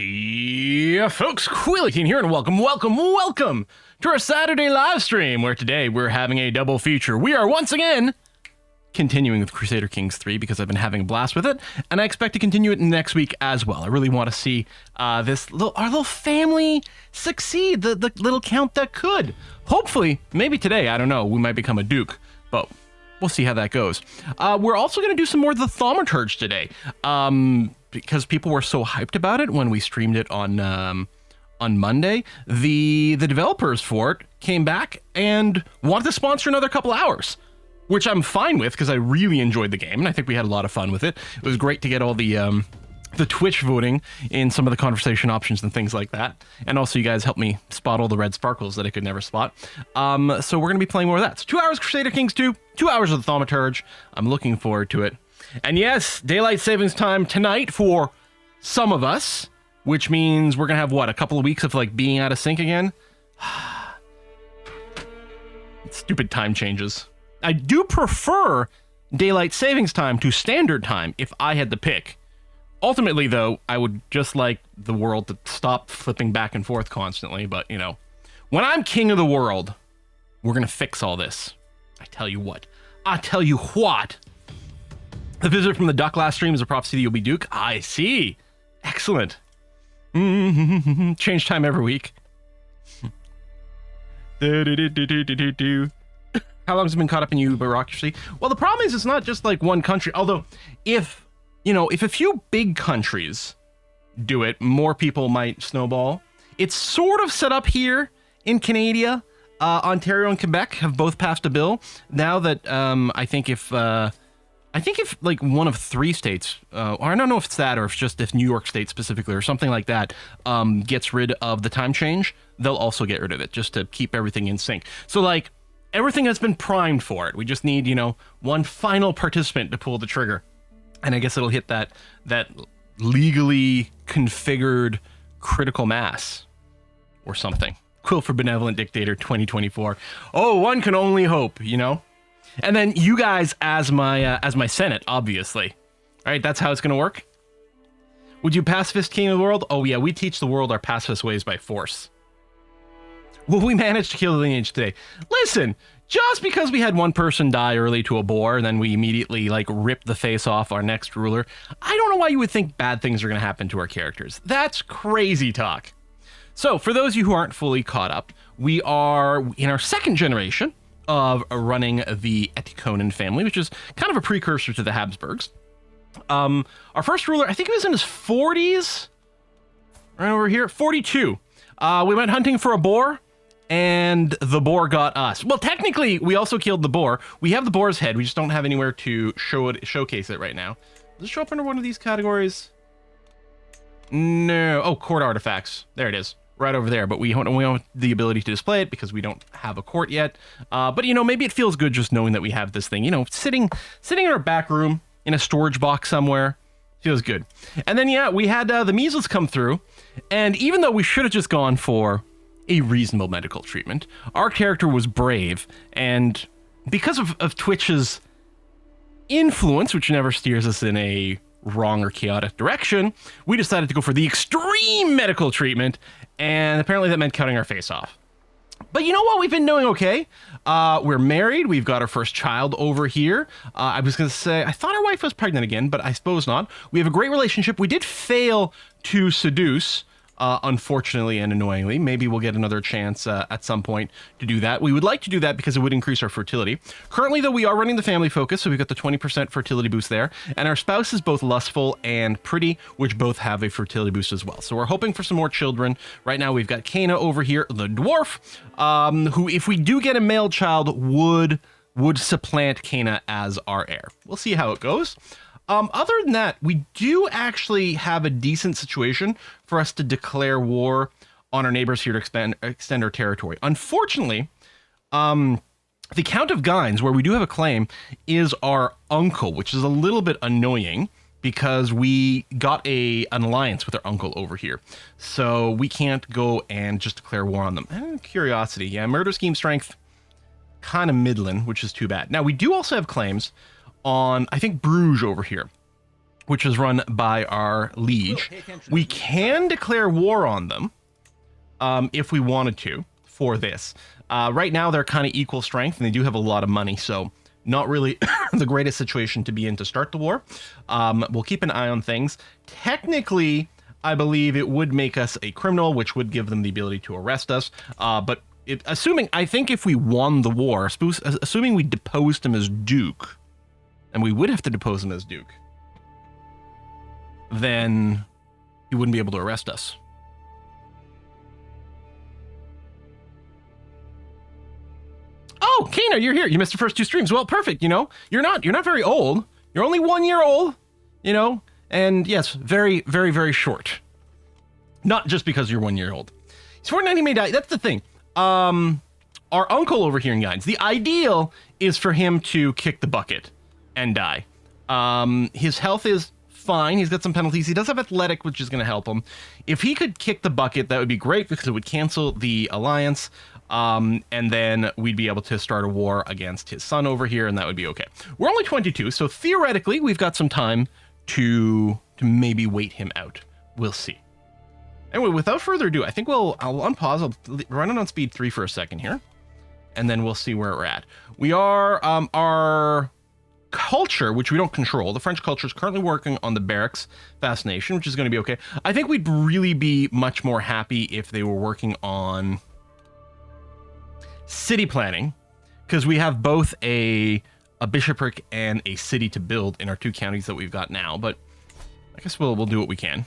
Yeah, folks, Quillican here, and welcome to our Saturday live stream, where today we're having a double feature. We are once again continuing with Crusader Kings 3 because I've been having a blast with it, and I expect to continue it next week as well. I really want to see our little family succeed, the little count that could. Hopefully, maybe today, I don't know, we might become a duke, but we'll see how that goes. We're also going to do some more of the Thaumaturge today. Because people were so hyped about it when we streamed it on Monday, the developers for it came back and wanted to sponsor another couple hours, which I'm fine with because I really enjoyed the game and I think we had a lot of fun with it. It was great to get all the Twitch voting in some of the conversation options and things like that, and also you guys helped me spot all the red sparkles that I could never spot. So we're gonna be playing more of that. So 2 hours Crusader Kings 2, 2 hours of the Thaumaturge. I'm looking forward to it. And yes, daylight savings time tonight for some of us, which means we're gonna have what, a couple of weeks of like being out of sync again. Stupid time changes. I do prefer daylight savings time to standard time if I had to pick. Ultimately, though, I would just like the world to stop flipping back and forth constantly. But you know, when I'm king of the world, we're gonna fix all this. I tell you what. The visit from the Duck last stream is a prophecy that you'll be Duke. I see. Excellent. Change time every week. How long has it been caught up in you bureaucracy? Well, the problem is it's not just like one country. Although, if a few big countries do it, more people might snowball. It's sort of set up here in Canada. Ontario and Quebec have both passed a bill. Now that I think if like one of three states, or I don't know if it's that, or if New York State specifically, or something like that, gets rid of the time change, they'll also get rid of it, just to keep everything in sync. So like, everything has been primed for it. We just need, one final participant to pull the trigger. And I guess it'll hit that legally configured critical mass, or something. Quill for Benevolent Dictator 2024. Oh, one can only hope, And then you guys as my Senate, obviously. All right, that's how it's going to work. Would you pacifist king of the world? Oh yeah, we teach the world our pacifist ways by force. Will we manage to kill the lineage today? Listen, just because we had one person die early to a boar, and then we immediately rip the face off our next ruler, I don't know why you would think bad things are going to happen to our characters. That's crazy talk. So for those of you who aren't fully caught up, we are in our second generation of running the Eticonan family, which is kind of a precursor to the Habsburgs. Our first ruler, I think he was in his 40s, right over here, 42. We went hunting for a boar, and the boar got us. Well, technically, we also killed the boar. We have the boar's head. We just don't have anywhere to showcase it right now. Does it show up under one of these categories? No. Oh, court artifacts. There it is. Right over there, but we don't have the ability to display it because we don't have a court yet. But maybe it feels good just knowing that we have this thing, sitting in our back room in a storage box somewhere. Feels good. And then, yeah, we had the measles come through, and even though we should have just gone for a reasonable medical treatment, our character was brave, and because of Twitch's influence, which never steers us in a wrong or chaotic direction, we decided to go for the extreme medical treatment, and apparently that meant cutting our face off. But you know what? We've been doing okay. We're married. We've got our first child over here. I was going to say, I thought our wife was pregnant again, but I suppose not. We have a great relationship. We did fail to seduce, unfortunately and annoyingly. Maybe we'll get another chance at some point to do that. We would like to do that because it would increase our fertility. Currently, though, we are running the family focus, so we've got the 20% fertility boost there. And our spouse is both lustful and pretty, which both have a fertility boost as well. So we're hoping for some more children. Right now, we've got Kana over here, the dwarf, who, if we do get a male child, would supplant Kana as our heir. We'll see how it goes. Other than that, we do actually have a decent situation for us to declare war on our neighbors here to extend our territory. Unfortunately, the Count of Gines, where we do have a claim, is our uncle, which is a little bit annoying because we got an alliance with our uncle over here. So we can't go and just declare war on them. Curiosity, yeah, murder scheme strength, kind of middling, which is too bad. Now, we do also have claims on, I think, Bruges over here, which is run by our liege. We can declare war on them if we wanted to for this. Right now, they're kind of equal strength, and they do have a lot of money, so not really the greatest situation to be in to start the war. We'll keep an eye on things. Technically, I believe it would make us a criminal, which would give them the ability to arrest us. But I think if we won the war, assuming we deposed him as Duke, and we would have to depose him as Duke, then he wouldn't be able to arrest us. Oh, Kana, you're here. You missed the first 2 streams. Well, perfect. You know, you're not very old. You're only 1 year old, you know, and yes, very, very, very short. Not just because you're 1 year old. He's 490 may die. That's the thing. Our uncle over here in Guidance, the ideal is for him to kick the bucket and die. His health is fine. He's got some penalties. He does have athletic, which is going to help him. If he could kick the bucket, that would be great because it would cancel the alliance. And then we'd be able to start a war against his son over here, and that would be okay. We're only 22, so theoretically, we've got some time to maybe wait him out. We'll see. Anyway, without further ado, I think I'll unpause. I'll run it on speed 3 for a second here, and then we'll see where we're at. We are, our culture, which we don't control. The French culture is currently working on the barracks fascination, which is going to be okay. I think we'd really be much more happy if they were working on city planning, because we have both a bishopric and a city to build in our 2 counties that we've got now, but I guess we'll do what we can.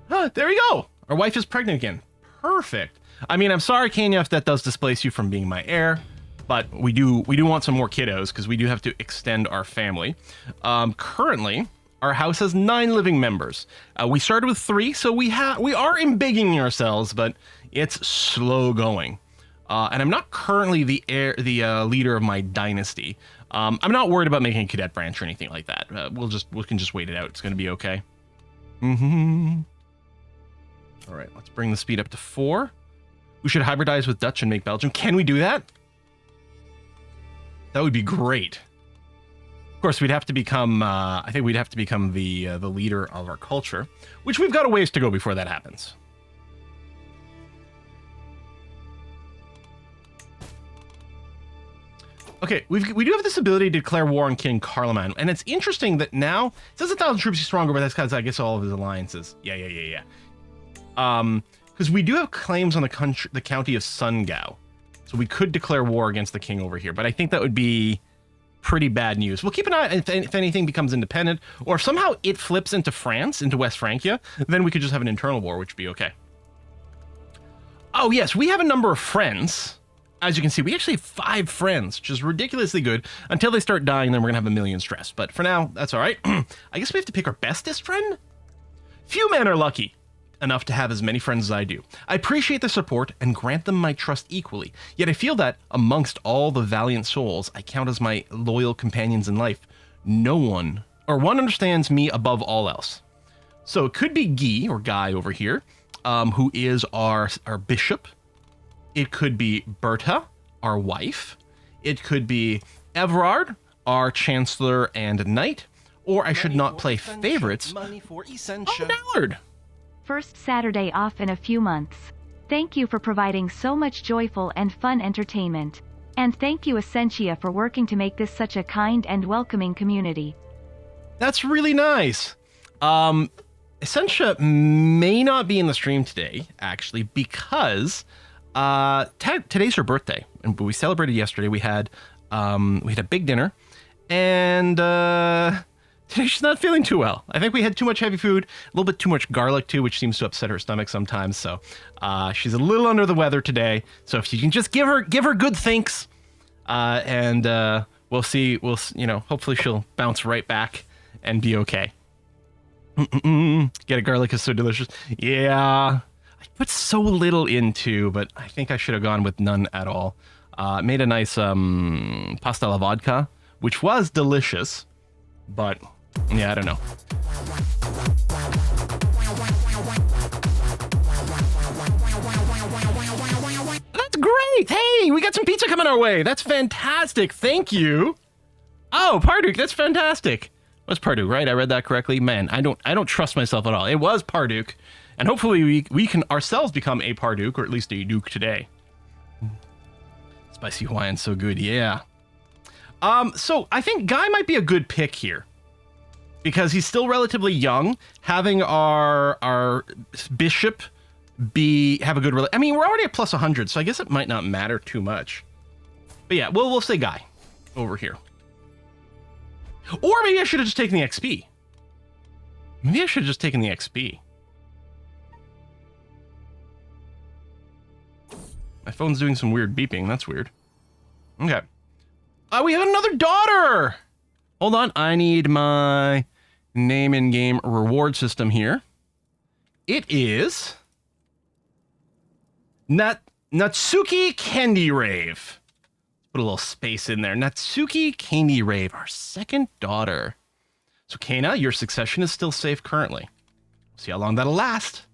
There we go. Our wife is pregnant again. Perfect. I mean, I'm sorry, Kenya, if that does displace you from being my heir, but we do want some more kiddos because we do have to extend our family. Currently, our house has 9 living members. We started with 3, so we are embiggening ourselves, but it's slow going. And I'm not currently the leader of my dynasty. I'm not worried about making a cadet branch or anything like that. We can just wait it out. It's going to be okay. All right, let's bring the speed up to 4. We should hybridize with Dutch and make Belgium. Can we do that? That would be great. Of course, we'd have to become. I think we'd have to become the leader of our culture, which we've got a ways to go before that happens. Okay, we do have this ability to declare war on King Carloman, and it's interesting that now it says 1,000 troops is stronger, but that's because I guess all of his alliances. Yeah. Because we do have claims on the county of Sungau, so we could declare war against the king over here, but I think that would be pretty bad news. We'll keep an eye if anything becomes independent, or if somehow it flips into France, into West Francia, then we could just have an internal war, which would be okay. Oh yes, we have a number of friends. As you can see, we actually have 5 friends, which is ridiculously good. Until they start dying, then we're going to have a million stress. But for now, that's all right. I guess we have to pick our bestest friend? Few men are lucky enough to have as many friends as I do. I appreciate their support and grant them my trust equally. Yet I feel that, amongst all the valiant souls I count as my loyal companions in life, one understands me above all else. So it could be Guy over here, who is our bishop. It could be Berta, our wife. It could be Everard, our chancellor and knight. Or I should not play favorites. Nallard. First Saturday off in a few months. Thank you for providing so much joyful and fun entertainment. And thank you Essentia for working to make this such a kind and welcoming community. That's really nice. Essentia may not be in the stream today, actually, because today's her birthday, and we celebrated yesterday. We had a big dinner, and today she's not feeling too well. I think we had too much heavy food, a little bit too much garlic too, which seems to upset her stomach sometimes. So she's a little under the weather today. So if you can just give her good thanks, and we'll see. Hopefully she'll bounce right back and be okay. Get a garlic is so delicious. Yeah. Put so little into, but I think I should have gone with none at all. Made a nice pasta alla vodka, which was delicious, but yeah, I don't know. That's great! Hey, we got some pizza coming our way. That's fantastic. Thank you. Oh, Parduk, that's fantastic. It was Parduk, right? I read that correctly. Man, I don't trust myself at all. It was Parduk, and hopefully we can ourselves become a Parduk, or at least a Duke today. Spicy Hawaiian, so good, yeah. So I think Guy might be a good pick here because he's still relatively young. Having our bishop have a good I mean, we're already at plus 100, so I guess it might not matter too much. But yeah, we'll say Guy over here. Or maybe I should have just taken the XP. Maybe I should have just taken the XP. My phone's doing some weird beeping. That's weird. Okay. We have another daughter! Hold on. I need my name in-game reward system here. It is Natsuki Candy Rave. Put a little space in there. Natsuki Candy Rave, our second daughter. So Kana, your succession is still safe currently. See how long that'll last.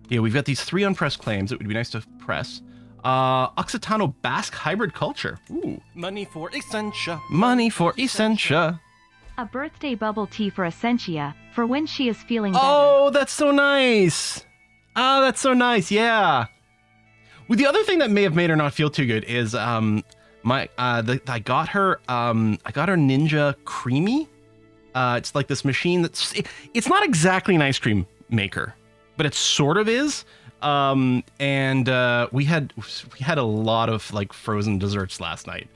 Yeah, we've got these 3 unpressed claims. It would be nice to press. Occitano Basque hybrid culture. Ooh. Money for Essentia. Money for Essentia. A birthday bubble tea for Essentia, for when she is feeling better. Oh, that's so nice. Oh, that's so nice. Yeah. Well, the other thing that may have made her not feel too good is I got her Ninja Creamy. It's like this machine it's not exactly an ice cream maker, but it sort of is. And we had a lot of like frozen desserts last night,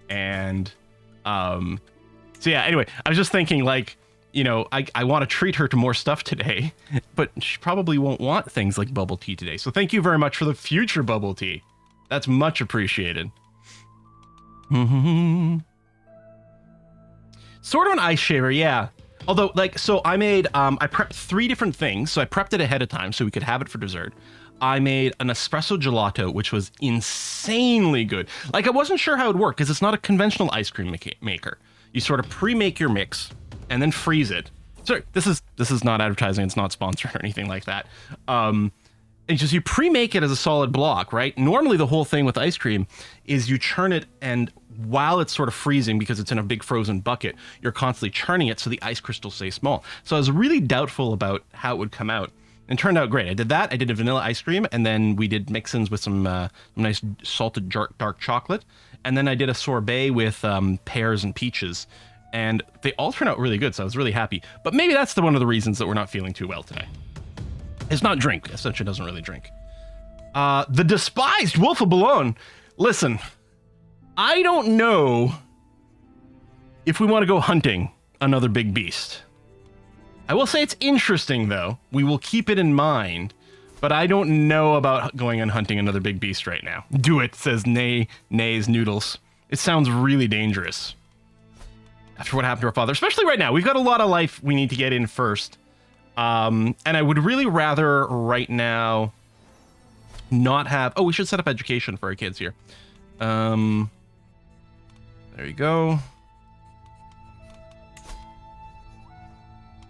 and so yeah, anyway, I was just thinking, like, you know, I want to treat her to more stuff today, but she probably won't want things like bubble tea today. So thank you very much for the future bubble tea. That's much appreciated. Sort of an ice shaver, yeah. Although, like, so I made, I prepped 3 different things. So I prepped it ahead of time so we could have it for dessert. I made an espresso gelato, which was insanely good. Like, I wasn't sure how it would work because it's not a conventional ice cream maker. You sort of pre-make your mix and then freeze it. Sorry, this is not advertising. It's not sponsored or anything like that. It's just you pre-make it as a solid block, right? Normally the whole thing with ice cream is you churn it, and while it's sort of freezing because it's in a big frozen bucket, you're constantly churning it so the ice crystals stay small. So I was really doubtful about how it would come out. And it turned out great. I did that. I did a vanilla ice cream, and then we did mix-ins with some nice salted dark chocolate. And then I did a sorbet with pears and peaches. And they all turned out really good, so I was really happy. But maybe that's one of the reasons that we're not feeling too well today. It's not drink. Essentially doesn't really drink. The despised Wolf of Boulogne. Listen, I don't know if we want to go hunting another big beast. I will say it's interesting, though. We will keep it in mind, but I don't know about going and hunting another big beast right now. Do it, says Nay's Noodles. It sounds really dangerous. After what happened to our father, especially right now. We've got a lot of life we need to get in first. And I would really rather right now not have... Oh, we should set up education for our kids here. There you go.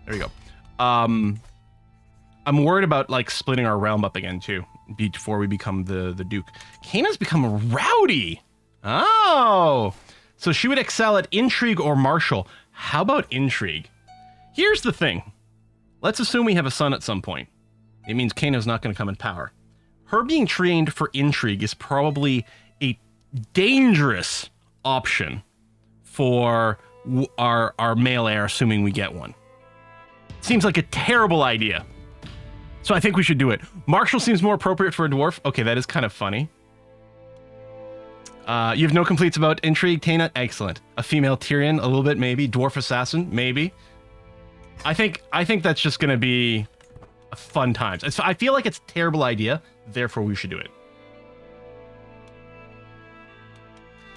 There you go. I'm worried about like splitting our realm up again too before we become the Duke. Kana's become rowdy. Oh, so she would excel at intrigue or martial. How about intrigue? Here's the thing. Let's assume we have a son at some point. It means Kana's not going to come in power. Her being trained for intrigue is probably a dangerous option for our male heir, assuming we get one. Seems like a terrible idea. So I think we should do it. Martial seems more appropriate for a dwarf. Okay, that is kind of funny. You have no completes about intrigue, Tana? Excellent. A female Tyrion, a little bit, maybe. Dwarf assassin, maybe. I think that's just going to be a fun times. I feel like it's a terrible idea, therefore we should do it.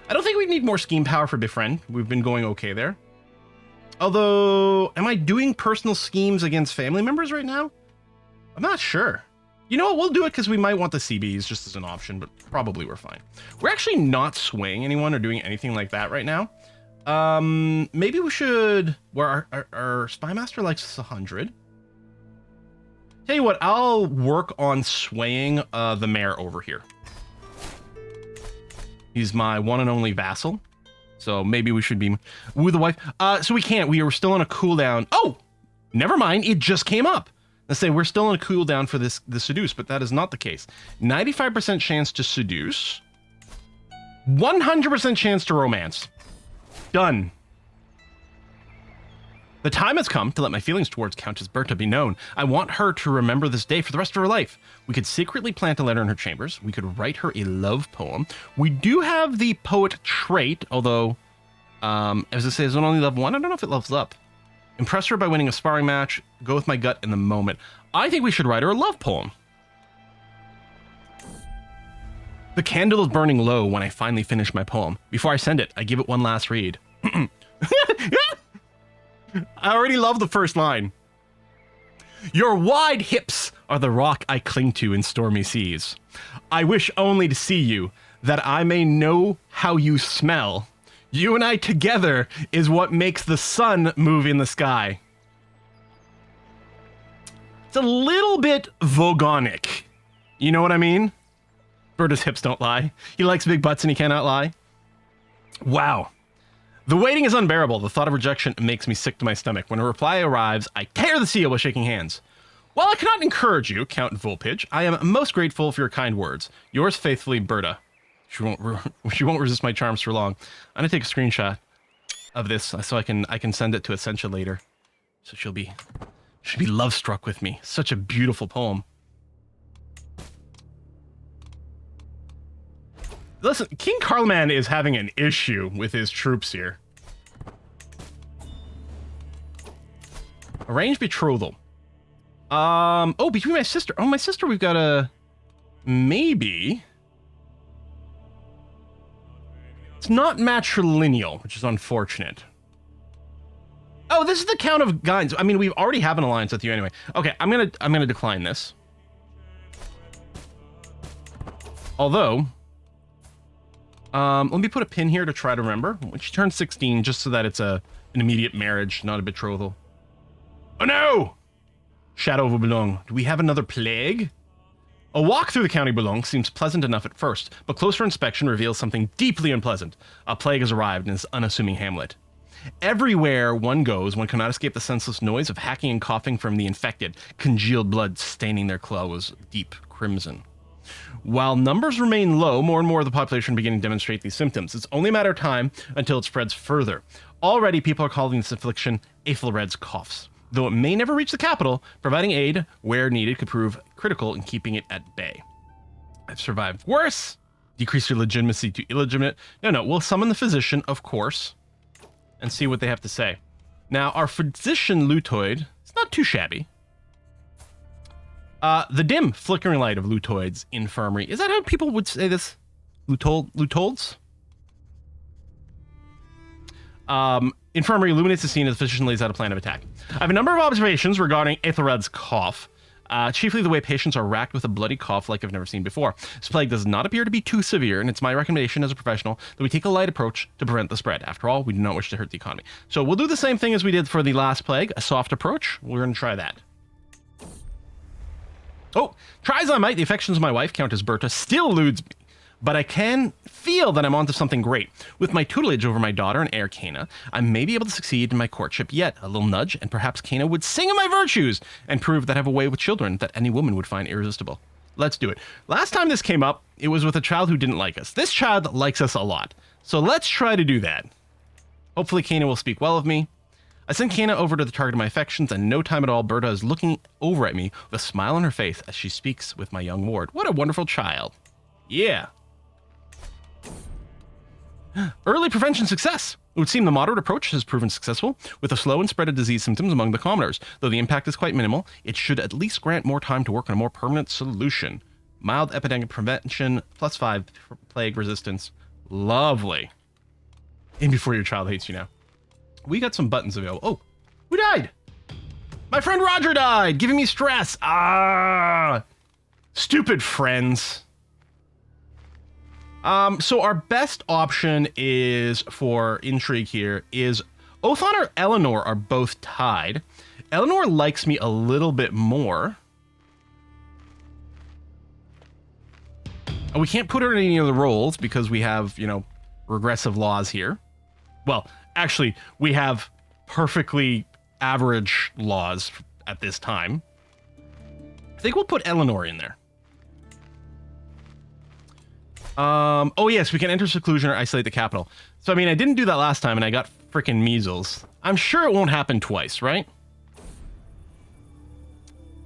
I don't think we need more scheme power for befriend. We've been going okay there. Although, am I doing personal schemes against family members right now? I'm not sure. You know what? We'll do it because we might want the CBs just as an option, but probably we're fine. We're actually not swaying anyone or doing anything like that right now. Maybe we should... Where our spy master likes us 100. Tell you what, I'll work on swaying the mayor over here. He's my one and only vassal. So maybe we should be woo the wife. So we can't. We are still on a cooldown. Oh, never mind. It just came up. Let's say we're still on a cooldown for the seduce, but that is not the case. 95% chance to seduce. 100% chance to romance. Done. The time has come to let my feelings towards Countess Berta be known. I want her to remember this day for the rest of her life. We could secretly plant a letter in her chambers. We could write her a love poem. We do have the poet trait, although, as I say, is it only level 1? I don't know if it levels up. Impress her by winning a sparring match. Go with my gut in the moment. I think we should write her a love poem. The candle is burning low when I finally finish my poem. Before I send it, I give it one last read. I already love the first line. Your wide hips are the rock I cling to in stormy seas. I wish only to see you, that I may know how you smell. You and I together is what makes the sun move in the sky. It's a little bit Vogonic. You know what I mean? Berta's hips don't lie. He likes big butts and he cannot lie. Wow. The waiting is unbearable. The thought of rejection makes me sick to my stomach. When a reply arrives, I tear the seal by shaking hands. While I cannot encourage you, Count Volpage, I am most grateful for your kind words. Yours faithfully, Berta. She won't resist my charms for long. I'm gonna take a screenshot of this so I can send it to Essentia later. So she'll be love struck with me. Such a beautiful poem. Listen, King Carloman is having an issue with his troops here. Arrange betrothal. Oh, between my sister. Oh, my sister, we've got a... Maybe. It's not matrilineal, which is unfortunate. Oh, this is the Count of Guines. I mean, we already have an alliance with you anyway. Okay, I'm gonna decline this. Although... let me put a pin here to try to remember. When she turns 16, just so that it's an immediate marriage, not a betrothal. Oh no! Shadow of Boulogne. Do we have another plague? A walk through the County Boulogne seems pleasant enough at first, but closer inspection reveals something deeply unpleasant. A plague has arrived in this unassuming hamlet. Everywhere one goes, one cannot escape the senseless noise of hacking and coughing from the infected, congealed blood staining their clothes deep crimson. While numbers remain low, more and more of the population are beginning to demonstrate these symptoms. It's only a matter of time until it spreads further. Already, people are calling this affliction Aethelred's coughs. Though it may never reach the capital, providing aid where needed could prove critical in keeping it at bay. I've survived worse. Decrease your legitimacy to illegitimate. No, we'll summon the physician, of course, and see what they have to say. Now, our physician Lutoid, it's not too shabby. The dim, flickering light of Lutoid's infirmary. Is that how people would say this? Lutolds? Infirmary illuminates the scene as the physician lays out a plan of attack. I have a number of observations regarding Aethelred's cough. Chiefly the way patients are racked with a bloody cough like I've never seen before. This plague does not appear to be too severe, and it's my recommendation as a professional that we take a light approach to prevent the spread. After all, we do not wish to hurt the economy. So we'll do the same thing as we did for the last plague, a soft approach. We're going to try that. Oh, try as I might, the affections of my wife, Countess Berta, still eludes me. But I can feel that I'm onto something great. With my tutelage over my daughter and heir, Cana, I may be able to succeed in my courtship yet. A little nudge, and perhaps Cana would sing of my virtues and prove that I have a way with children that any woman would find irresistible. Let's do it. Last time this came up, it was with a child who didn't like us. This child likes us a lot. So let's try to do that. Hopefully Cana will speak well of me. I send Cana over to the target of my affections, and in no time at all, Berta is looking over at me with a smile on her face as she speaks with my young ward. What a wonderful child. Yeah. Early prevention success. It would seem the moderate approach has proven successful, with a slow and spread of disease symptoms among the commoners. Though the impact is quite minimal, it should at least grant more time to work on a more permanent solution. Mild epidemic prevention, +5 plague resistance. Lovely. In before your child hates you now. We got some buttons available. Oh, who died? My friend Roger died, giving me stress. Ah, stupid friends. So our best option is for intrigue here is Othon or Eleanor are both tied. Eleanor likes me a little bit more. And we can't put her in any of the roles because we have, you know, regressive laws here. Well, actually, we have perfectly average laws at this time. I think we'll put Eleanor in there. Oh yes, we can enter seclusion or isolate the capital. So, I mean, I didn't do that last time and I got freaking measles. I'm sure it won't happen twice, right?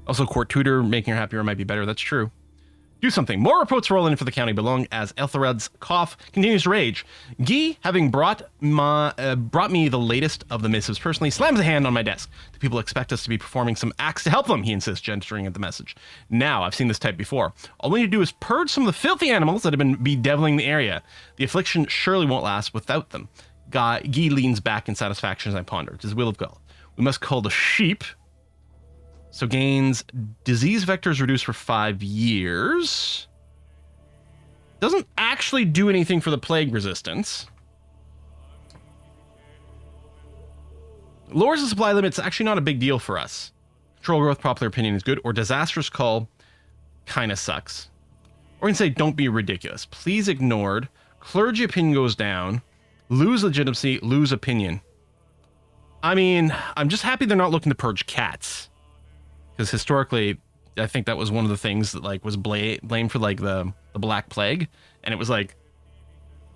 Also, court tutor, making her happier might be better. That's true. Do something. More reports roll in for the county belong as Ethelred's cough continues to rage. Guy, having brought me the latest of the missives personally, slams a hand on my desk. The people expect us to be performing some acts to help them, he insists, gesturing at the message. Now, I've seen this type before. All we need to do is purge some of the filthy animals that have been bedeviling the area. The affliction surely won't last without them. Guy leans back in satisfaction as I ponder. It is the will of God. We must cull the sheep. So gains disease vectors reduced for 5 years. Doesn't actually do anything for the plague resistance. Lowers the supply limits, actually not a big deal for us. Control growth, popular opinion is good. Or disastrous call, kind of sucks. Or we can say don't be ridiculous. Please ignored. Clergy opinion goes down. Lose legitimacy, lose opinion. I mean, I'm just happy they're not looking to purge cats. Because historically, I think that was one of the things that like was blamed for like the Black Plague, and it was like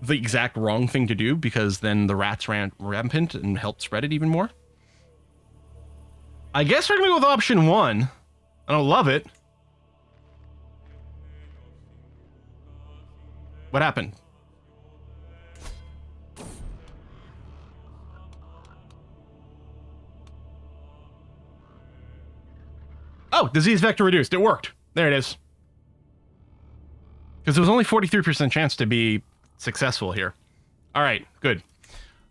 the exact wrong thing to do because then the rats ran rampant and helped spread it even more. I guess we're gonna go with option 1. I don't love it. What happened? Oh, disease vector reduced. It worked. There it is. Because there was only 43% chance to be successful here. All right, good.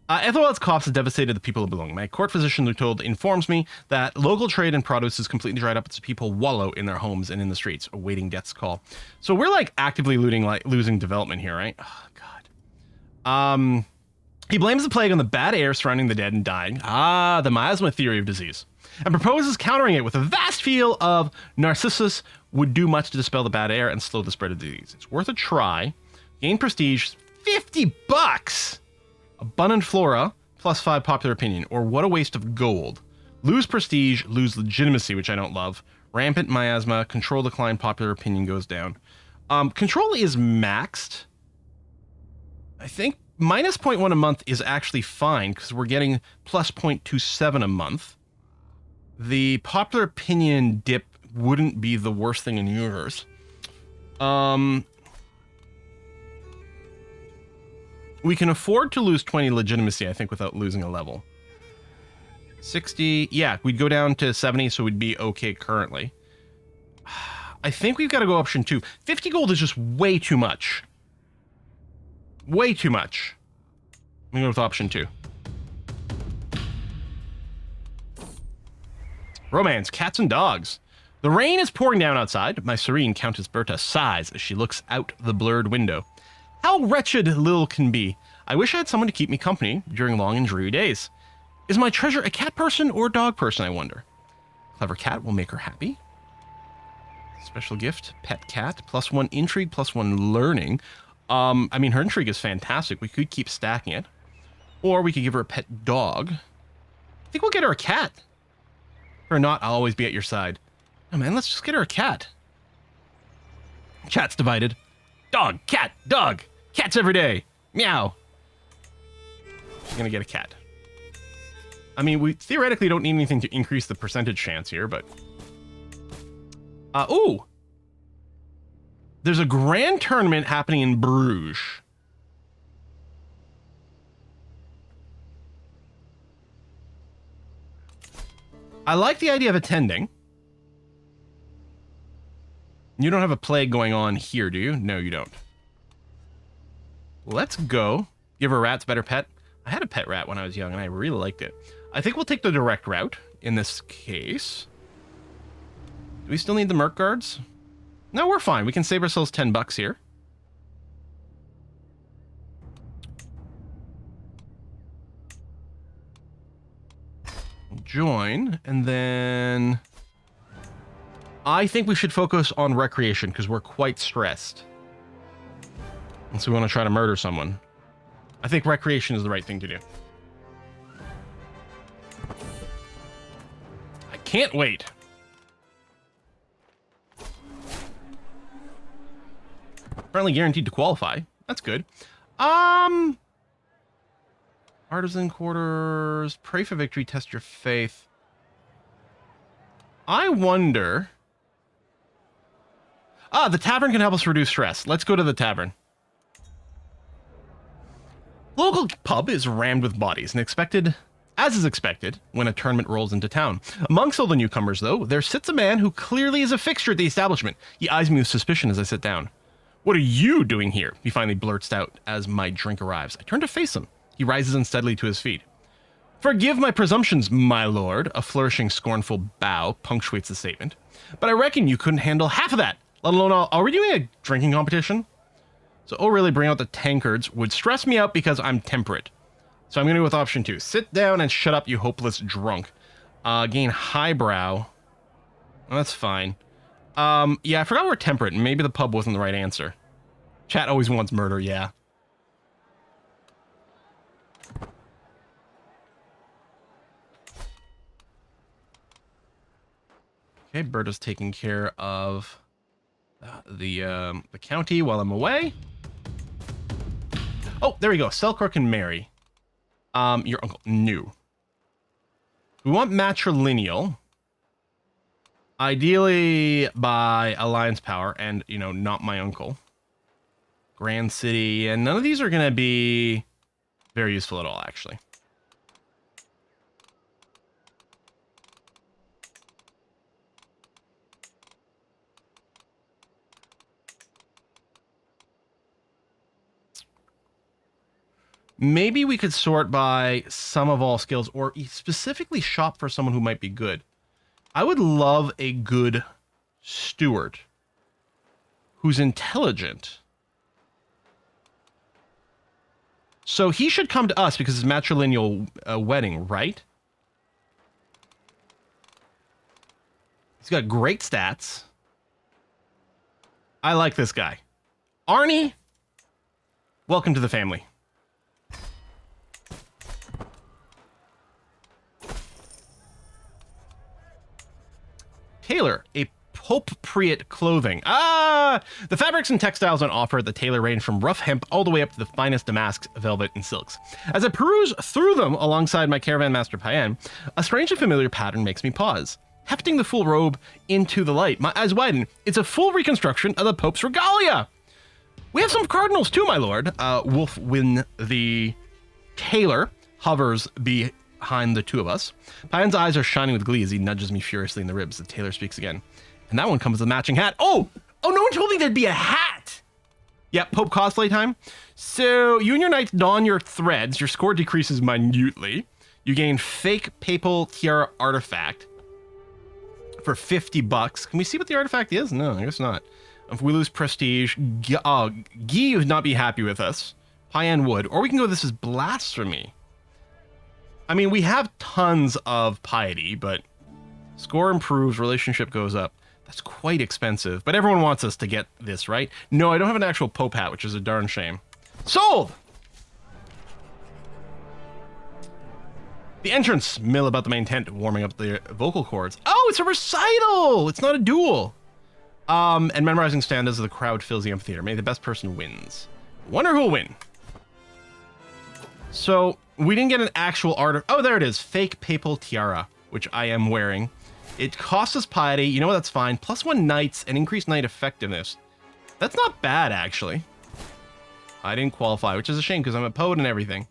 Ethelred's coughs has devastated the people who belong. My court physician, Lutold, informs me that local trade and produce is completely dried up as people wallow in their homes and in the streets, awaiting death's call. So we're like actively losing development here, right? Oh, God. He blames the plague on the bad air surrounding the dead and dying. Ah, the miasma theory of disease. And proposes countering it with a vast field of Narcissus would do much to dispel the bad air and slow the spread of disease. It's worth a try. Gain prestige, $50. Abundant flora, +5 popular opinion. Or what a waste of gold. Lose prestige, lose legitimacy, which I don't love. Rampant miasma, control decline, popular opinion goes down. Control is maxed. I think minus 0.1 a month is actually fine because we're getting plus 0.27 a month. The popular opinion dip wouldn't be the worst thing in the universe. We can afford to lose 20 legitimacy, I think, without losing a level. 60, yeah, we'd go down to 70, so we'd be okay currently. I think we've got to go option 2. 50 gold is just way too much. Way too much. I'm gonna go with option 2. Romance, cats and dogs. The rain is pouring down outside. My serene Countess Berta sighs as she looks out the blurred window. How wretched Lille can be. I wish I had someone to keep me company during long and dreary days. Is my treasure a cat person or a dog person, I wonder? Clever cat will make her happy. Special gift, pet cat, +1 intrigue, +1 learning. I mean, her intrigue is fantastic. We could keep stacking it. Or we could give her a pet dog. I think we'll get her a cat. Or not, I'll always be at your side. Oh man, let's just get her a cat. Cat's divided. Dog, cat, dog. Cats every day. Meow. I'm gonna get a cat. I mean, we theoretically don't need anything to increase the percentage chance here, but... ooh! There's a grand tournament happening in Bruges. I like the idea of attending. You don't have a plague going on here, do you? No, you don't. Let's go. Give her rats better pet. I had a pet rat when I was young, and I really liked it. I think we'll take the direct route in this case. Do we still need the Merc Guards? No, we're fine. We can save ourselves $10 here. Join, and then I think we should focus on recreation because we're quite stressed. And so we want to try to murder someone. I think recreation is the right thing to do. Can't wait. Apparently guaranteed to qualify. That's good. Artisan quarters. Pray for victory. Test your faith. I wonder... the tavern can help us reduce stress. Let's go to the tavern. Local pub is rammed with bodies and as is expected, when a tournament rolls into town. Amongst all the newcomers, though, there sits a man who clearly is a fixture at the establishment. He eyes me with suspicion as I sit down. What are you doing here? He finally blurts out as my drink arrives. I turn to face him. He rises unsteadily to his feet. Forgive my presumptions, my lord. A flourishing, scornful bow punctuates the statement. But I reckon you couldn't handle half of that, let alone all. Are we doing a drinking competition? So, really bring out the tankards would stress me out because I'm temperate. So I'm going to go with option 2. Sit down and shut up, you hopeless drunk. Gain highbrow. Oh, that's fine. Yeah, I forgot we're temperate. Maybe the pub wasn't the right answer. Chat always wants murder, yeah. Okay, Berta's taking care of the county while I'm away. Oh, there we go. Selkirk and Mary. Your uncle. New. We want matrilineal. Ideally by alliance power and, you know, not my uncle. Grand City. And none of these are going to be very useful at all, actually. Maybe we could sort by sum of all skills or specifically shop for someone who might be good. I would love a good steward who's intelligent. So he should come to us because it's matrilineal wedding, right? He's got great stats. I like this guy. Arnie, welcome to the family. Tailor, a Pope-priate clothing. The fabrics and textiles on offer at the tailor range from rough hemp all the way up to the finest damasks, velvet, and silks. As I peruse through them alongside my caravan master Payan, a strangely familiar pattern makes me pause. Hefting the full robe into the light, my eyes widen. It's a full reconstruction of the Pope's regalia. We have some cardinals too, my lord. Wolfwin the tailor hovers behind the two of us. Payan's eyes are shining with glee as he nudges me furiously in the ribs. The tailor speaks again. And that one comes with a matching hat. Oh, no one told me there'd be a hat. Yeah, Pope cosplay time. So you and your knights don your threads. Your score decreases minutely. You gain fake papal tiara artifact for $50. Can we see what the artifact is? No, I guess not. If we lose prestige, Guy would not be happy with us. Payan would. Or we can go, this is blasphemy. I mean, we have tons of piety, but score improves, relationship goes up. That's quite expensive, but everyone wants us to get this, right? No, I don't have an actual Pope hat, which is a darn shame. Sold! The entrance mill about the main tent, warming up the vocal cords. Oh, it's a recital! It's not a duel. And memorizing stanzas as the crowd fills the amphitheater. May the best person wins. Wonder who'll win. So, we didn't get an actual art. Oh, there it is. Fake papal tiara, which I am wearing. It costs us piety. You know what? That's fine. +1 knights and increased knight effectiveness. That's not bad, actually. I didn't qualify, which is a shame because I'm a poet and everything.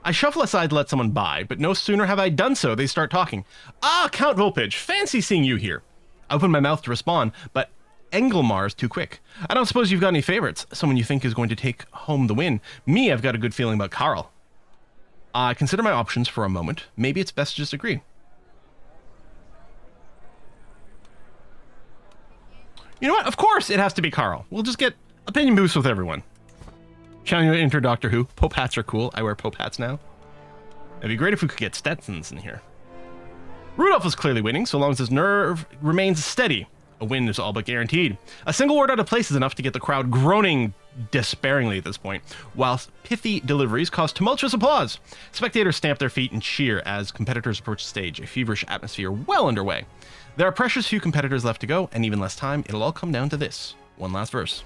I shuffle aside to let someone by, but no sooner have I done so, they start talking. Ah, Count Volpage, fancy seeing you here. I open my mouth to respond, but Engelmar's too quick. I don't suppose you've got any favorites? Someone you think is going to take home the win? Me, I've got a good feeling about Karl. I consider my options for a moment. Maybe it's best to just agree. You know what? Of course it has to be Karl. We'll just get opinion boosts with everyone. Channeling into Doctor Who. Pope hats are cool. I wear Pope hats now. It'd be great if we could get Stetsons in here. Rudolph is clearly winning, so long as his nerve remains steady. A win is all but guaranteed. A single word out of place is enough to get the crowd groaning despairingly at this point, whilst pithy deliveries cause tumultuous applause. Spectators stamp their feet and cheer as competitors approach the stage, a feverish atmosphere well underway. There are precious few competitors left to go, and even less time. It'll all come down to this. One last verse.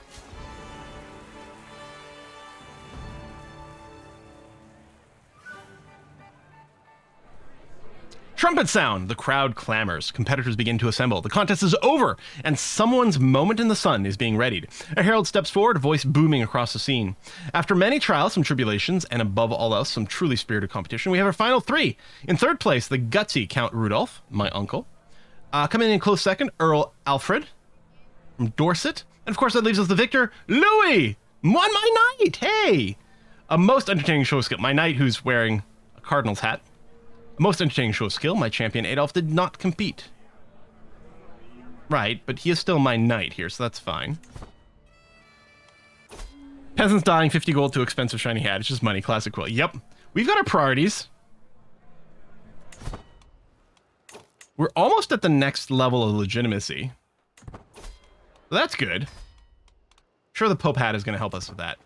Trumpet sound. The crowd clamors. Competitors begin to assemble. The contest is over, and someone's moment in the sun is being readied. A herald steps forward, a voice booming across the scene. After many trials, some tribulations, and above all else, some truly spirited competition, we have our final three. In third place, the gutsy Count Rudolph, my uncle. Coming in close second, Earl Alfred from Dorset. And of course, that leaves us the victor, Louis! Won my knight! Hey! A most entertaining show of skill. My knight who's wearing a cardinal's hat. Most entertaining show of skill, my champion Adolf did not compete. Right, but he is still my knight here, so that's fine. Peasants dying, 50 gold to expensive shiny hat. It's just money, classic quill. Yep. We've got our priorities. We're almost at the next level of legitimacy. So that's good. Sure, the Pope hat is going to help us with that.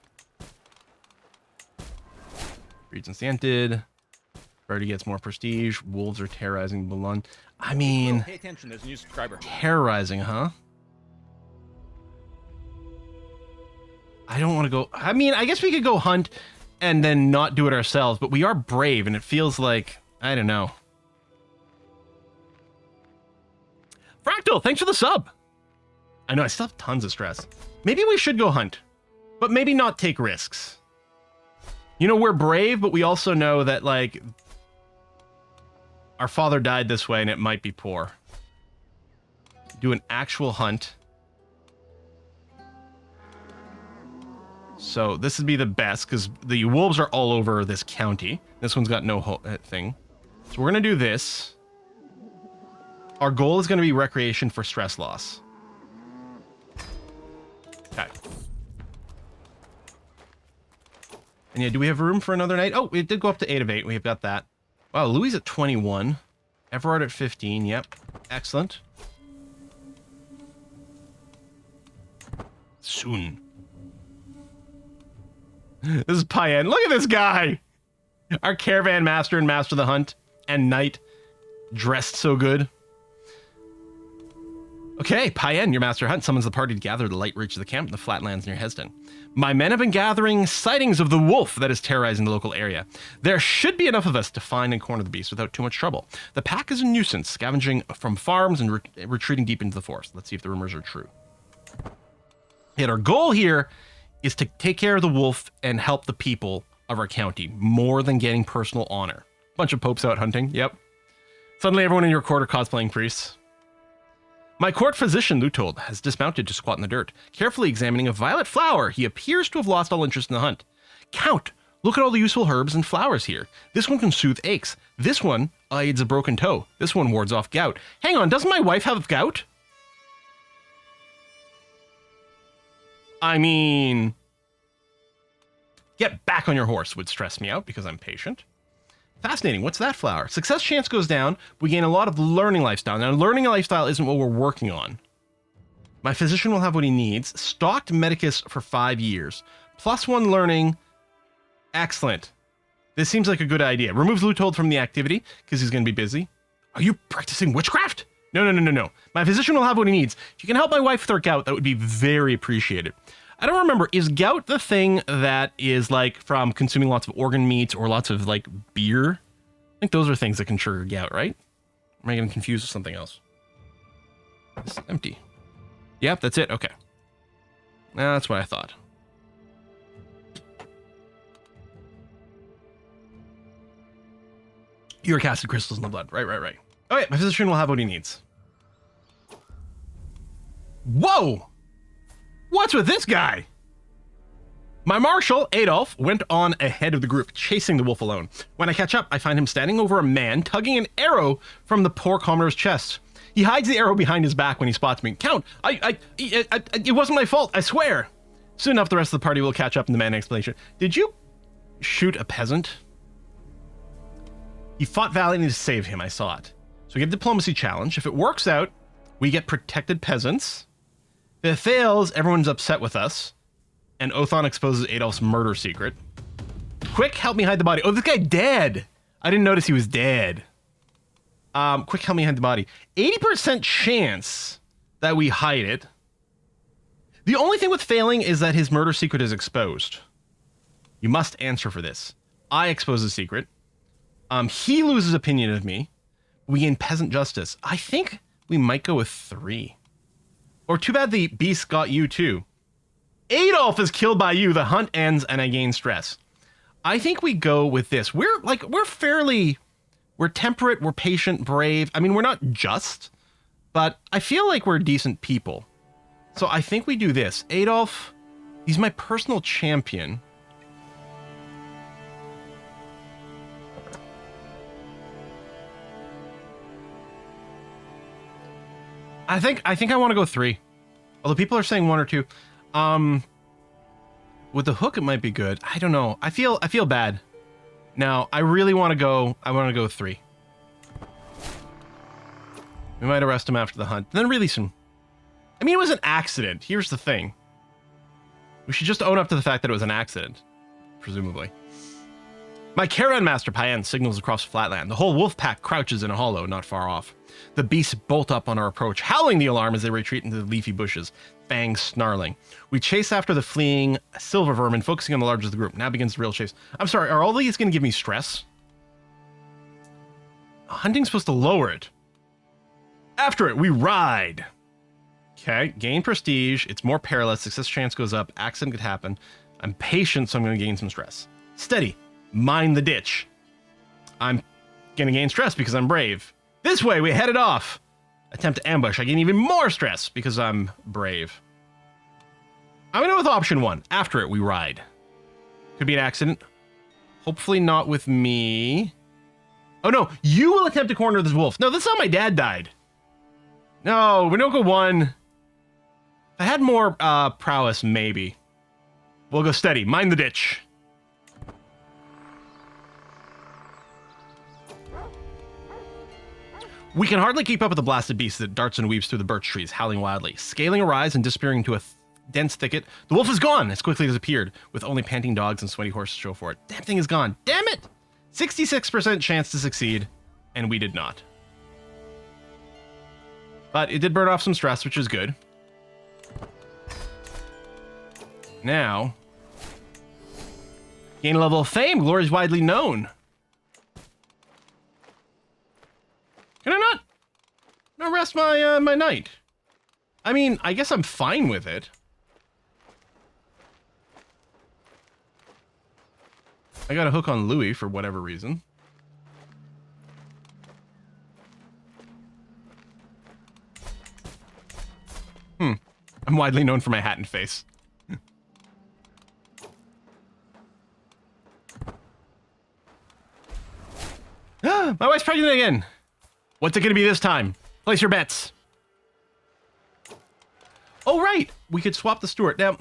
Regents enchanted. Birdie gets more prestige. Wolves are terrorizing Boulogne. I mean, pay attention, there's a new subscriber. Terrorizing, huh? I don't want to go. I mean, I guess we could go hunt and then not do it ourselves, but we are brave, and it feels like, I don't know. Fractal, thanks for the sub. I know I still have tons of stress. Maybe we should go hunt, but maybe not take risks. You know, we're brave, but we also know that, like, our father died this way and it might be poor. Do an actual hunt. So this would be the best because the wolves are all over this county. This one's got no thing. So we're going to do this. Our goal is going to be recreation for stress loss. Okay. And yeah, do we have room for another night? Oh, it did go up to 8 of 8. We've got that. Wow, Louis at 21. Everard at 15. Yep. Excellent. Soon. This is Payen. Look at this guy! Our caravan master and master of the hunt and knight dressed so good. Okay, Payen, your master hunt, summons the party to gather the light reach of the camp in the flatlands near Hesdin. My men have been gathering sightings of the wolf that is terrorizing the local area. There should be enough of us to find and corner the beast without too much trouble. The pack is a nuisance, scavenging from farms and retreating deep into the forest. Let's see if the rumors are true. Yet our goal here is to take care of the wolf and help the people of our county more than getting personal honor. Bunch of popes out hunting, yep. Suddenly everyone in your court are cosplaying priests. My court physician, Lutold, has dismounted to squat in the dirt, carefully examining a violet flower. He appears to have lost all interest in the hunt. Count, look at all the useful herbs and flowers here. This one can soothe aches. This one aids a broken toe. This one wards off gout. Hang on, doesn't my wife have gout? I mean, get back on your horse would stress me out because I'm patient. Fascinating. What's that flower? Success chance goes down. We gain a lot of learning lifestyle. Now, learning a lifestyle isn't what we're working on. My physician will have what he needs. Stocked Medicus for 5 years. +1 learning. Excellent. This seems like a good idea. Removes Lutold from the activity because he's going to be busy. Are you practicing witchcraft? No. My physician will have what he needs. If you can help my wife with her gout, that would be very appreciated. I don't remember, is gout the thing that is like from consuming lots of organ meats or lots of like beer? I think those are things that can trigger gout, right? Or am I getting confused with something else? It's empty. Yep, that's it. Okay. Nah, that's what I thought. Uric acid crystals in the blood. Right. Okay, my physician will have what he needs. Whoa! What's with this guy? My marshal, Adolf, went on ahead of the group, chasing the wolf alone. When I catch up, I find him standing over a man, tugging an arrow from the poor commoner's chest. He hides the arrow behind his back when he spots me. Count, it wasn't my fault, I swear. Soon enough, the rest of the party will catch up and demand an explanation. Did you shoot a peasant? He fought valiantly to save him, I saw it. So we get a diplomacy challenge. If it works out, We get protected peasants. If it fails, everyone's upset with us. And Othon exposes Adolf's murder secret. Quick, help me hide the body. Oh, this guy dead. I didn't notice he was dead. Quick, help me hide the body. 80% chance that we hide it. The only thing with failing is that his murder secret is exposed. You must answer for this. I expose the secret. He loses opinion of me. We gain peasant justice. I think we might go with 3. Or too bad the beast got you too. Adolf is killed by you. The hunt ends and I gain stress. I think we go with this. We're temperate, we're patient, brave. I mean, we're not just, but I feel like we're decent people. So I think we do this. Adolf, he's my personal champion. I think I want to go 3. Although people are saying 1 or 2. With the hook, it might be good. I don't know. I feel bad. Now, I really want to go. I want to go 3. We might arrest him after the hunt, then release him. I mean, it was an accident. Here's the thing. We should just own up to the fact that it was an accident, presumably. My caravan master Payan signals across flatland. The whole wolf pack crouches in a hollow not far off. The beasts bolt up on our approach, howling the alarm as they retreat into the leafy bushes, fangs snarling. We chase after the fleeing silver vermin, focusing on the largest of the group. Now begins the real chase. I'm sorry, are all these going to give me stress? Hunting's supposed to lower it. After it, we ride. Okay, gain prestige. It's more perilous. Success chance goes up. Accident could happen. I'm patient, so I'm going to gain some stress. Steady. Mind the ditch. I'm going to gain stress because I'm brave. This way, we headed off. Attempt to ambush. I gain even more stress because I'm brave. I'm going to go with option 1. After it, we ride. Could be an accident. Hopefully not with me. Oh, no. You will attempt to corner this wolf. No, that's how my dad died. No, we don't go 1. If I had more prowess, maybe. We'll go steady. Mind the ditch. We can hardly keep up with the blasted beast that darts and weaves through the birch trees, howling wildly. Scaling a rise and disappearing into a dense thicket, the wolf is gone as quickly as it appeared, with only panting dogs and sweaty horses to show for it. Damn thing is gone. Damn it! 66% chance to succeed, and we did not. But it did burn off some stress, which is good. Now, gain a level of fame. Glory is widely known. Can I not rest my my knight? I mean, I guess I'm fine with it. I got a hook on Louis for whatever reason. I'm widely known for my hat and face. My wife's pregnant again. What's it going to be this time? Place your bets. Oh, right. We could swap the steward. Now,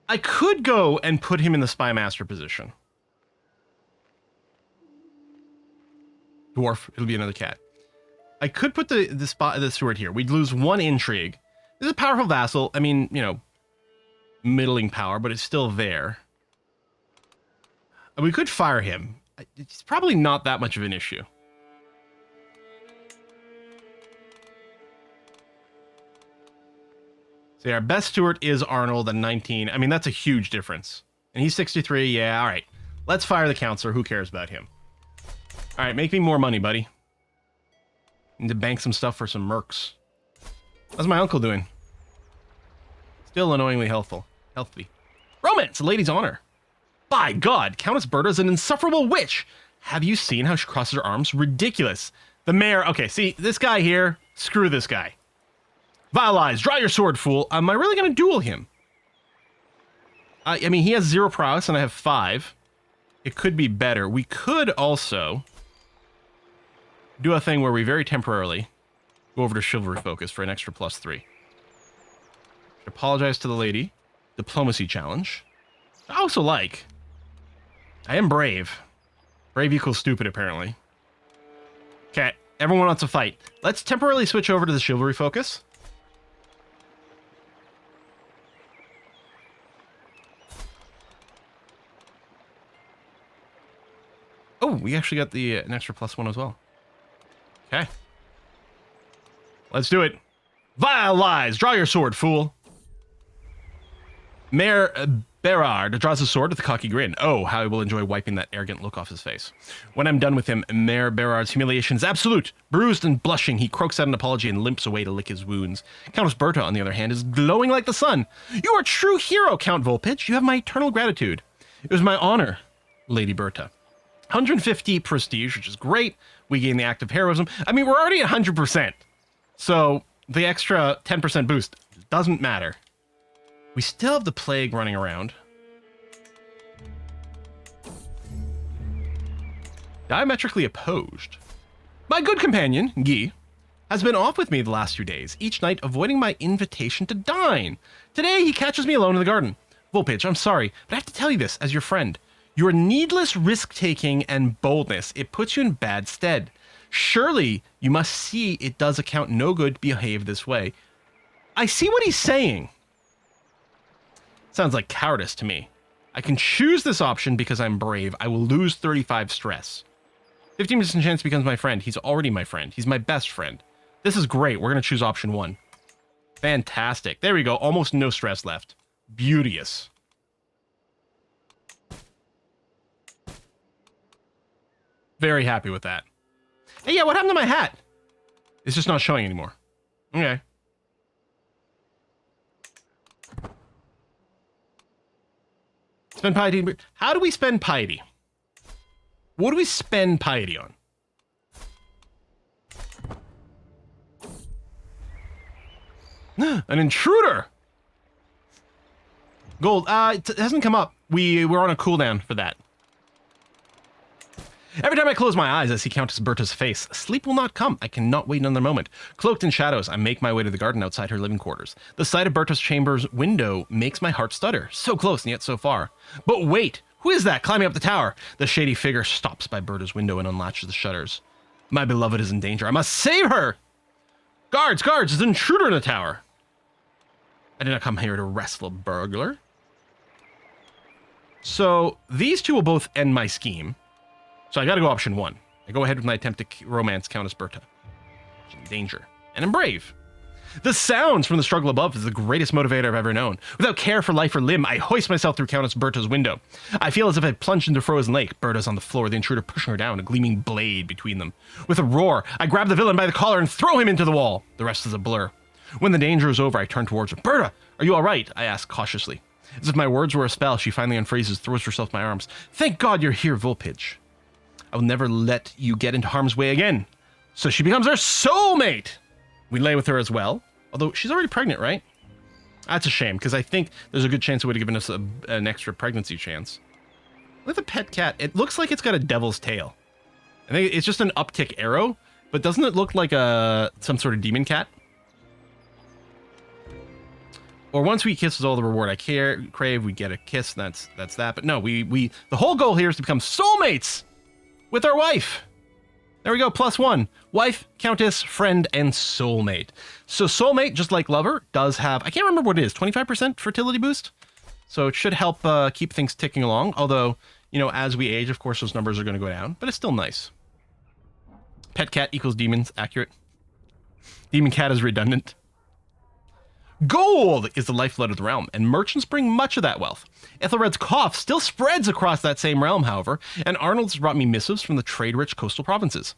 I could go and put him in the spy master position. Dwarf. It'll be another cat. I could put the steward here. We'd lose 1 intrigue. This is a powerful vassal. I mean, you know, middling power, but it's still there. We could fire him. It's probably not that much of an issue. So our best steward is Arnold at 19. I mean, that's a huge difference. And he's 63. Yeah, all right. Let's fire the counselor. Who cares about him? All right, make me more money, buddy. Need to bank some stuff for some mercs. How's my uncle doing? Still annoyingly healthy. Romance, a lady's honor. By God, Countess Berta is an insufferable witch. Have you seen how she crosses her arms? Ridiculous. The mayor. Okay, see, this guy here. Screw this guy. Vile eyes, draw your sword, fool. Am I really going to duel him? I mean, he has 0 prowess and I have 5. It could be better. We could also do a thing where we very temporarily go over to chivalry focus for an extra +3. Apologize to the lady. Diplomacy challenge. I also like. I am brave. Brave equals stupid, apparently. Okay, everyone wants to fight. Let's temporarily switch over to the chivalry focus. Oh, we actually got the an extra +1 as well. Okay. Let's do it. Vile lies! Draw your sword, fool! Mayor Berard draws his sword with a cocky grin. Oh, how I will enjoy wiping that arrogant look off his face. When I'm done with him, Mayor Berard's humiliation is absolute. Bruised and blushing, he croaks out an apology and limps away to lick his wounds. Countess Berta, on the other hand, is glowing like the sun. You are a true hero, Count Volpitch. You have my eternal gratitude. It was my honor, Lady Berta. 150 prestige, which is great. We gain the act of heroism. I mean, we're already at 100%. So the extra 10% boost doesn't matter. We still have the plague running around. Diametrically opposed. My good companion, Guy, has been off with me the last 2 days, each night avoiding my invitation to dine. Today, he catches me alone in the garden. Volpitch, I'm sorry, but I have to tell you this as your friend. Your needless risk-taking and boldness, it puts you in bad stead. Surely, you must see it does account no good to behave this way. I see what he's saying. Sounds like cowardice to me. I can choose this option because I'm brave. I will lose 35 stress. 15% chance becomes my friend. He's already my friend. He's my best friend. This is great. We're going to choose option 1. Fantastic. There we go. Almost no stress left. Beauteous. Very happy with that. Hey, yeah, what happened to my hat? It's just not showing anymore. Okay. Spend piety. How do we spend piety? What do we spend piety on? An intruder. Gold. It hasn't come up. We're on a cooldown for that. Every time I close my eyes, I see Countess Berta's face. Sleep will not come. I cannot wait another moment. Cloaked in shadows, I make my way to the garden outside her living quarters. The sight of Berta's chamber's window makes my heart stutter. So close and yet so far. But wait! Who is that climbing up the tower? The shady figure stops by Berta's window and unlatches the shutters. My beloved is in danger. I must save her! Guards! Guards! There's an intruder in the tower! I did not come here to wrestle a burglar. So, these two will both end my scheme. So I gotta go option 1. I go ahead with my attempt to romance Countess Berta. She's in danger. And I'm brave. The sounds from the struggle above is the greatest motivator I've ever known. Without care for life or limb, I hoist myself through Countess Berta's window. I feel as if I plunged into a frozen lake. Berta's on the floor, the intruder pushing her down, a gleaming blade between them. With a roar, I grab the villain by the collar and throw him into the wall. The rest is a blur. When the danger is over, I turn towards her. Berta, are you all right? I ask cautiously. As if my words were a spell, she finally unfreezes, throws herself in my arms. Thank God you're here, Volpitch. I will never let you get into harm's way again. So she becomes our soulmate. We lay with her as well. Although she's already pregnant, right? That's a shame, because I think there's a good chance it would have given us an extra pregnancy chance. Look at the pet cat. It looks like it's got a devil's tail. I think it's just an uptick arrow, but doesn't it look like some sort of demon cat? Or once we kiss is all the reward I crave, we get a kiss, and that's that. But no, the whole goal here is to become soulmates with our wife. There we go, +1. Wife, countess, friend, and soulmate. So soulmate, just like lover, does have, I can't remember what it is, 25% fertility boost? So it should help keep things ticking along. Although, you know, as we age, of course, those numbers are going to go down. But it's still nice. Pet cat equals demons, accurate. Demon cat is redundant. Gold is the lifeblood of the realm, and merchants bring much of that wealth. Ethelred's cough still spreads across that same realm, however, and Arnold's brought me missives from the trade-rich coastal provinces.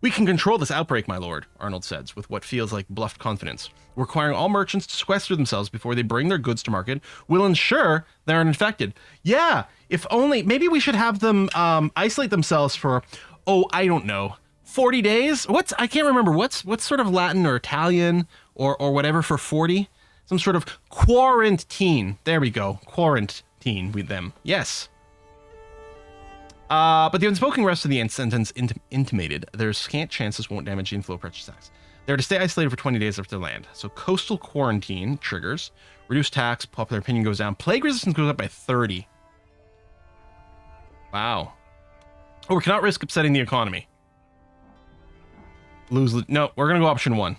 We can control this outbreak, my lord, Arnold says, with what feels like bluffed confidence. Requiring all merchants to sequester themselves before they bring their goods to market will ensure they're uninfected. Yeah, if only, maybe we should have them isolate themselves for, oh, I don't know, 40 days? I can't remember, what's sort of Latin or Italian or whatever for 40? Some sort of quarantine. There we go. Quarantine with them. Yes. But the unspoken rest of the sentence intimated there's scant chance this won't damage the inflow of precious stacks. They're to stay isolated for 20 days after land. So coastal quarantine triggers. Reduced tax, popular opinion goes down. Plague resistance goes up by 30. Wow. Oh, we cannot risk upsetting the economy. No, we're going to go option 1.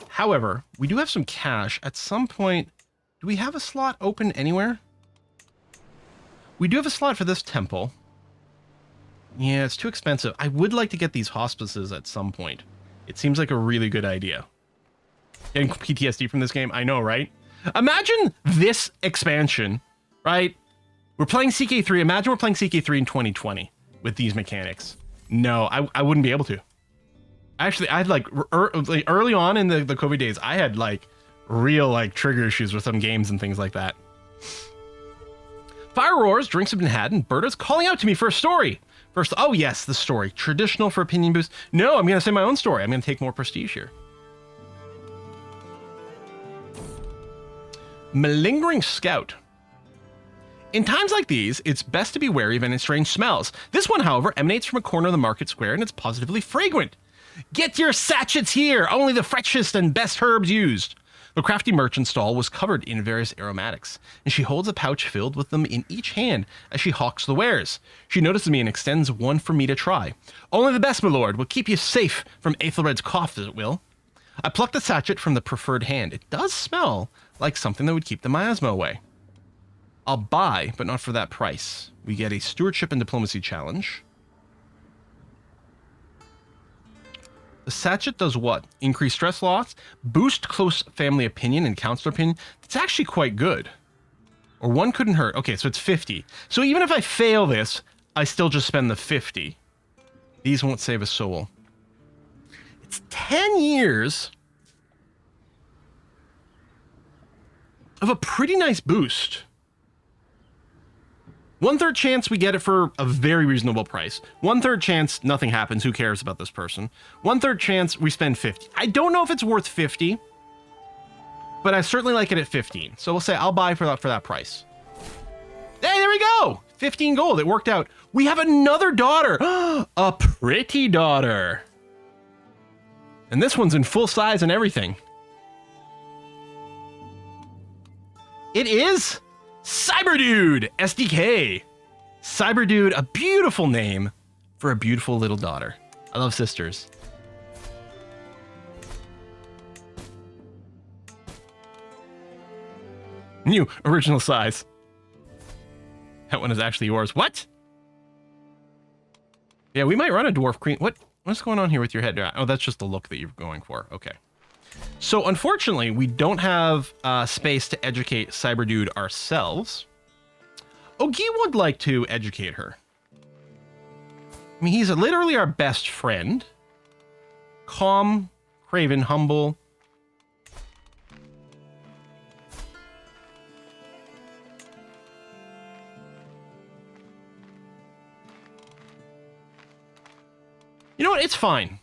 However, we do have some cash. At some point, do we have a slot open anywhere? We do have a slot for this temple. Yeah, it's too expensive. I would like to get these hospices at some point. It seems like a really good idea. Getting PTSD from this game, I know, right? Imagine this expansion, right? We're playing CK3. Imagine we're playing CK3 in 2020 with these mechanics. No, I wouldn't be able to. Actually, I had like early on in the COVID days, I had like real like trigger issues with some games and things like that. Fire roars, drinks have been had, and Berta's calling out to me for a story. First, oh yes, the story. Traditional for opinion boost. No, I'm going to say my own story. I'm going to take more prestige here. Malingering Scout. In times like these, it's best to be wary of any strange smells. This one, however, emanates from a corner of the market square, and it's positively fragrant. Get your sachets here! Only the freshest and best herbs used. The crafty merchant's stall was covered in various aromatics, and she holds a pouch filled with them in each hand as she hawks the wares. She notices me and extends one for me to try. Only the best, my lord, will keep you safe from Aethelred's cough, as it will. I pluck the sachet from the preferred hand. It does smell like something that would keep the miasma away. I'll buy, but not for that price. We get a stewardship and diplomacy challenge. The sachet does what? Increase stress loss, boost close family opinion and counselor opinion. That's actually quite good. Or one couldn't hurt. Okay, so it's 50. So even if I fail this, I still just spend the 50. These won't save a soul. It's 10 years of a pretty nice boost. 1/3 chance we get it for a very reasonable price. 1/3 chance nothing happens. Who cares about this person? 1/3 chance we spend 50. I don't know if it's worth 50, but I certainly like it at 15. So we'll say I'll buy for that price. Hey, there we go. 15 gold. It worked out. We have another daughter. A pretty daughter. And this one's in full size and everything. It is Cyberdude SDK. Cyberdude, a beautiful name for a beautiful little daughter. I love sisters. New original size. That one is actually yours. What? Yeah, we might run a dwarf queen. What's going on here with your head? Oh, that's just the look that you're going for. Okay. So unfortunately, we don't have space to educate Cyberdude ourselves. Ogi would like to educate her. I mean, he's literally our best friend. Calm, craven, humble. You know what? It's fine.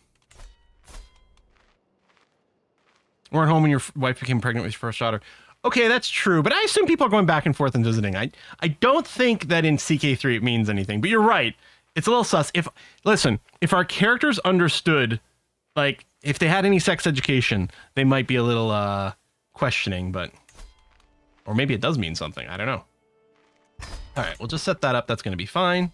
Weren't home when your wife became pregnant with your first daughter. Okay, that's true, but I assume people are going back and forth and visiting. I don't think that in CK3 it means anything, but you're right. It's a little sus. If our characters understood, like, if they had any sex education, they might be a little questioning, but... Or maybe it does mean something. I don't know. All right, we'll just set that up. That's going to be fine.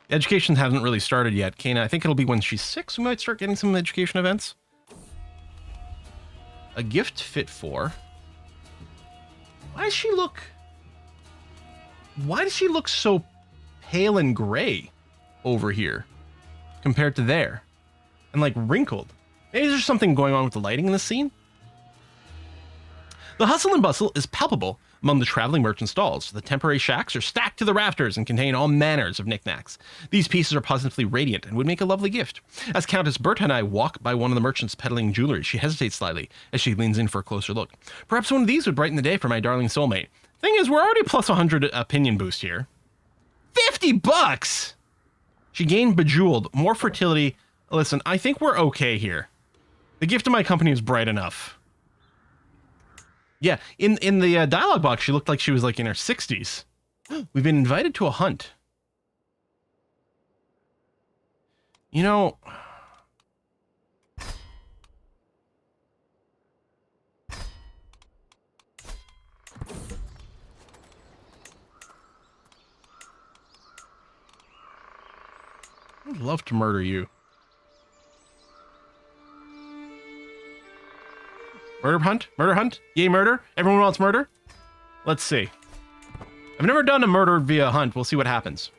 Education hasn't really started yet. Kana, I think it'll be when she's 6 we might start getting some education events. A gift fit for. Why does she look so pale and gray over here compared to there? And like wrinkled. Maybe there's something going on with the lighting in this scene. The hustle and bustle is palpable among the traveling merchant stalls. The temporary shacks are stacked to the rafters and contain all manners of knickknacks. These pieces are positively radiant and would make a lovely gift. As Countess Berta and I walk by one of the merchants peddling jewelry, she hesitates slightly as she leans in for a closer look. Perhaps one of these would brighten the day for my darling soulmate. Thing is, we're already plus 100 opinion boost here. $50! She gained Bejeweled, more fertility. Listen, I think we're okay here. The gift of my company is bright enough. Yeah, in the dialogue box, she looked like she was like in her 60s. We've been invited to a hunt. You know, I'd love to murder you. Murder hunt? Murder hunt? Yay, murder? Everyone wants murder? Let's see. I've never done a murder via hunt. We'll see what happens.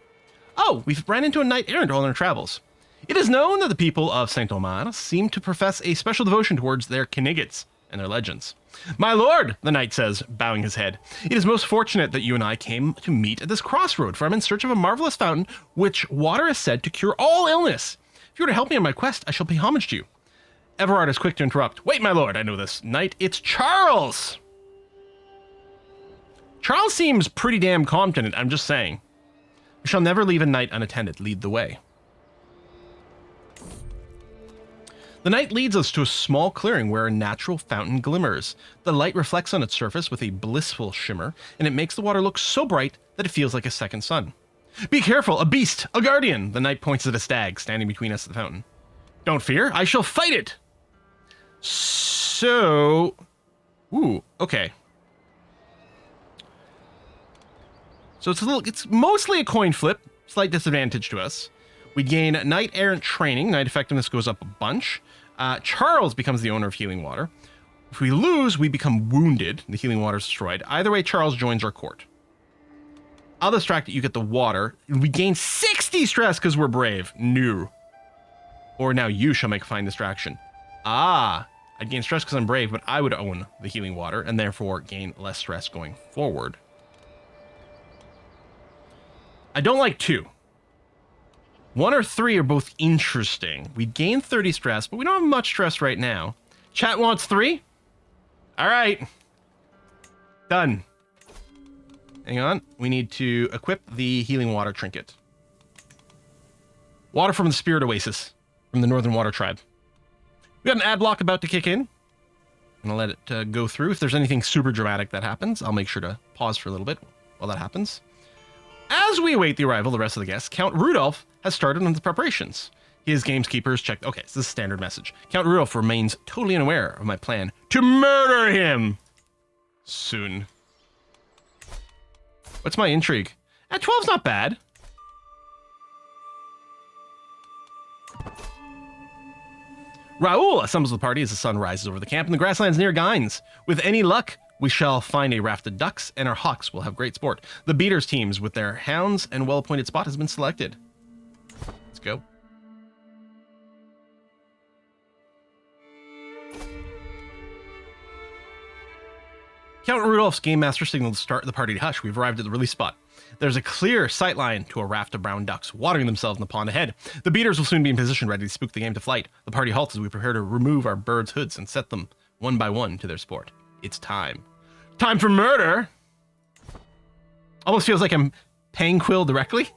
Oh, we've ran into a knight-errant on our travels. It is known that the people of Saint-Omer seem to profess a special devotion towards their Knights and their legends. My lord, the knight says, bowing his head, it is most fortunate that you and I came to meet at this crossroad, for I'm in search of a marvelous fountain which water is said to cure all illness. If you were to help me on my quest, I shall pay homage to you. Everard is quick to interrupt. Wait, my lord, I know this knight. It's Charles! Charles seems pretty damn confident, I'm just saying. We shall never leave a knight unattended. Lead the way. The knight leads us to a small clearing where a natural fountain glimmers. The light reflects on its surface with a blissful shimmer, and it makes the water look so bright that it feels like a second sun. Be careful, a beast, a guardian! The knight points at a stag standing between us and the fountain. Don't fear, I shall fight it! So... Ooh, okay. So it's mostly a coin flip, slight disadvantage to us. We gain knight-errant training, knight effectiveness goes up a bunch. Charles becomes the owner of healing water. If we lose, we become wounded, the healing water is destroyed. Either way, Charles joins our court. I'll distract it, you get the water. We gain 60 stress because we're brave. No. Or now you shall make a fine distraction. Ah, I'd gain stress because I'm brave, but I would own the healing water and therefore gain less stress going forward. I don't like 2. 1 or 3 are both interesting. We gain 30 stress, but we don't have much stress right now. Chat wants 3? All right. Done. Hang on. We need to equip the healing water trinket. Water from the Spirit Oasis from the Northern Water Tribe. We got an ad block about to kick in. I'm going to let it go through. If there's anything super dramatic that happens, I'll make sure to pause for a little bit while that happens. As we await the arrival of the rest of the guests, Count Rudolph has started on the preparations. His gamekeepers checked. Okay, so this is a standard message. Count Rudolph remains totally unaware of my plan to murder him soon. What's my intrigue? At 12's not bad. Raoul assembles the party as the sun rises over the camp in the grasslands near Gines. With any luck, we shall find a raft of ducks, and our hawks will have great sport. The beaters teams with their hounds and well-appointed spot has been selected. Let's go. Count Rudolph's game master signaled to start the party to hush. We've arrived at the release spot. There's a clear sight line to a raft of brown ducks watering themselves in the pond ahead. The beaters will soon be in position ready to spook the game to flight. The party halts as we prepare to remove our birds' hoods and set them one by one to their sport. It's time. Time for murder! Almost feels like I'm paying Quill directly.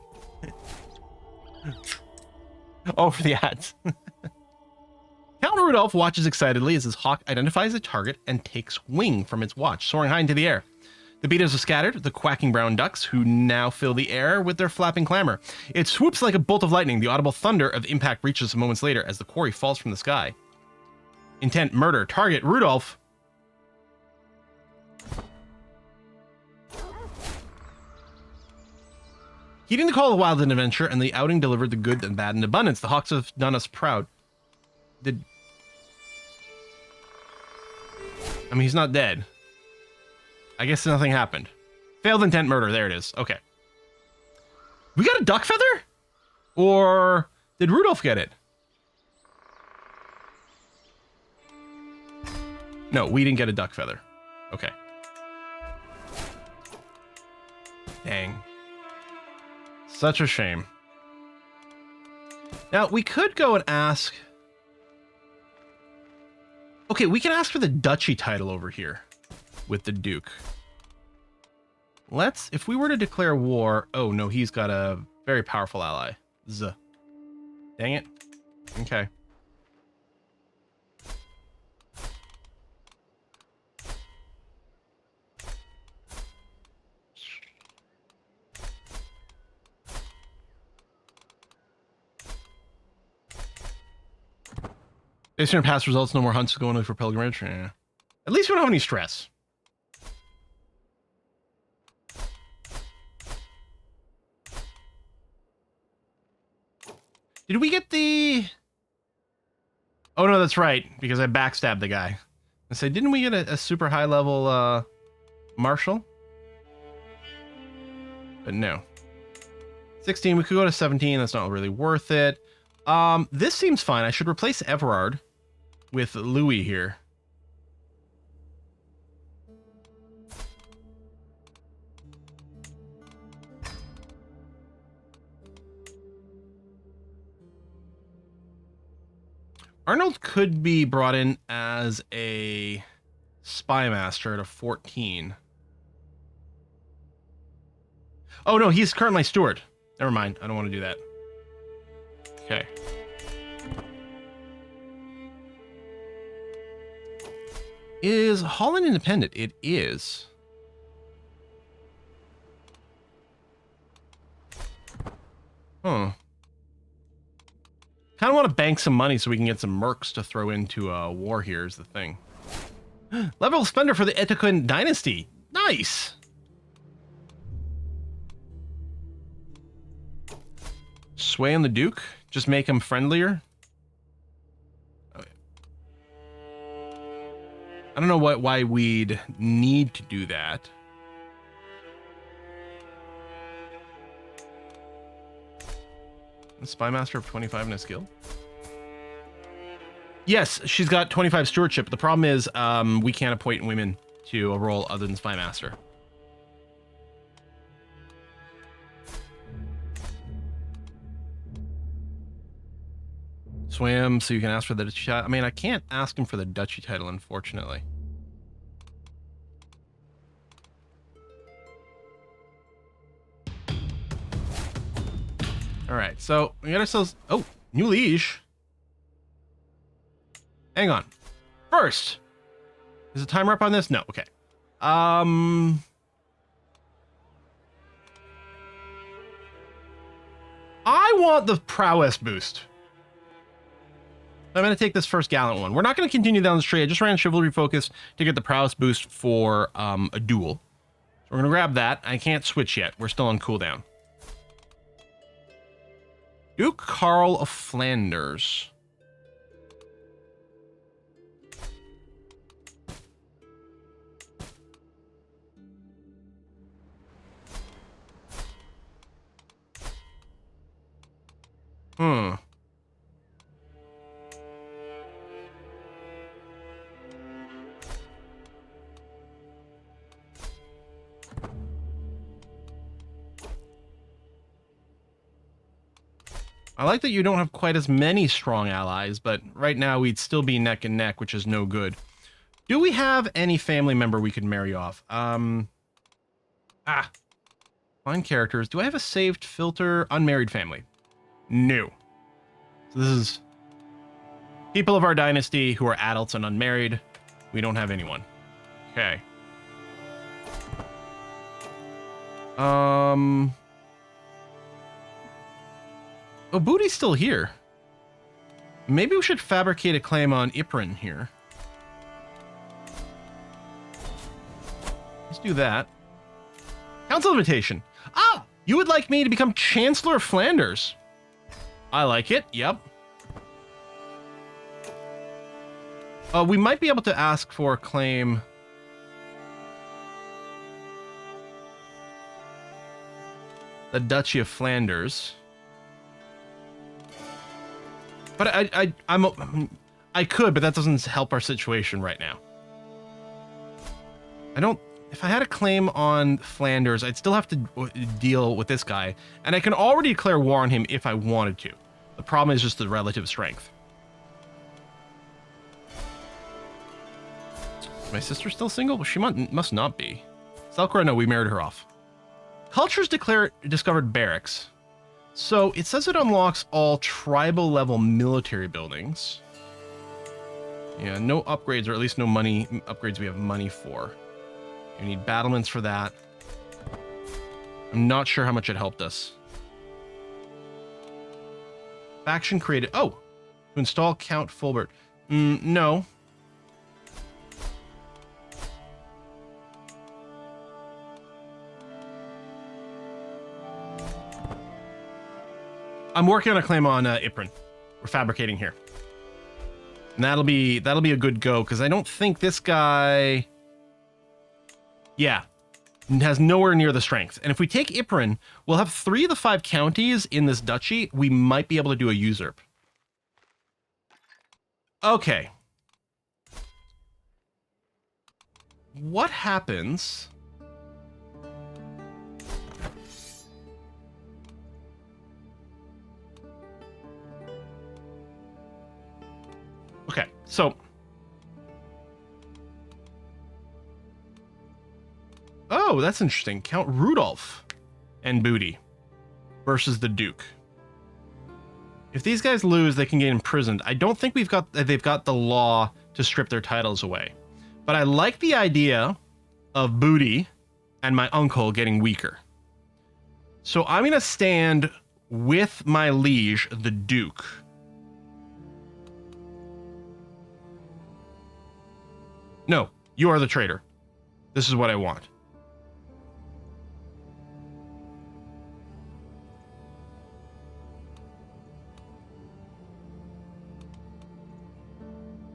Oh, for the ads. Count Rudolph watches excitedly as his hawk identifies a target and takes wing from its watch, soaring high into the air. The beaters are scattered, the quacking brown ducks, who now fill the air with their flapping clamor. It swoops like a bolt of lightning. The audible thunder of impact reaches moments later as the quarry falls from the sky. Intent, murder. Target, Rudolph. Heeding the call of wild and adventure, and the outing delivered the good and bad in abundance. The hawks have done us proud. I mean, he's not dead. I guess nothing happened. Failed intent, murder. There it is. Okay. We got a duck feather? Or did Rudolph get it? No, we didn't get a duck feather. Okay. Dang. Such a shame. Now, we could go and ask... Okay, we can ask for the duchy title over here with the Duke. Let's... If we were to declare war... Oh, no, he's got a very powerful ally. Dang it. Okay. Based on past results, no more hunts going on for pilgrimage. Yeah. At least we don't have any stress. Did we get the... Oh, no, that's right, because I backstabbed the guy. I said, didn't we get a super high level marshal? But no. 16, we could go to 17, that's not really worth it. This seems fine. I should replace Everard with Louis here. Arnold could be brought in as a spy master at a 14. Oh no, he's currently my steward. Never mind, I don't want to do that. Okay. Is Holland independent? It is. Huh. Kind of want to bank some money so we can get some mercs to throw into war here is the thing. Level spender for the Etiquin dynasty. Nice. Sway on the Duke. Just make him friendlier. Okay. I don't know why we'd need to do that. Spy master of 25 in a skill. Yes, she's got 25 stewardship. The problem is we can't appoint women to a role other than spy master. Swam, so you can ask for the duchy. I mean, I can't ask him for the duchy title, unfortunately. All right, so we got ourselves... Oh, new liege. Hang on. First, is the timer up on this? No, okay. I want the prowess boost. I'm going to take this first gallant one. We're not going to continue down this tree. I just ran chivalry focus to get the prowess boost for a duel. So we're going to grab that. I can't switch yet. We're still on cooldown. Duke Karl of Flanders. I like that you don't have quite as many strong allies, but right now we'd still be neck and neck, which is no good. Do we have any family member we could marry off? Find characters. Do I have a saved filter? Unmarried family. No. So this is people of our dynasty who are adults and unmarried. We don't have anyone. Okay. Oh, Booty's still here. Maybe we should fabricate a claim on Ypres here. Let's do that. Council invitation. Ah! You would like me to become Chancellor of Flanders. I like it. Yep. We might be able to ask for a claim. The Duchy of Flanders. But I could, but that doesn't help our situation right now. If I had a claim on Flanders, I'd still have to deal with this guy, and I can already declare war on him if I wanted to. The problem is just the relative strength. Is my sister still single? Well, she must not be. Selkra, no, we married her off. Cultures discovered barracks. So it says it unlocks all tribal level military buildings. Yeah, no upgrades, or at least no money upgrades we have money for. You need battlements for that. I'm not sure how much it helped us. Faction created. Oh, to install Count Fulbert. No. I'm working on a claim on Ypres. We're fabricating here. And that'll be a good go, because I don't think this guy... Yeah. Has nowhere near the strength. And if we take Ypres, we'll have 3 of the 5 counties in this duchy. We might be able to do a usurp. Okay. What happens... Okay, so... Oh, that's interesting. Count Rudolph and Booty versus the Duke. If these guys lose, they can get imprisoned. I don't think they've got the law to strip their titles away. But I like the idea of Booty and my uncle getting weaker. So I'm going to stand with my liege, the Duke. No, you are the traitor. This is what I want.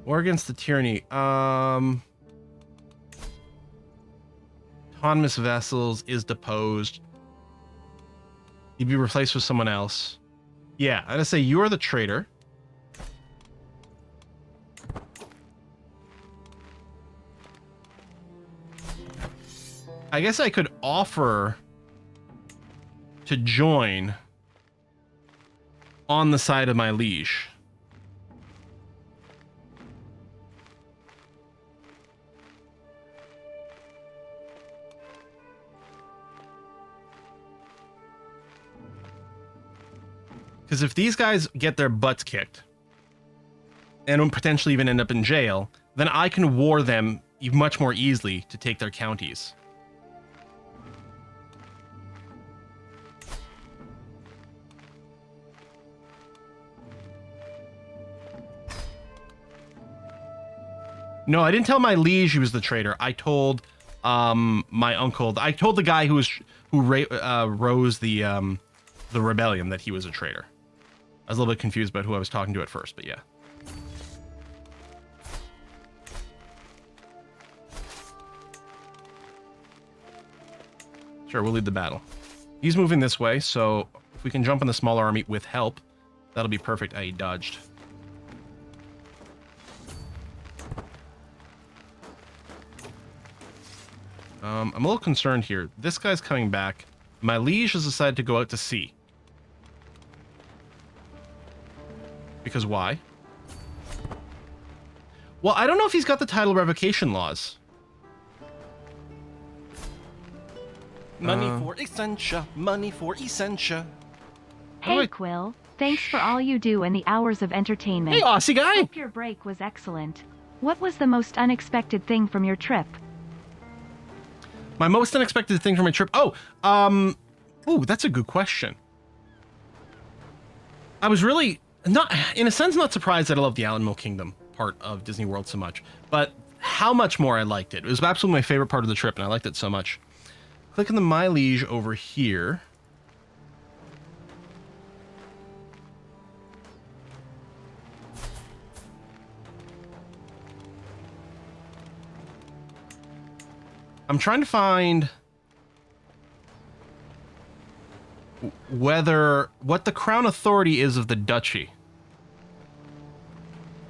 War against the tyranny. Autonomous vassals is deposed. He'd be replaced with someone else. Yeah, I'm gonna say you are the traitor. I guess I could offer to join on the side of my liege. Because if these guys get their butts kicked and potentially even end up in jail, then I can war them much more easily to take their counties. No, I didn't tell my liege he was the traitor. I told my uncle. I told the guy who rose the rebellion that he was a traitor. I was a little bit confused about who I was talking to at first, but yeah. Sure, we'll lead the battle. He's moving this way, so if we can jump on the small army with help, that'll be perfect. He dodged. I'm a little concerned here. This guy's coming back. My liege has decided to go out to sea. Because why? Well, I don't know if he's got the title revocation laws. Money for Essentia, money for Essentia. Hey, Quill. Thanks for all you do and the hours of entertainment. Hey, Aussie guy! Hope your break was excellent. What was the most unexpected thing from your trip? My most unexpected thing from my trip? Oh, ooh, that's a good question. I was really, not, in a sense, not surprised that I love the Animal Kingdom part of Disney World so much, but how much more I liked it. It was absolutely my favorite part of the trip, and I liked it so much. Click on the My Liege over here. I'm trying to find what the crown authority is of the duchy.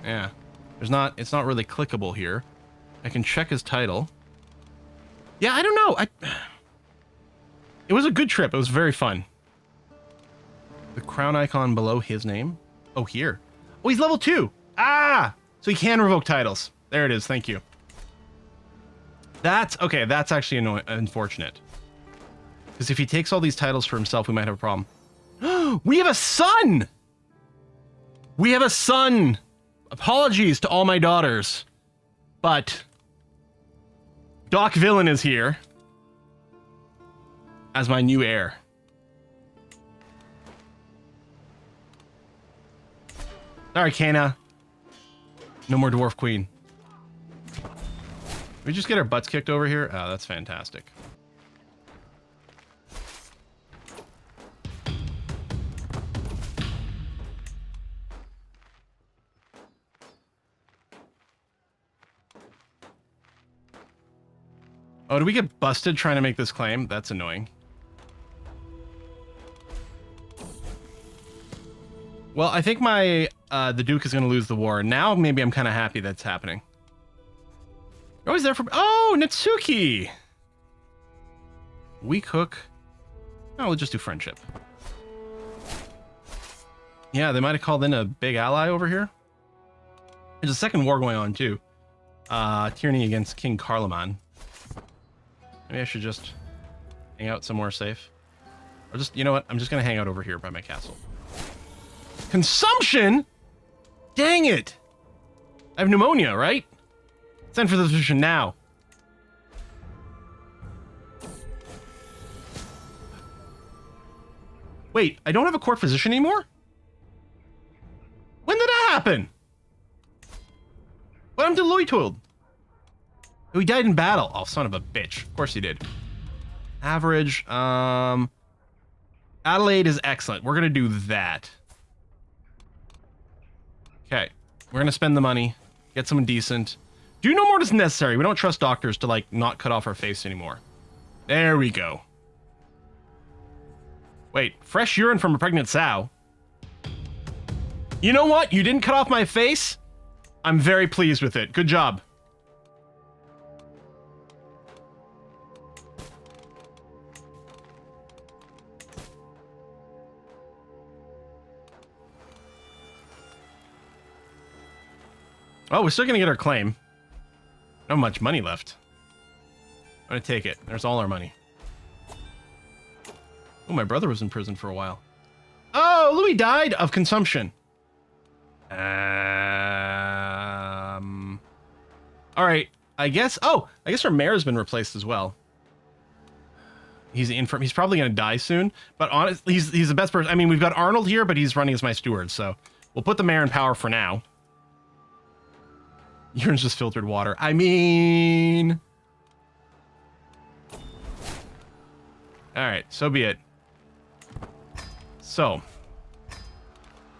Yeah, it's not really clickable here. I can check his title. Yeah, I don't know. It was a good trip. It was very fun. The crown icon below his name. Oh, here. Oh, he's level 2. Ah, so he can revoke titles. There it is. Thank you. That's okay. That's actually unfortunate. Because if he takes all these titles for himself, we might have a problem. We have a son! We have a son! Apologies to all my daughters. But Doc Villain is here as my new heir. Sorry, Kana. No more Dwarf Queen. We just get our butts kicked over here? Oh, that's fantastic. Oh, did we get busted trying to make this claim? That's annoying. Well, I think my the Duke is going to lose the war. Now maybe I'm kind of happy that's happening. You're always there for... Oh, Natsuki! Weak hook. Oh, we'll just do friendship. Yeah, they might have called in a big ally over here. There's a second war going on, too. Tyranny against King Carloman. Maybe I should just hang out somewhere safe. Or just, you know what? I'm just going to hang out over here by my castle. Consumption? Dang it! I have pneumonia, right? Send for the physician now. Wait, I don't have a court physician anymore? When did that happen? What happened to Loitold? Oh, he died in battle. Oh, son of a bitch. Of course he did. Average. Adelaide is excellent. We're going to do that. Okay. We're going to spend the money. Get someone decent. Do no more is necessary. We don't trust doctors to, like, not cut off our face anymore. There we go. Wait. Fresh urine from a pregnant sow. You know what? You didn't cut off my face? I'm very pleased with it. Good job. Oh, we're still gonna get our claim. Not much money left. I'm gonna take it. There's all our money. Oh, my brother was in prison for a while. Oh, Louis died of consumption. All right. I guess. Oh, I guess our mayor's been replaced as well. He's infirm. He's probably gonna die soon. But honestly, he's the best person. I mean, we've got Arnold here, but he's running as my steward, so we'll put the mayor in power for now. Urine's just filtered water. I mean... Alright, so be it. So.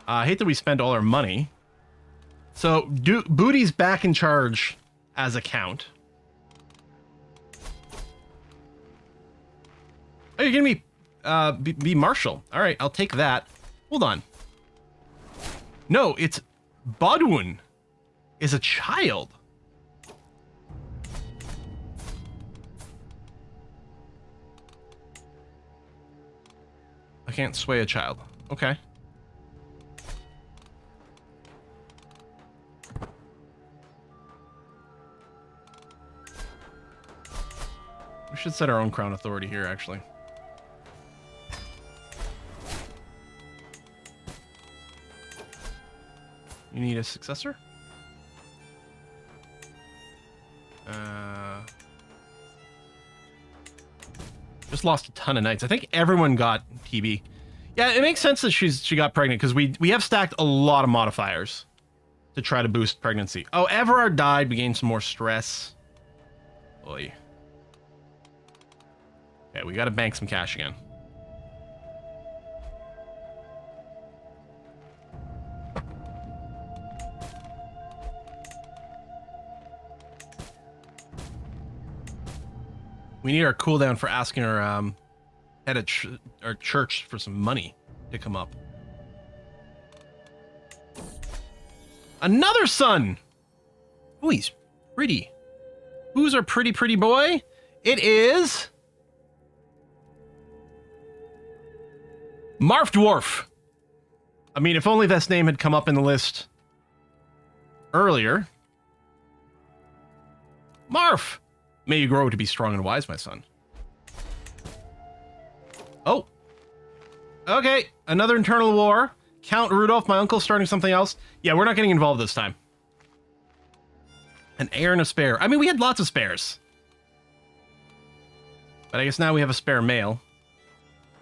I hate that we spent all our money. So, Booty's back in charge as a count. Oh, you're gonna be Marshal. Alright, I'll take that. Hold on. No, it's Bodwin. Is a child. I can't sway a child. Okay. We should set our own crown authority here, actually. You need a successor? Just lost a ton of knights. I think everyone got TB. Yeah, it makes sense that she got pregnant because we have stacked a lot of modifiers to try to boost pregnancy. Oh, Everard died. We gained some more stress. Oy. Okay, we got to bank some cash again. We need our cooldown for asking our head of our church for some money to come up. Another son! Oh, he's pretty. Who's our pretty boy? It is... Marf Dwarf. I mean, if only this name had come up in the list earlier. Marf! May you grow to be strong and wise, my son. Oh. Okay, another internal war. Count Rudolph, my uncle, starting something else. Yeah, we're not getting involved this time. An heir and a spare. I mean, we had lots of spares. But I guess now we have a spare male.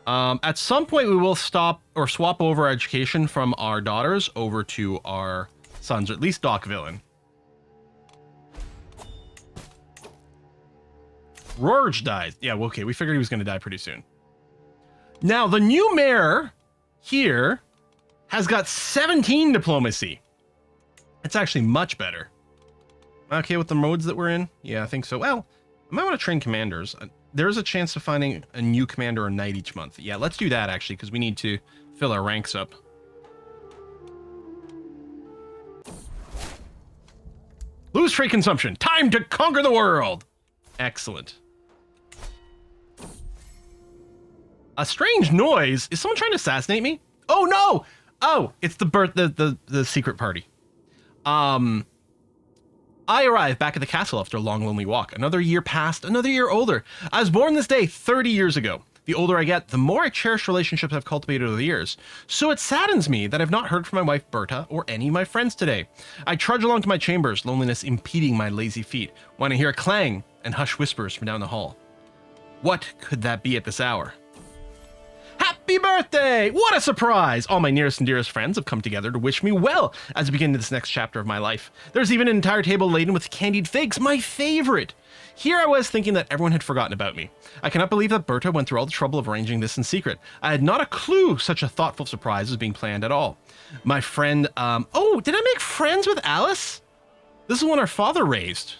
At some point, we will stop or swap over our education from our daughters over to our sons, or at least Doc Villain. Rorge died. Yeah, well, okay, we figured he was going to die pretty soon. Now, the new mayor here has got 17 diplomacy. It's actually much better. Okay with the modes that we're in? Yeah, I think so. Well, I might want to train commanders. There's a chance of finding a new commander or knight each month. Yeah, let's do that actually, because we need to fill our ranks up. Lose trade consumption. Time to conquer the world. Excellent. A strange noise. Is someone trying to assassinate me? Oh no! Oh, it's the secret party. I arrived back at the castle after a long, lonely walk. Another year passed, another year older. I was born this day 30 years ago. The older I get, the more I cherish relationships I've cultivated over the years. So it saddens me that I've not heard from my wife Berta or any of my friends today. I trudge along to my chambers, loneliness impeding my lazy feet, when I hear a clang and hushed whispers from down the hall. What could that be at this hour? Happy birthday! What a surprise! All my nearest and dearest friends have come together to wish me well as I begin this next chapter of my life. There's even an entire table laden with candied figs, my favorite. Here I was thinking that everyone had forgotten about me. I cannot believe that Berta went through all the trouble of arranging this in secret. I had not a clue such a thoughtful surprise was being planned at all. My friend, oh, did I make friends with Alice? This is one our father raised.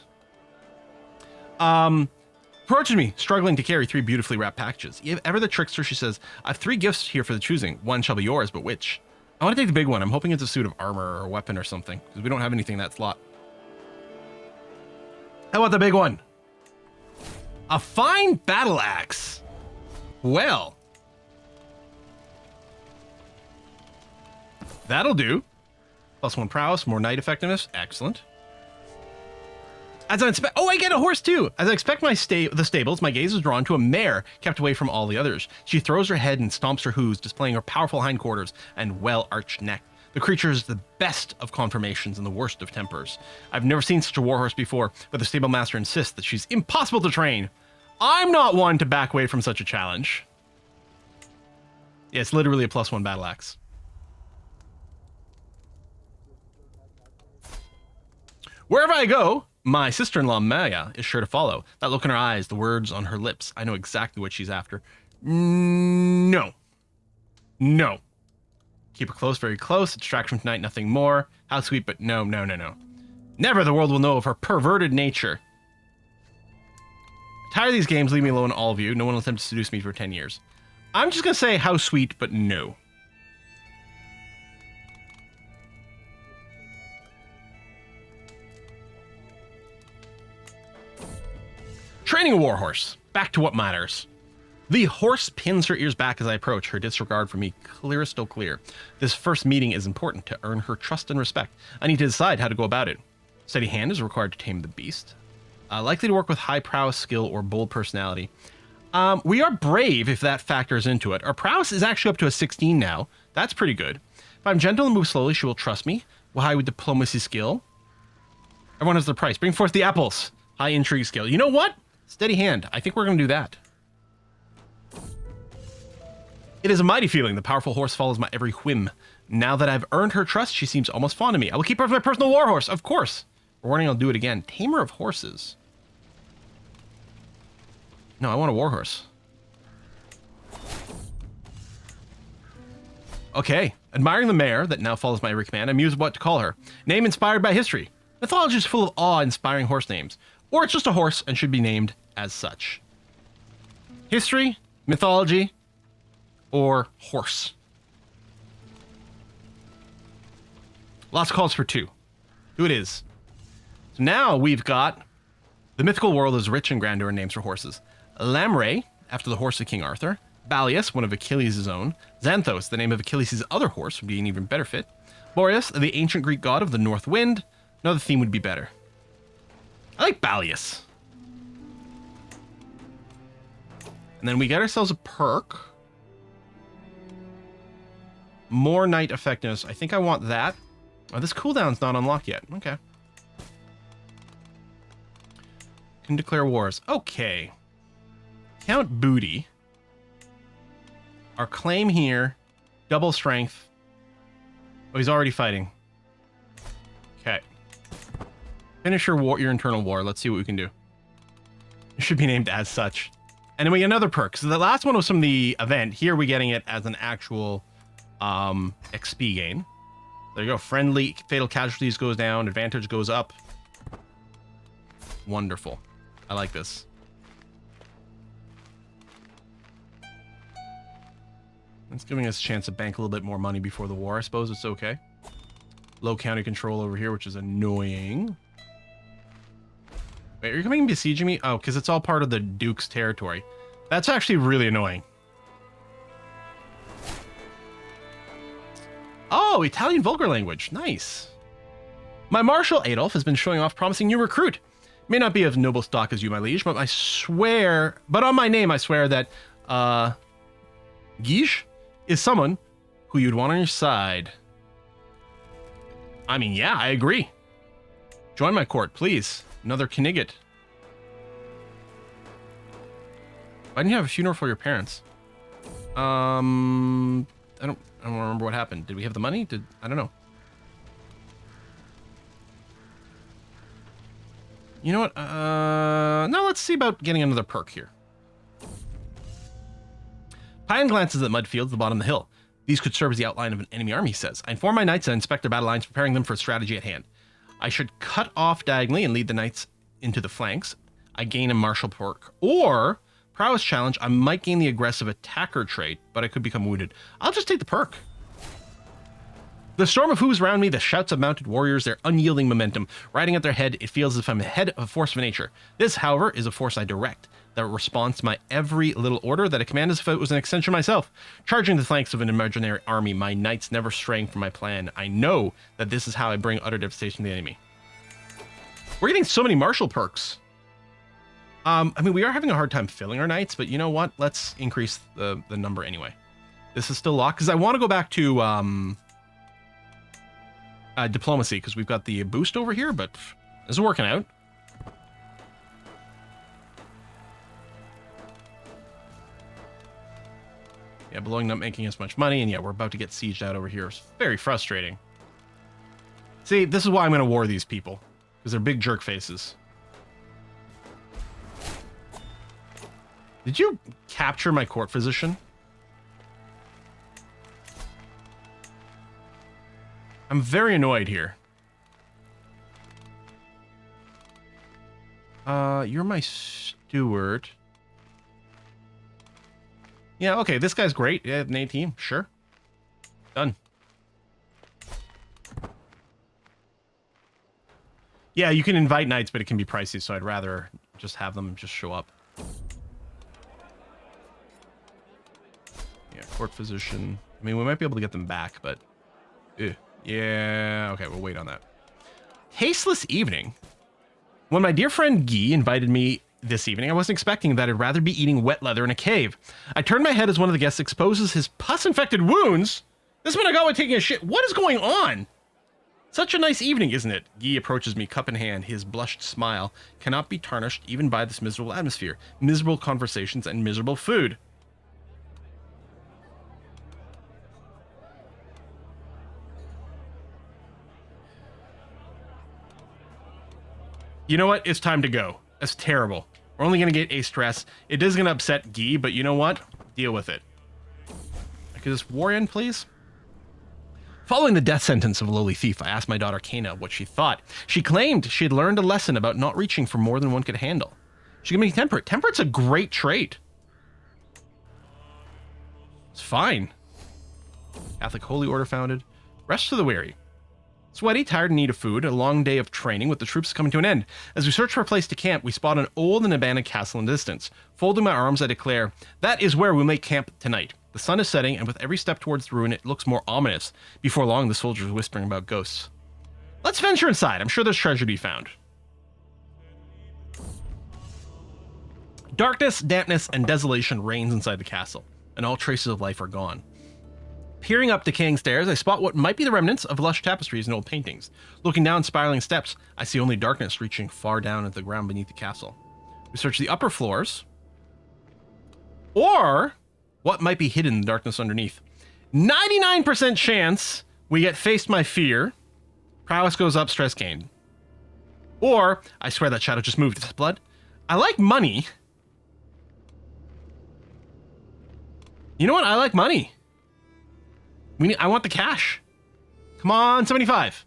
Approaches me, struggling to carry 3 beautifully wrapped packages. Ever the trickster, she says, I have 3 gifts here for the choosing. One shall be yours, but which? I want to take the big one. I'm hoping it's a suit of armor or a weapon or something, because we don't have anything in that slot. How about the big one? A fine battle axe. Well. That'll do. +1 prowess, more knight effectiveness. Excellent. As I inspect, oh, I get a horse too. As I expect the stables, my gaze is drawn to a mare kept away from all the others. She throws her head and stomps her hooves, displaying her powerful hindquarters and well-arched neck. The creature is the best of conformations and the worst of tempers. I've never seen such a warhorse before, but the stable master insists that she's impossible to train. I'm not one to back away from such a challenge. Yeah, it's literally a +1 battle axe. Wherever I go, my sister-in-law, Maya, is sure to follow. That look in her eyes, the words on her lips. I know exactly what she's after. No. No. Keep her close, very close. A distraction tonight, nothing more. How sweet, but no, no, no, no. Never the world will know of her perverted nature. Tired of these games, leave me alone, all of you. No one will attempt to seduce me for 10 years. I'm just going to say how sweet, but no. Training a warhorse. Back to what matters. The horse pins her ears back as I approach, her disregard for me clearest clear. This first meeting is important to earn her trust and respect. I need to decide how to go about it. Steady hand is required to tame the beast. Likely to work with high prowess skill or bold personality. We are brave if that factors into it. Our prowess is actually up to a 16 now. That's pretty good. If I'm gentle and move slowly, she will trust me. High with diplomacy skill. Everyone has their price. Bring forth the apples. High intrigue skill. You know what? Steady hand. I think we're going to do that. It is a mighty feeling. The powerful horse follows my every whim. Now that I've earned her trust, she seems almost fond of me. I will keep her as my personal warhorse, of course. Warning, I'll do it again. Tamer of horses. No, I want a warhorse. Okay. Admiring the mare that now follows my every command, I muse what to call her. Name inspired by history. Mythology is full of awe-inspiring horse names. Or it's just a horse and should be named as such. History, mythology, or horse. Lots of calls for 2. Who it is. So now we've got the mythical world is rich in grandeur and names for horses. Lamray, after the horse of King Arthur. Balius, one of Achilles' own. Xanthos, the name of Achilles' other horse, would be an even better fit. Boreas, the ancient Greek god of the north wind. Another theme would be better. I like Balius. And then we get ourselves a perk. More knight effectiveness. I think I want that. Oh, this cooldown's not unlocked yet. Okay. Can declare wars. Okay. Count booty. Our claim here. Double strength. Oh, he's already fighting. Okay. Finish your war, your internal war. Let's see what we can do. It should be named as such. And then we get another perk. So the last one was from the event. Here we're getting it as an actual XP gain. There you go. Friendly fatal casualties goes down. Advantage goes up. Wonderful. I like this. It's giving us a chance to bank a little bit more money before the war. I suppose it's okay. Low county control over here, which is annoying. Wait, are you coming and besieging me? Oh, because it's all part of the Duke's territory. That's actually really annoying. Oh, Italian vulgar language. Nice. My Marshal Adolf has been showing off promising new recruit. May not be of noble stock as you, my liege, but on my name, I swear that, Guige is someone who you'd want on your side. I mean, yeah, I agree. Join my court, please. Another Knigget. Why didn't you have a funeral for your parents? I don't remember what happened. Did we have the money? I don't know. You know what? No, let's see about getting another perk here. Pine glances at mud fields at the bottom of the hill. These could serve as the outline of an enemy army, he says. I inform my knights and inspect their battle lines, preparing them for a strategy at hand. I should cut off diagonally and lead the knights into the flanks. I gain a martial perk. Or, prowess challenge, I might gain the aggressive attacker trait, but I could become wounded. I'll just take the perk. The storm of hooves around me, the shouts of mounted warriors, their unyielding momentum. Riding at their head, it feels as if I'm the head of a force of nature. This, however, is a force I direct, that responds to my every little order, that I command as if it was an extension of myself. Charging the flanks of an imaginary army, my knights never straying from my plan. I know that this is how I bring utter devastation to the enemy. We're getting so many martial perks. I mean, we are having a hard time filling our knights, but you know what? Let's increase the number anyway. This is still locked, because I want to go back to diplomacy, because we've got the boost over here, but this is working out. Yeah, Boulogne not making as much money, and yeah, we're about to get sieged out over here. It's very frustrating. See, this is why I'm going to war these people, because they're big jerk faces. Did you capture my court physician? I'm very annoyed here. You're my steward. Yeah, okay, this guy's great. Yeah, an 18, sure. Done. Yeah, you can invite knights, but it can be pricey, so I'd rather just have them just show up. Yeah, court physician. I mean, we might be able to get them back, but... Yeah, okay, we'll wait on that. Tasteless evening. When my dear friend Guy invited me this evening, I wasn't expecting that I'd rather be eating wet leather in a cave. I turned my head as one of the guests exposes his pus-infected wounds. This man I got while taking a shit. What is going on? Such a nice evening, isn't it? Guy approaches me, cup in hand. His blushed smile cannot be tarnished even by this miserable atmosphere, miserable conversations, and miserable food. You know what? It's time to go. That's terrible. We're only going to get a stress. It is going to upset Guy, but you know what? Deal with it. Could this war end, please? Following the death sentence of a lowly thief, I asked my daughter Kana what she thought. She claimed she had learned a lesson about not reaching for more than one could handle. She gave me temperate. Temperate's a great trait. It's fine. Catholic Holy Order founded. Rest for the weary. Sweaty, tired, in need of food, a long day of training with the troops coming to an end. As we search for a place to camp, we spot an old and abandoned castle in the distance. Folding my arms, I declare, that is where we'll make camp tonight. The sun is setting, and with every step towards the ruin, it looks more ominous. Before long, the soldiers are whispering about ghosts. Let's venture inside. I'm sure there's treasure to be found. Darkness, dampness, and desolation reigns inside the castle, and all traces of life are gone. Peering up decaying stairs, I spot what might be the remnants of lush tapestries and old paintings. Looking down spiraling steps, I see only darkness reaching far down into the ground beneath the castle. We search the upper floors, or what might be hidden in the darkness underneath. 99% chance we get faced my fear. Prowess goes up, stress gained. Or, I swear that shadow just moved. Is that blood? I like money. You know what? I like money. I want the cash. Come on, 75.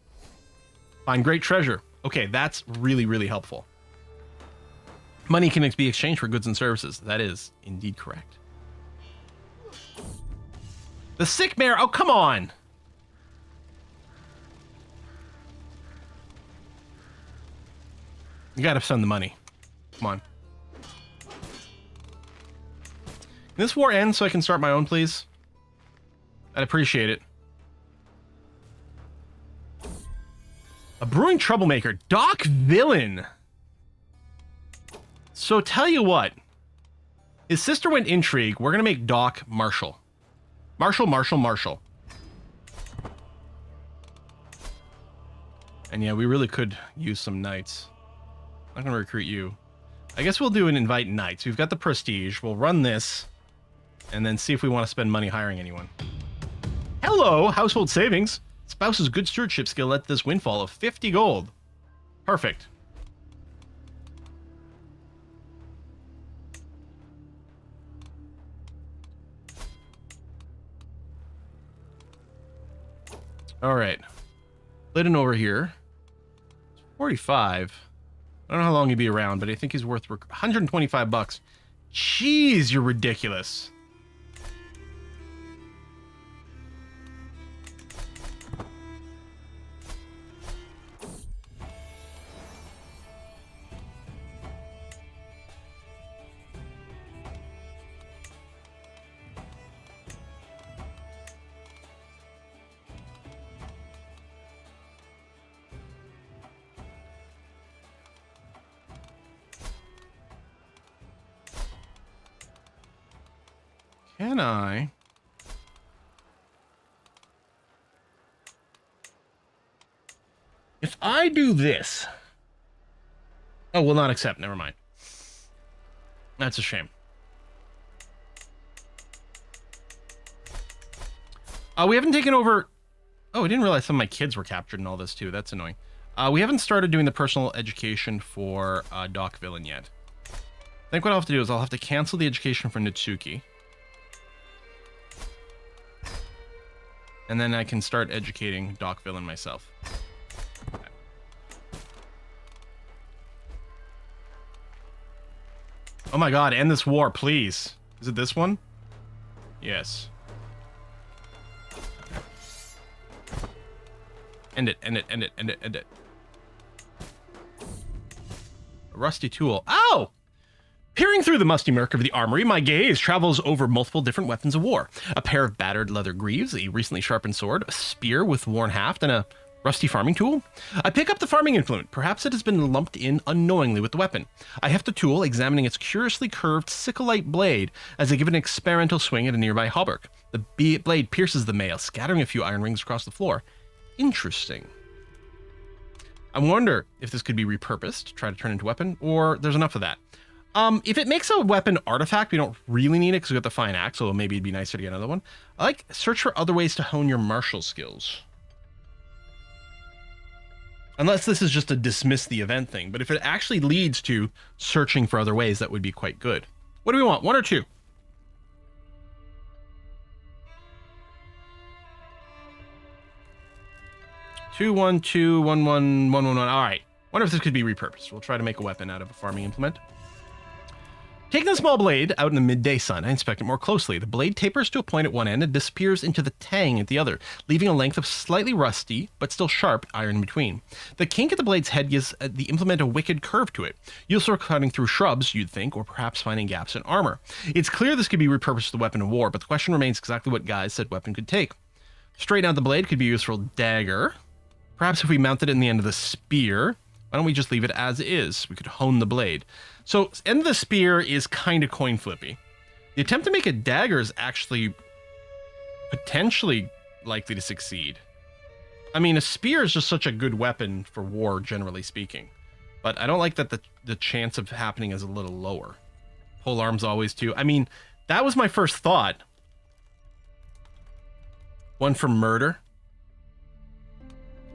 Find great treasure. Okay, that's really, really helpful. Money can be exchanged for goods and services. That is indeed correct. The sick mare. Oh, come on. You gotta send the money. Come on. Can this war end so I can start my own, please? I'd appreciate it. A brewing troublemaker. Doc Villain. So tell you what. His sister went intrigue. We're going to make Doc Marshall. Marshall. And yeah, we really could use some knights. I'm going to recruit you. I guess we'll do an invite knights. We've got the prestige. We'll run this. And then see if we want to spend money hiring anyone. Hello, household savings. Spouse's good stewardship skill led to this windfall of 50 gold. Perfect. All right. Lidden over here. 45. I don't know how long he'd be around, but I think he's worth 125 bucks. Jeez, you're ridiculous. Can I? If I do this. Oh, will not accept. Never mind. That's a shame. We haven't taken over. Oh, I didn't realize some of my kids were captured in all this too. That's annoying. We haven't started doing the personal education for Doc Villain yet. I think what I'll have to do is I'll have to cancel the education for Nitsuki. And then I can start educating Doc Villain myself. Okay. Oh my god, end this war, please. Is it this one? Yes. End it. A rusty tool. Ow! Peering through the musty murk of the armory, my gaze travels over multiple different weapons of war. A pair of battered leather greaves, a recently sharpened sword, a spear with worn haft, and a rusty farming tool. I pick up the farming implement. Perhaps it has been lumped in unknowingly with the weapon. I heft the tool, examining its curiously curved sickle-like blade as I give it an experimental swing at a nearby hauberk. The blade pierces the mail, scattering a few iron rings across the floor. Interesting. I wonder if this could be repurposed, try to turn into a weapon, or there's enough of that. If it makes a weapon artifact, we don't really need it because we got the fine axe, so maybe it'd be nicer to get another one. I like search for other ways to hone your martial skills. Unless this is just a dismiss the event thing, but if it actually leads to searching for other ways, that would be quite good. What do we want? 1 or 2? Two, 1, 2, 1, 1, 1, 1, 1. All right. Wonder if this could be repurposed. We'll try to make a weapon out of a farming implement. Taking the small blade out in the midday sun, I inspect it more closely. The blade tapers to a point at one end and disappears into the tang at the other, leaving a length of slightly rusty, but still sharp, iron in between. The kink at the blade's head gives the implement a wicked curve to it, useful for cutting through shrubs, you'd think, or perhaps finding gaps in armor. It's clear this could be repurposed as a weapon of war, but the question remains exactly what guise said weapon could take. Straighten out the blade could be used for a dagger. Perhaps if we mounted it in the end of the spear. Why don't we just leave it as is? We could hone the blade. So, end of the spear is kind of coin flippy. The attempt to make a dagger is actually potentially likely to succeed. I mean, a spear is just such a good weapon for war, generally speaking. But I don't like that the chance of happening is a little lower. Pole arms always too. I mean, that was my first thought. One for murder.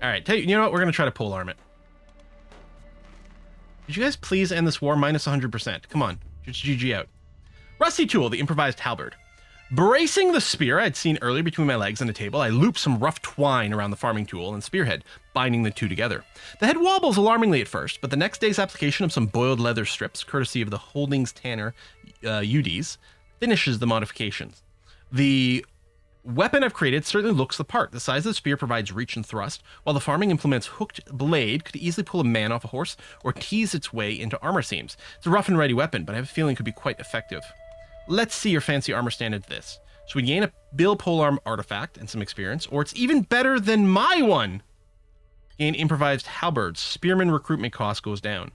All right, you know what? We're going to try to pole arm it. Could you guys please end this war minus 100%? Come on, just GG out. Rusty tool, the improvised halberd. Bracing the spear I'd seen earlier between my legs on the table, I loop some rough twine around the farming tool and spearhead, binding the two together. The head wobbles alarmingly at first, but the next day's application of some boiled leather strips, courtesy of the Holdings Tanner UDs, finishes the modifications. The weapon I've created certainly looks the part. The size of the spear provides reach and thrust, while the farming implement's hooked blade could easily pull a man off a horse or tease its way into armor seams. It's a rough and ready weapon, but I have a feeling it could be quite effective. Let's see your fancy armor stand into this. So we gain a Bill Polearm artifact and some experience, or it's even better than my one. Gain improvised halberds. Spearman recruitment cost goes down.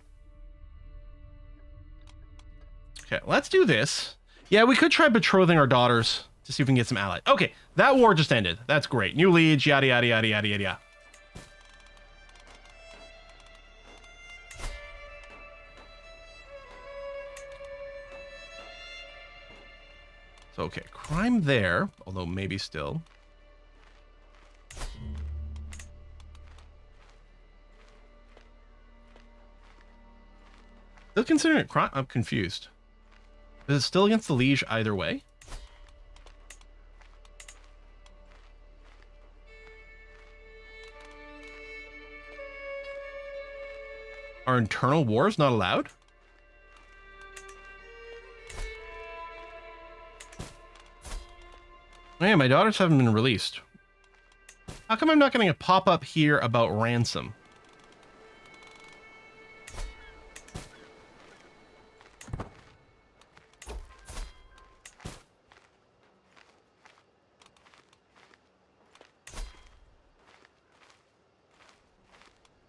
Okay, let's do this. Yeah, we could try betrothing our daughters to see if we can get some allies. Okay, that war just ended. That's great. New liege, yada, yada, yada, yada, yada. So, okay, crime there, although maybe still. Still considering it crime? I'm confused. Is it still against the liege either way? Are internal wars not allowed? Oh yeah, my daughters haven't been released. How come I'm not getting a pop-up here about ransom?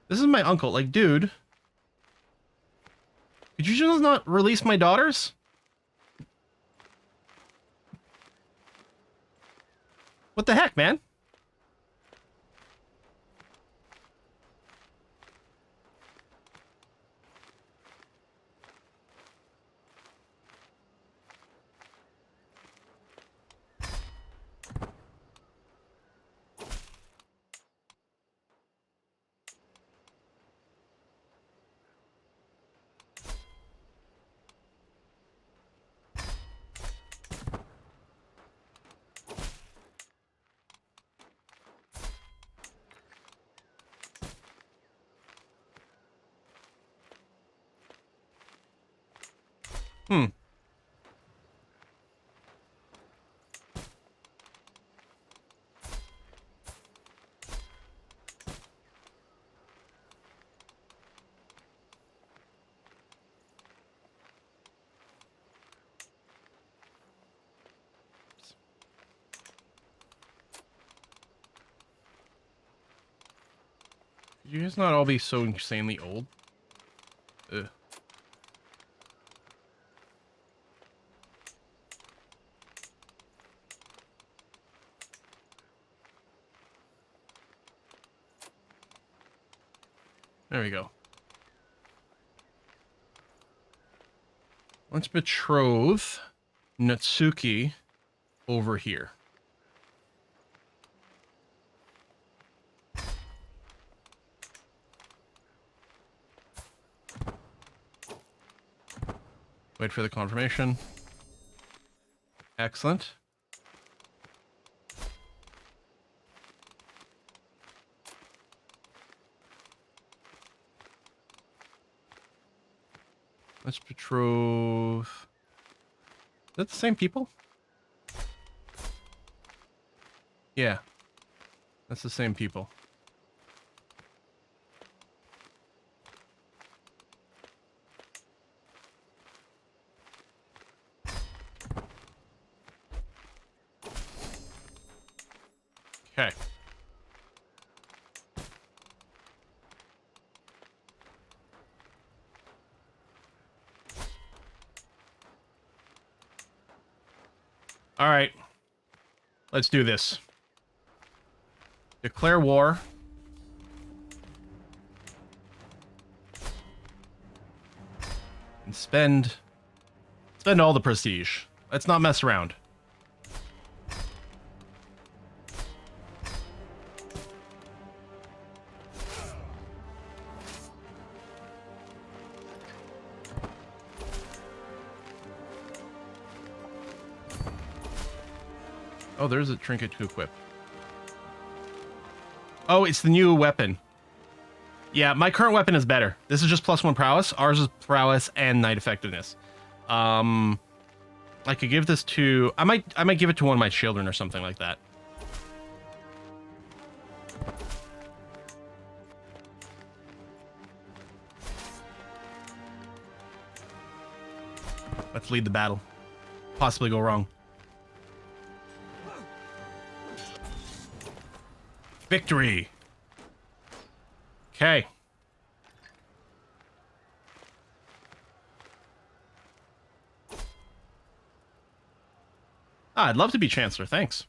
This is my uncle. Like, dude. Could you just not release my daughters? What the heck, man? Could you guys not all be so insanely old? Ugh. There we go. Let's betroth Natsuki over here. Wait for the confirmation. Excellent. Let's betroth. Is that the same people? Yeah. That's the same people. Okay. All right. Let's do this. Declare war. And spend all the prestige. Let's not mess around. Oh, there's a trinket to equip. Oh, it's the new weapon. Yeah, my current weapon is better. This is just +1 prowess. Ours is prowess and knight effectiveness. I could give this to... I might give it to one of my children or something like that. Let's lead the battle. Possibly go wrong. Victory. Okay. I'd love to be Chancellor, thanks.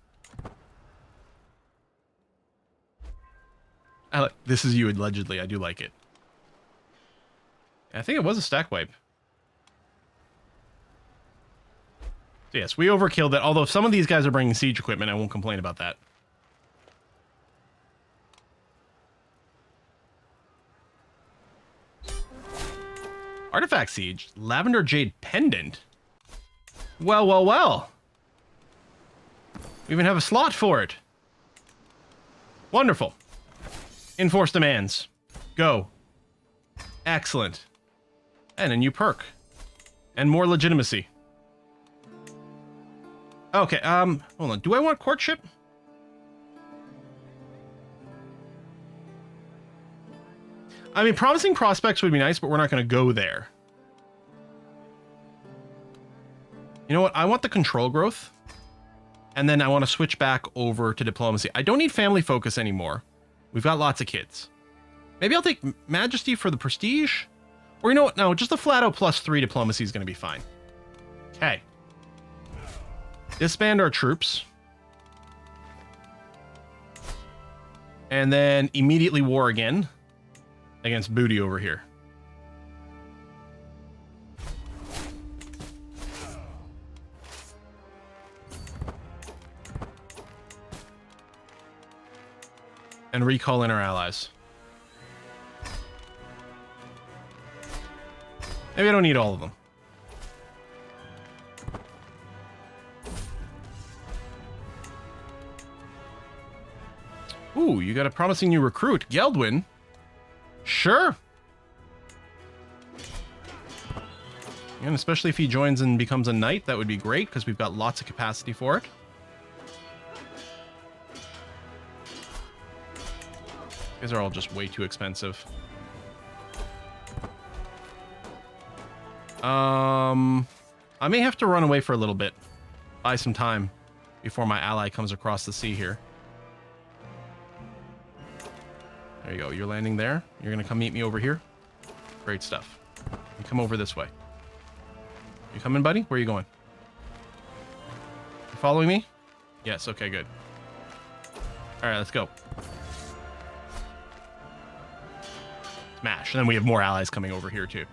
This is you, allegedly. I do like it. I think it was a stack wipe. So yes, we overkilled it, although if some of these guys are bringing siege equipment, I won't complain about that. Artifact Siege. Lavender Jade Pendant. Well, well, well. We even have a slot for it. Wonderful. Enforce demands. Go. Excellent. And a new perk. And more legitimacy. Okay, hold on. Do I want courtship? I mean, promising prospects would be nice, but we're not going to go there. You know what? I want the control growth. And then I want to switch back over to diplomacy. I don't need family focus anymore. We've got lots of kids. Maybe I'll take majesty for the prestige. Or you know what? No, just a flat out +3 diplomacy is going to be fine. Okay. Disband our troops. And then immediately war again. Against Booty over here. And recall in our allies. Maybe I don't need all of them. Ooh, you got a promising new recruit. Geldwin. Sure. And especially if he joins and becomes a knight, that would be great, because we've got lots of capacity for it. These are all just way too expensive. I may have to run away for a little bit. Buy some time before my ally comes across the sea here. There you go. You're landing there. You're going to come meet me over here. Great stuff. You come over this way. You coming, buddy? Where are you going? You following me? Yes. Okay, good. All right, let's go. Smash. And then we have more allies coming over here, too.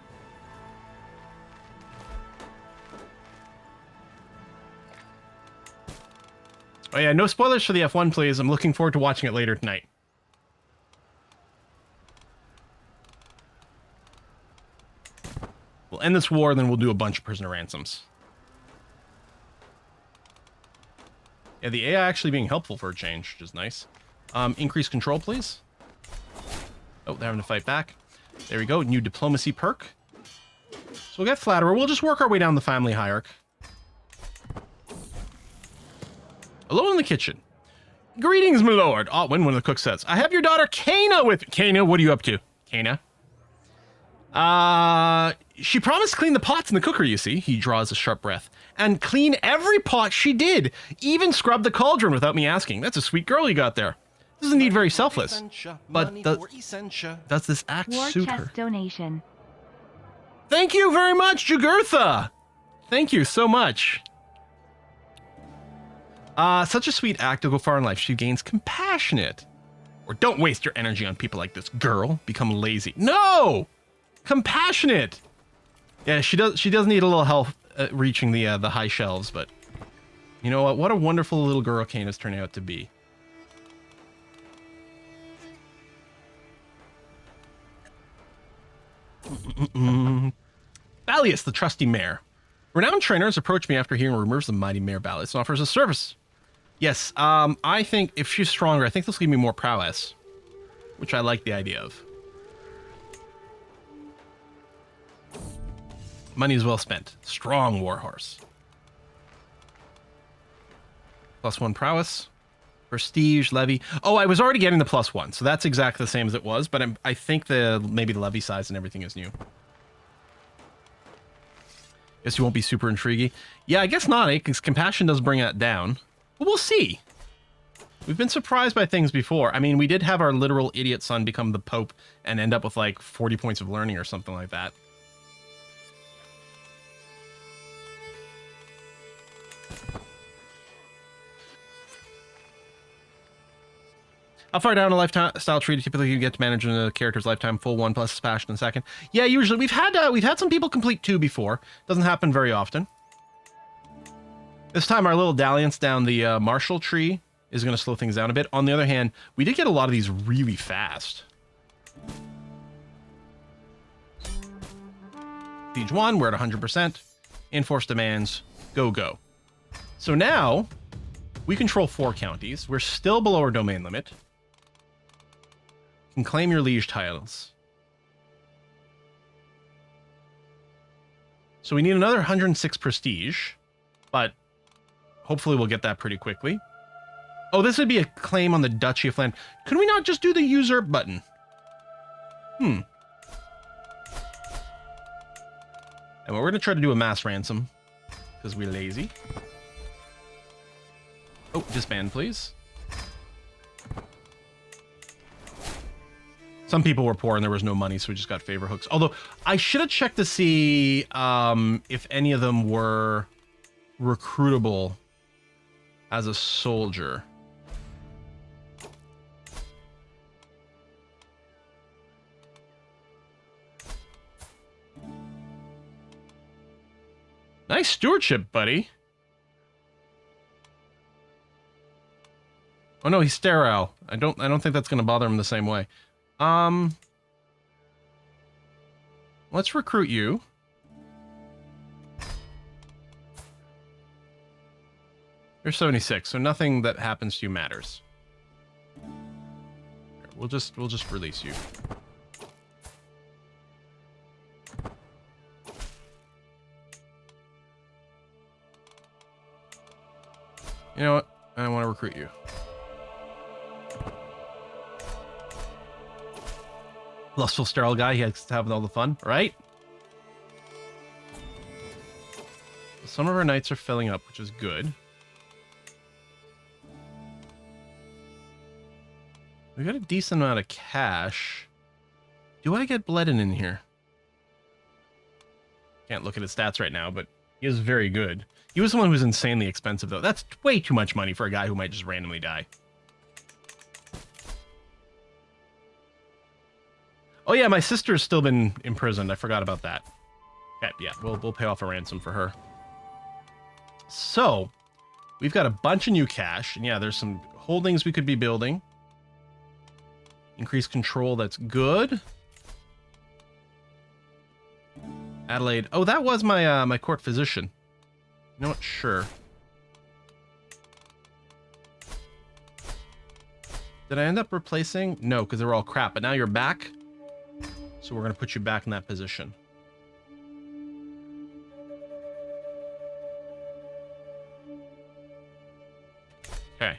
Oh, yeah. No spoilers for the F1, please. I'm looking forward to watching it later tonight. We'll end this war, then we'll do a bunch of prisoner ransoms. Yeah, the AI actually being helpful for a change, which is nice. Increase control, please. Oh, they're having to fight back. There we go. New diplomacy perk. So we'll get flatterer. We'll just work our way down the family hierarchy. Alone in the kitchen. Greetings, my lord. Oh, when one of the cooks says, I have your daughter Kana with... Kana, what are you up to? Kana? She promised to clean the pots in the cooker, you see. He draws a sharp breath. And clean every pot she did. Even scrub the cauldron without me asking. That's a sweet girl you got there. This is indeed very selfless. But does this act suit her? Donation. Thank you very much, Jugurtha. Thank you so much. Such a sweet act to go far in life. She gains compassionate. Or don't waste your energy on people like this, girl. Become lazy. No! Compassionate. Yeah, she does need a little help reaching the high shelves, but you know what? What a wonderful little girl Kane has turned out to be. Ballius, the trusty mare. Renowned trainers approach me after hearing rumors of mighty mare Ballius and offers a service. Yes, I think if she's stronger, I think this will give me more prowess, which I like the idea of. Money is well spent. Strong warhorse. +1 prowess. Prestige, levy. Oh, I was already getting the +1, so that's exactly the same as it was, but I think maybe the levy size and everything is new. Guess you won't be super intriguey. Yeah, I guess not, eh? Because compassion does bring that down. But we'll see. We've been surprised by things before. I mean, we did have our literal idiot son become the Pope and end up with like 40 points of learning or something like that. How far down a lifestyle tree do typically you get to manage in a character's lifetime? Full 1 plus passion in a second. Yeah, usually we've had some people complete 2 before. Doesn't happen very often. This time our little dalliance down the Marshall tree is going to slow things down a bit. On the other hand, we did get a lot of these really fast. Siege 1, we're at 100%. Enforced demands, go. So now we control 4 counties. We're still below our domain limit. Can claim your liege titles. So we need another 106 prestige, but hopefully we'll get that pretty quickly. Oh, this would be a claim on the Duchy of Flanders. Could we not just do the usurp button? And we're going to try to do a mass ransom because we're lazy. Oh, disband, please. Some people were poor and there was no money, so we just got favor hooks. Although, I should have checked to see if any of them were recruitable as a soldier. Nice stewardship, buddy. Oh no, he's sterile. I don't think that's gonna bother him the same way. Let's recruit you. You're 76, so nothing that happens to you matters. We'll just release you. You know what? I want to recruit you. Lustful sterile guy, he has to have all the fun, right? Some of our knights are filling up, which is good. We got a decent amount of cash. Do I get Bledin in here? Can't look at his stats right now, but he is very good. He was the one who was insanely expensive, though. That's way too much money for a guy who might just randomly die. Oh yeah, my sister's still been imprisoned. I forgot about that. Okay, yeah, we'll pay off a ransom for her. So, we've got a bunch of new cash. And yeah, there's some holdings we could be building. Increased control, that's good. Adelaide. Oh, that was my my court physician. You know what? Sure. Did I end up replacing? No, because they were all crap. But now you're back. So we're going to put you back in that position. Okay.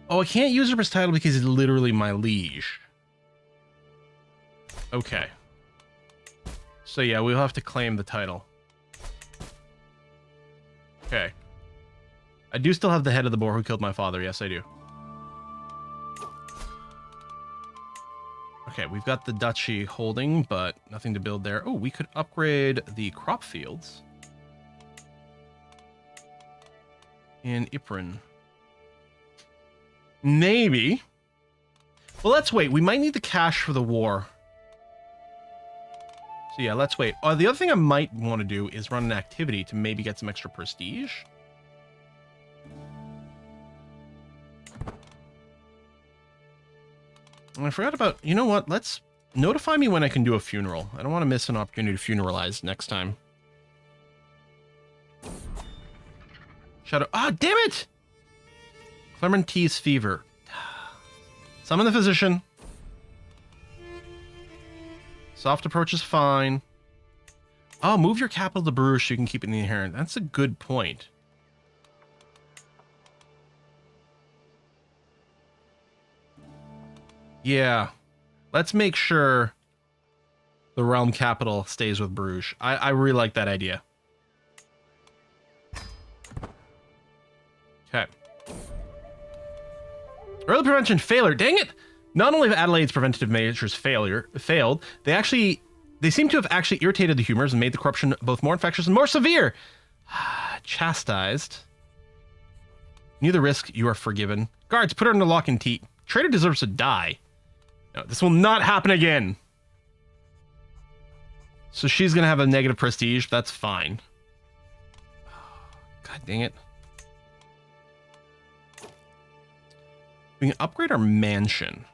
Oh, I can't usurp his title because he's literally my liege. Okay. So yeah, we'll have to claim the title. Okay. I do still have the head of the boar who killed my father. Yes, I do. Okay, we've got the duchy holding, but nothing to build there. Oh, we could upgrade the crop fields in Ypres. Maybe. Well, let's wait. We might need the cash for the war. So yeah, let's wait. The other thing I might want to do is run an activity to maybe get some extra prestige. And I forgot about, you know what? Let's notify me when I can do a funeral. I don't want to miss an opportunity to funeralize next time. Shadow. Ah, damn it! Clemente's fever. Summon the physician. Soft approach is fine. Oh, move your capital to Bruges so you can keep it in the inherent. That's a good point. Yeah. Let's make sure the realm capital stays with Bruges. I really like that idea. Okay. Early prevention failure. Dang it! Not only have Adelaide's preventative measures failed, they seem to have actually irritated the humors and made the corruption both more infectious and more severe. Chastised. Knew the risk, you are forgiven. Guards, put her under lock and key. Traitor deserves to die. No, this will not happen again. So she's going to have a negative prestige. That's fine. God dang it. We can upgrade our mansion.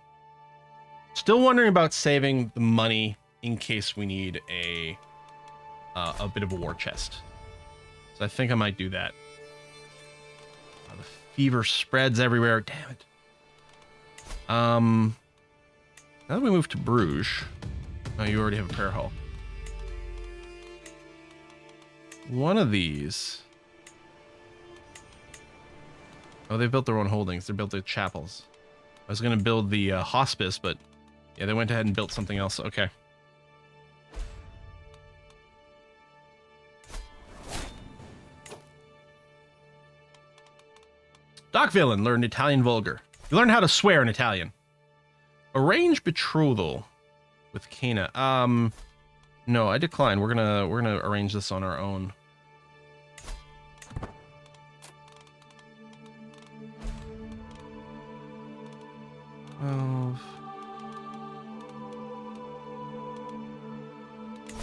Still wondering about saving the money in case we need a bit of a war chest. So I think I might do that. The fever spreads everywhere. Damn it. Now that we move to Bruges. Oh, you already have a prayer hall. One of these. Oh, they built their own holdings. They built the chapels. I was going to build the hospice, but yeah, they went ahead and built something else. Okay. Doc Villain learned Italian vulgar. You learned how to swear in Italian. Arrange betrothal with Kana. No, I decline. We're gonna arrange this on our own.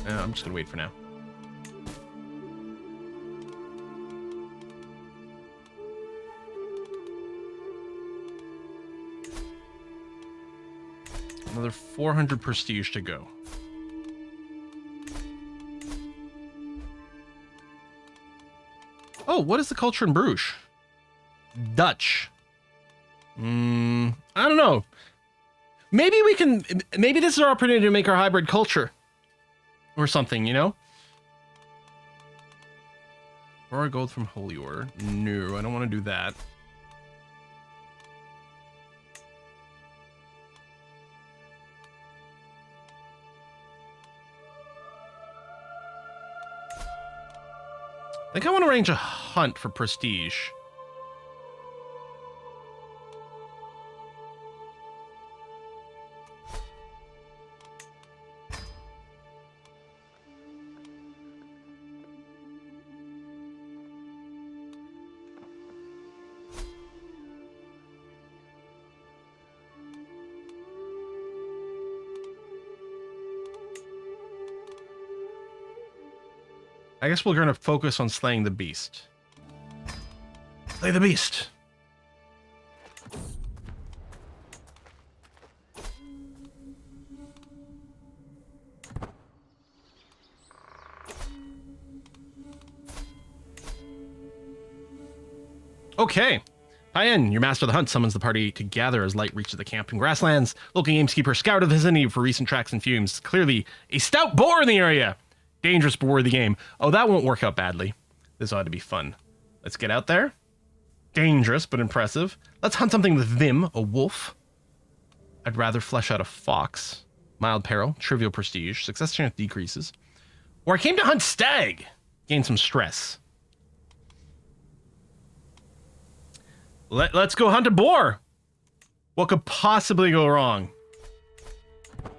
I'm just gonna wait for now. Another 400 prestige to go. Oh, what is the culture in Bruges? Dutch. I don't know. Maybe we can. Maybe this is our opportunity to make our hybrid culture, or something. You know. Borrow gold from Holy Order. No, I don't want to do that. I think I want to arrange a hunt for prestige. I guess we're going to focus on slaying the beast. Slay the beast. Okay. Payen, your master of the hunt, summons the party to gather as light reaches the camp in grasslands. Local gameskeeper scouted the vicinity for recent tracks and fumes. Clearly, a stout boar in the area. Dangerous but worthy game. Oh, that won't work out badly. This ought to be fun. Let's get out there. Dangerous but impressive. Let's hunt something with vim, a wolf. I'd rather flesh out a fox. Mild peril, trivial prestige, success chance decreases. Or I came to hunt stag. Gain some stress. Let's go hunt a boar. What could possibly go wrong?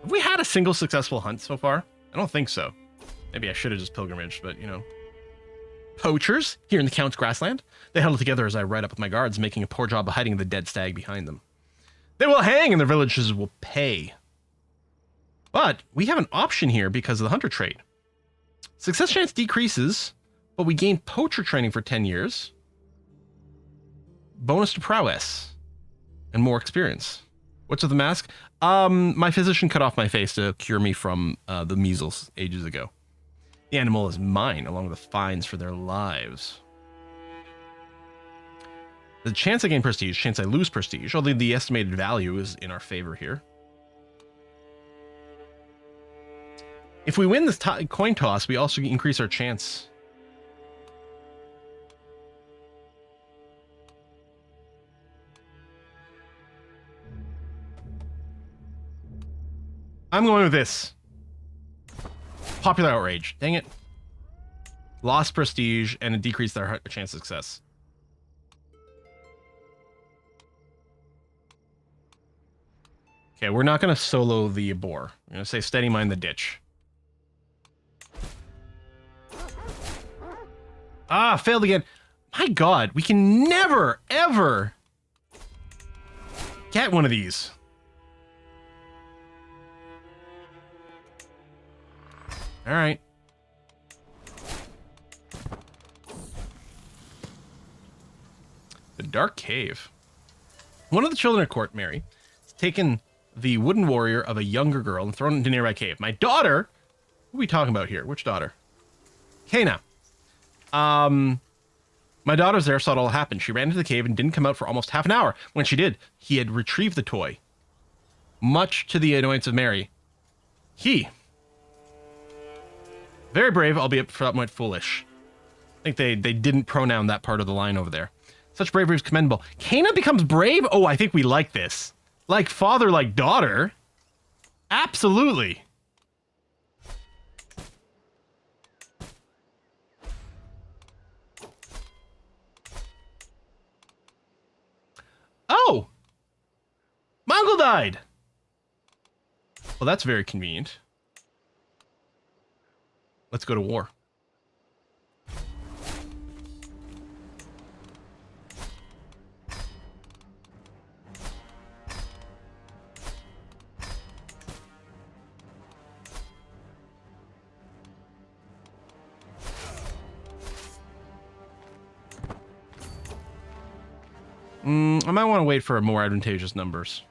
Have we had a single successful hunt so far? I don't think so. Maybe I should have just pilgrimaged, but, you know. Poachers, here in the Count's grassland. They huddle together as I ride up with my guards, making a poor job of hiding the dead stag behind them. They will hang and their villages will pay. But we have an option here because of the hunter trait. Success chance decreases, but we gain poacher training for 10 years. Bonus to prowess. And more experience. What's with the mask? My physician cut off my face to cure me from the measles ages ago. The animal is mine, along with the fines for their lives. The chance I gain prestige, chance I lose prestige, although the estimated value is in our favor here. If we win this coin toss, we also increase our chance. I'm going with this. Popular outrage. Dang it. Lost prestige and it decreased our chance of success. Okay, we're not going to solo the boar. I'm going to say steady mind the ditch. Ah, failed again. My God, we can never, ever get one of these. All right. The Dark Cave. One of the children at court, Mary, has taken the wooden warrior of a younger girl and thrown it into nearby cave. My daughter, who are we talking about here? Which daughter? Kana. My daughter's there, saw it all happen. She ran into the cave and didn't come out for almost half an hour. When she did, he had retrieved the toy. Much to the annoyance of Mary. He. Very brave, albeit somewhat foolish. I think they didn't pronoun that part of the line over there. Such bravery is commendable. Kana becomes brave? Oh, I think we like this. Like father, like daughter. Absolutely. Oh! Mongol died! Well, that's very convenient. Let's go to war. I might want to wait for more advantageous numbers.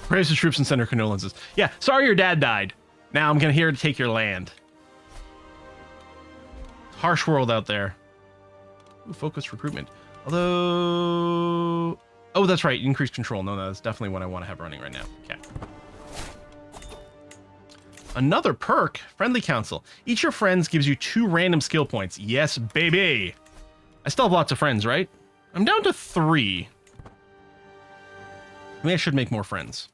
Praise the troops and send her condolences. Yeah, sorry your dad died. Now I'm here to take your land. Harsh world out there. Ooh, focused recruitment. Although... Oh, that's right. Increased control. No, that's definitely what I want to have running right now. Okay. Another perk. Friendly council. Each of your friends gives you 2 random skill points. Yes, baby. I still have lots of friends, right? I'm down to 3. Maybe I should make more friends.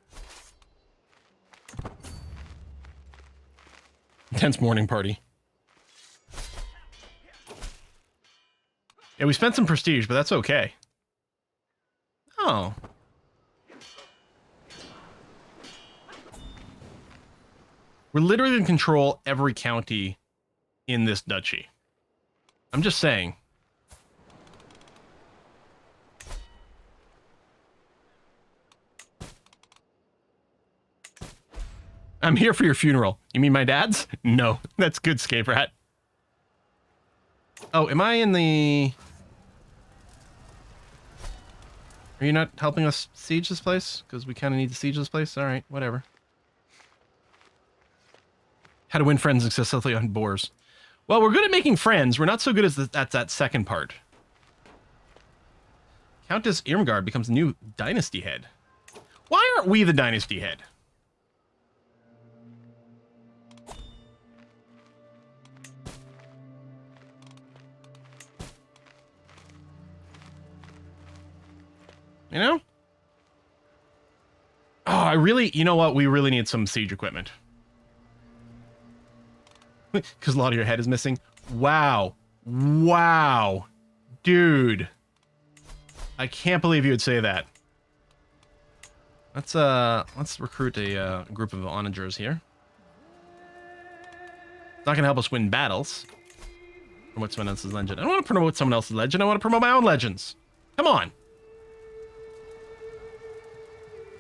Intense morning party. Yeah, we spent some prestige, but that's okay. Oh. We're literally going to control every county in this duchy. I'm just saying. I'm here for your funeral. You mean my dad's? No, that's good, Scape Rat. Oh, am I in the... Are you not helping us siege this place? Because we kind of need to siege this place? All right, whatever. How to win friends successfully on boars. Well, we're good at making friends. We're not so good at that second part. Countess Irmgard becomes the new dynasty head. Why aren't we the dynasty head? You know? Oh, you know what? We really need some siege equipment. Because a lot of your head is missing. Wow. Wow. Dude. I can't believe you would say that. Let's recruit a group of onagers here. It's not going to help us win battles. Promote someone else's legend. I don't want to promote someone else's legend. I want to promote my own legends. Come on.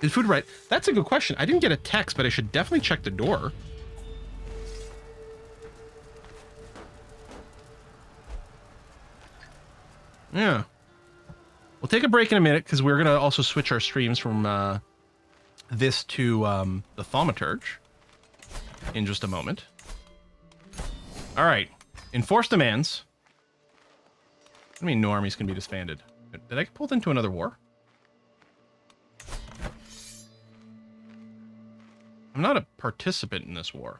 Is food right? That's a good question. I didn't get a text, but I should definitely check the door. Yeah. We'll take a break in a minute because we're going to also switch our streams from this to the Thaumaturge in just a moment. All right. Enforce demands. I mean, no armies can be disbanded. Did I get pulled into another war? not a participant in this war.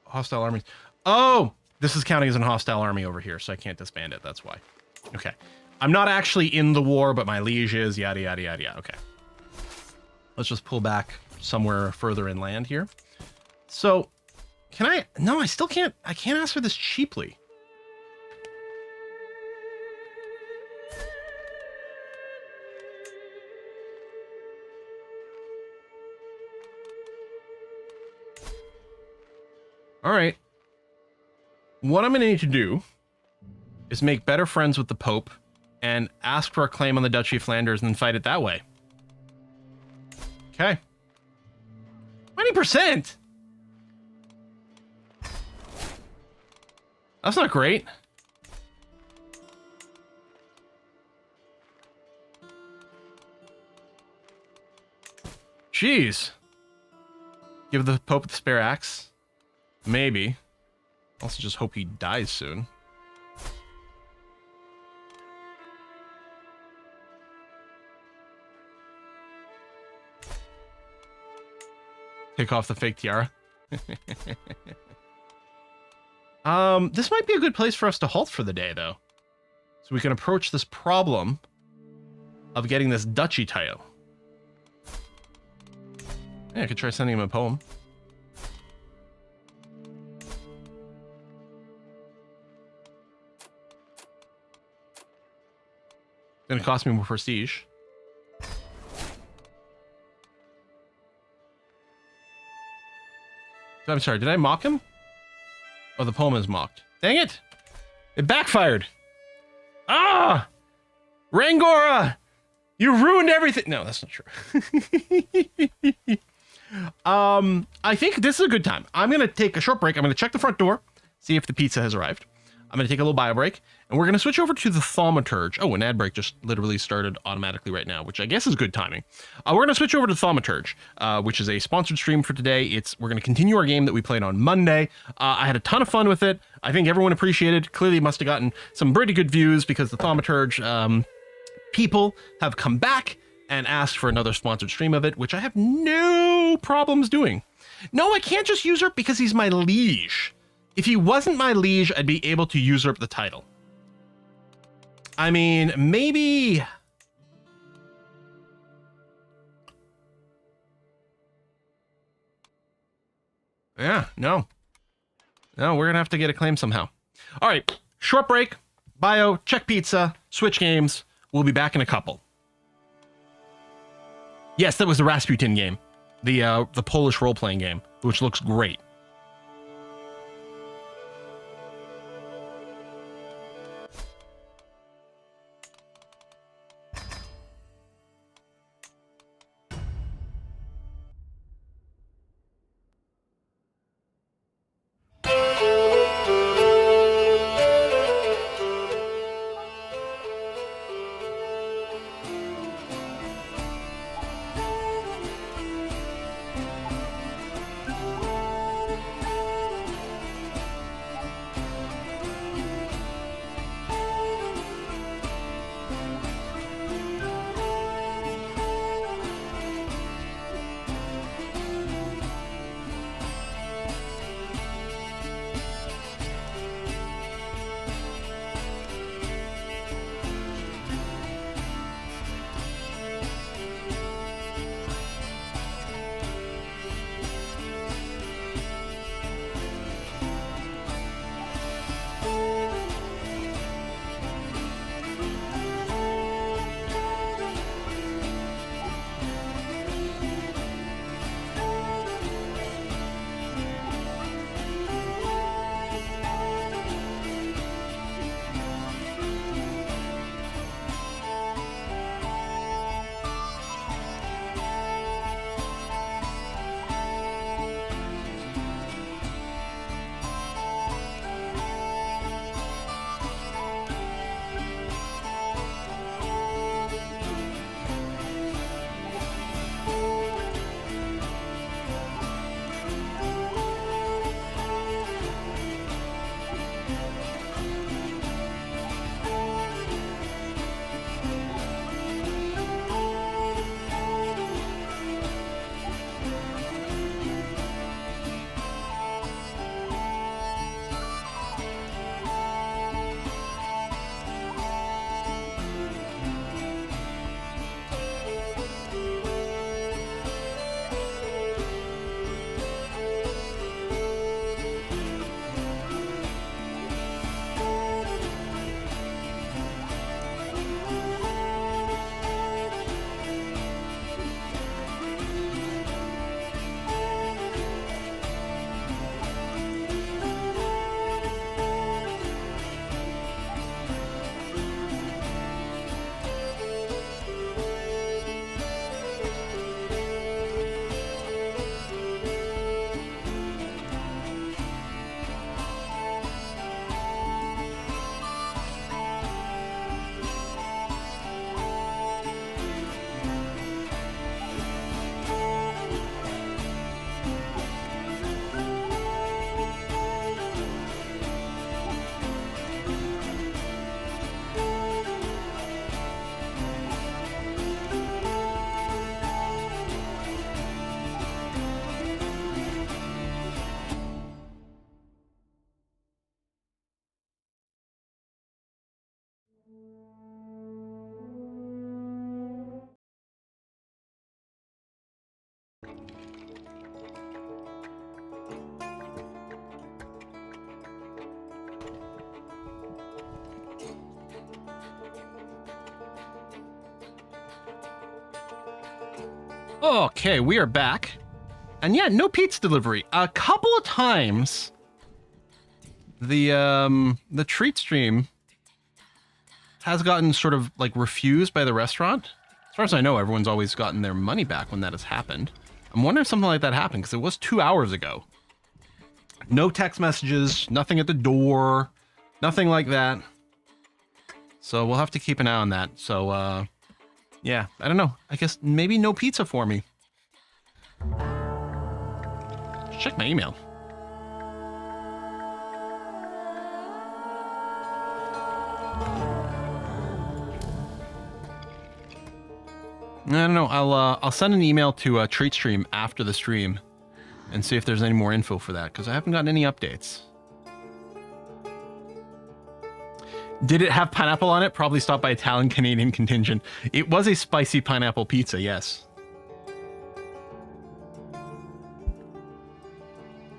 Hostile armies. Oh, this is counting as a hostile army over here, so I can't disband it. That's why. Okay. I'm not actually in the war, but my liege is, yada, yada, yada, yada. Okay. Let's just pull back somewhere further inland here. So, can I... No, I still can't... I can't ask for this cheaply. All right. What I'm going to need to do is make better friends with the Pope and ask for a claim on the Duchy of Flanders and then fight it that way. Okay. 20%? That's not great. Jeez. Give the Pope the spare axe? Maybe. Also just hope he dies soon. Take off the fake tiara. This might be a good place for us to halt for the day, though. So we can approach this problem of getting this duchy title. Yeah, I could try sending him a poem. It's gonna cost me more prestige. I'm sorry, did I mock him? Oh, the poem is mocked. Dang it! It backfired! Ah! Rangora! You ruined everything! No, that's not true. I think this is a good time. I'm gonna take a short break. I'm gonna check the front door, see if the pizza has arrived. I'm going to take a little bio break, and we're going to switch over to the Thaumaturge. Oh, an ad break just literally started automatically right now, which I guess is good timing. We're going to switch over to Thaumaturge, which is a sponsored stream for today. We're going to continue our game that we played on Monday. I had a ton of fun with it. I think everyone appreciated it. Clearly must have gotten some pretty good views because the Thaumaturge people have come back and asked for another sponsored stream of it, which I have no problems doing. No, I can't just usurp because he's my liege. If he wasn't my liege, I'd be able to usurp the title. I mean, maybe... Yeah, no. No, we're going to have to get a claim somehow. All right, short break, bio, check pizza, switch games. We'll be back in a couple. Yes, that was the Rasputin game. The Polish role-playing game, which looks great. Okay, we are back. And yeah, no pizza delivery. A couple of times the treat stream has gotten sort of like refused by the restaurant. As far as I know, everyone's always gotten their money back when that has happened. I'm wondering if something like that happened because it was 2 hours ago. No text messages, nothing at the door, nothing like that. So we'll have to keep an eye on that. So yeah, I don't know. I guess maybe no pizza for me. Check my email. I don't know. I'll send an email to Treat Stream after the stream and see if there's any more info for that because I haven't gotten any updates. Did it have pineapple on it? Probably stopped by Italian Canadian contingent. It was a spicy pineapple pizza, yes.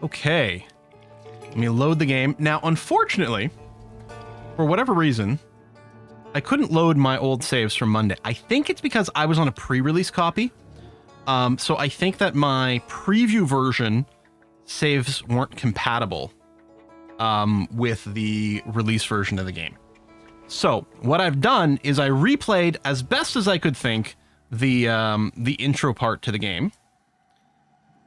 Okay. Let me load the game. Now, unfortunately, for whatever reason, I couldn't load my old saves from Monday. I think it's because I was on a pre-release copy. So I think that my preview version saves weren't compatible with the release version of the game. So what I've done is I replayed as best as I could think the intro part to the game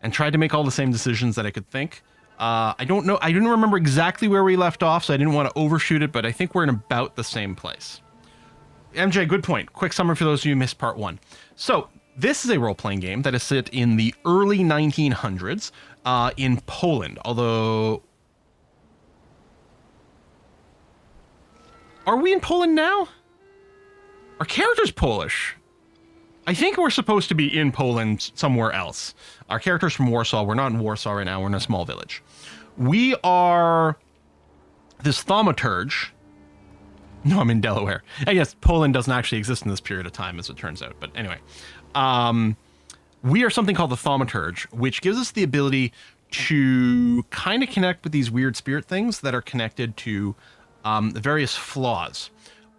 and tried to make all the same decisions that I could think. I don't know. I didn't remember exactly where we left off, so I didn't want to overshoot it, but I think we're in about the same place. MJ, good point. Quick summary for those of you who missed part 1. So this is a role-playing game that is set in the early 1900s in Poland, although... Are we in Poland now? Our character's Polish. I think we're supposed to be in Poland somewhere else. Our character's from Warsaw. We're not in Warsaw right now. We're in a small village. We are this Thaumaturge. No, I'm in Delaware. I guess Poland doesn't actually exist in this period of time, as it turns out. But anyway, we are something called the Thaumaturge, which gives us the ability to kind of connect with these weird spirit things that are connected to the various flaws.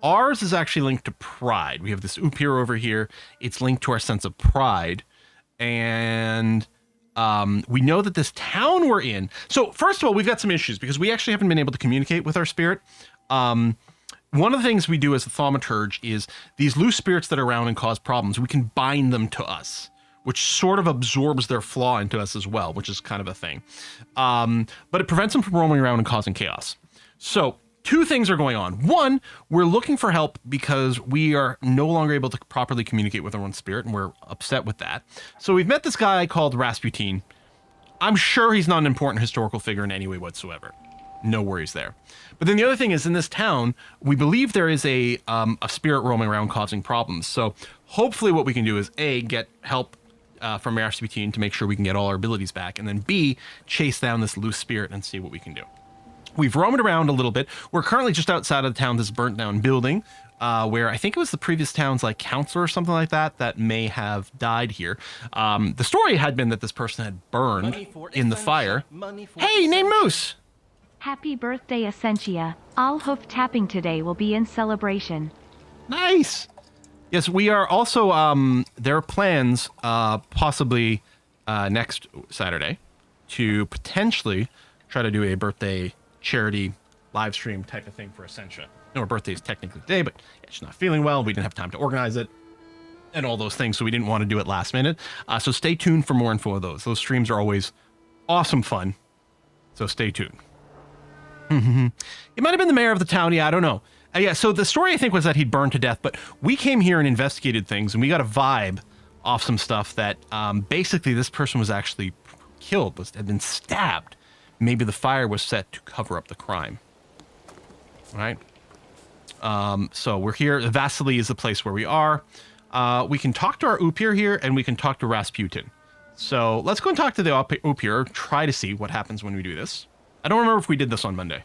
Ours is actually linked to pride. We have this oop here over here. It's linked to our sense of pride. And we know that this town we're in... So first of all, we've got some issues because we actually haven't been able to communicate with our spirit. One of the things we do as a Thaumaturge is these loose spirits that are around and cause problems, we can bind them to us, which sort of absorbs their flaw into us as well, which is kind of a thing. But it prevents them from roaming around and causing chaos. So... 2 things are going on. 1, we're looking for help because we are no longer able to properly communicate with our own spirit, and we're upset with that. So we've met this guy called Rasputin. I'm sure he's not an important historical figure in any way whatsoever. No worries there. But then the other thing is, in this town, we believe there is a spirit roaming around causing problems. So hopefully what we can do is A, get help from Rasputin to make sure we can get all our abilities back, and then B, chase down this loose spirit and see what we can do. We've roamed around a little bit. We're currently just outside of the town, this burnt down building, where I think it was the previous town's like counselor or something like that may have died here. The story had been that this person had burned in the fire. Hey, name Moose! Happy birthday, Essentia. All hoof tapping today will be in celebration. Nice! Yes, we are also, there are plans, possibly next Saturday, to potentially try to do a birthday charity live stream type of thing for Essentia. No, her birthday is technically today, but yeah, she's not feeling well. We didn't have time to organize it and all those things, so we didn't want to do it last minute. So stay tuned for more info of those. Those streams are always awesome fun, so stay tuned. It might have been the mayor of the town. Yeah, I don't know. Yeah, so the story I think was that he'd burned to death, but we came here and investigated things, and we got a vibe off some stuff that basically this person was actually killed, had been stabbed. Maybe the fire was set to cover up the crime. All right. So we're here. Vasily is the place where we are. We can talk to our Upir here, and we can talk to Rasputin. So let's go and talk to the Upir, try to see what happens when we do this. I don't remember if we did this on Monday.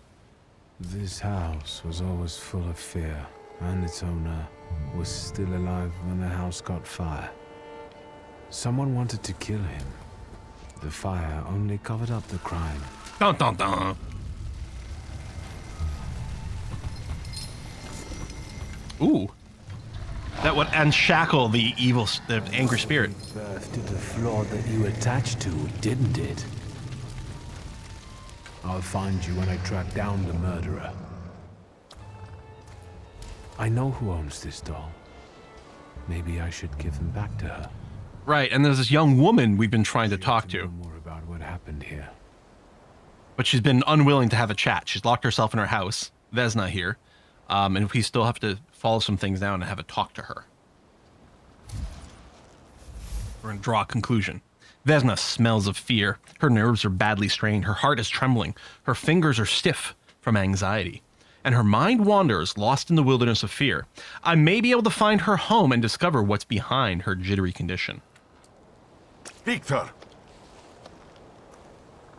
This house was always full of fear, and its owner was still alive when the house caught fire. Someone wanted to kill him. The fire only covered up the crime. Dun, dun, dun. Ooh. That would unshackle the evil, the angry spirit. Birth to the flaw that you attached to, didn't it? I'll find you when I track down the murderer. I know who owns this doll. Maybe I should give him back to her. Right, and there's this young woman we've been trying to talk to. Know more about what happened here. But she's been unwilling to have a chat. She's locked herself in her house. Vesna here. And we still have to follow some things down and have a talk to her. We're going to draw a conclusion. Vesna smells of fear. Her nerves are badly strained. Her heart is trembling. Her fingers are stiff from anxiety. And her mind wanders, lost in the wilderness of fear. I may be able to find her home and discover what's behind her jittery condition. Victor!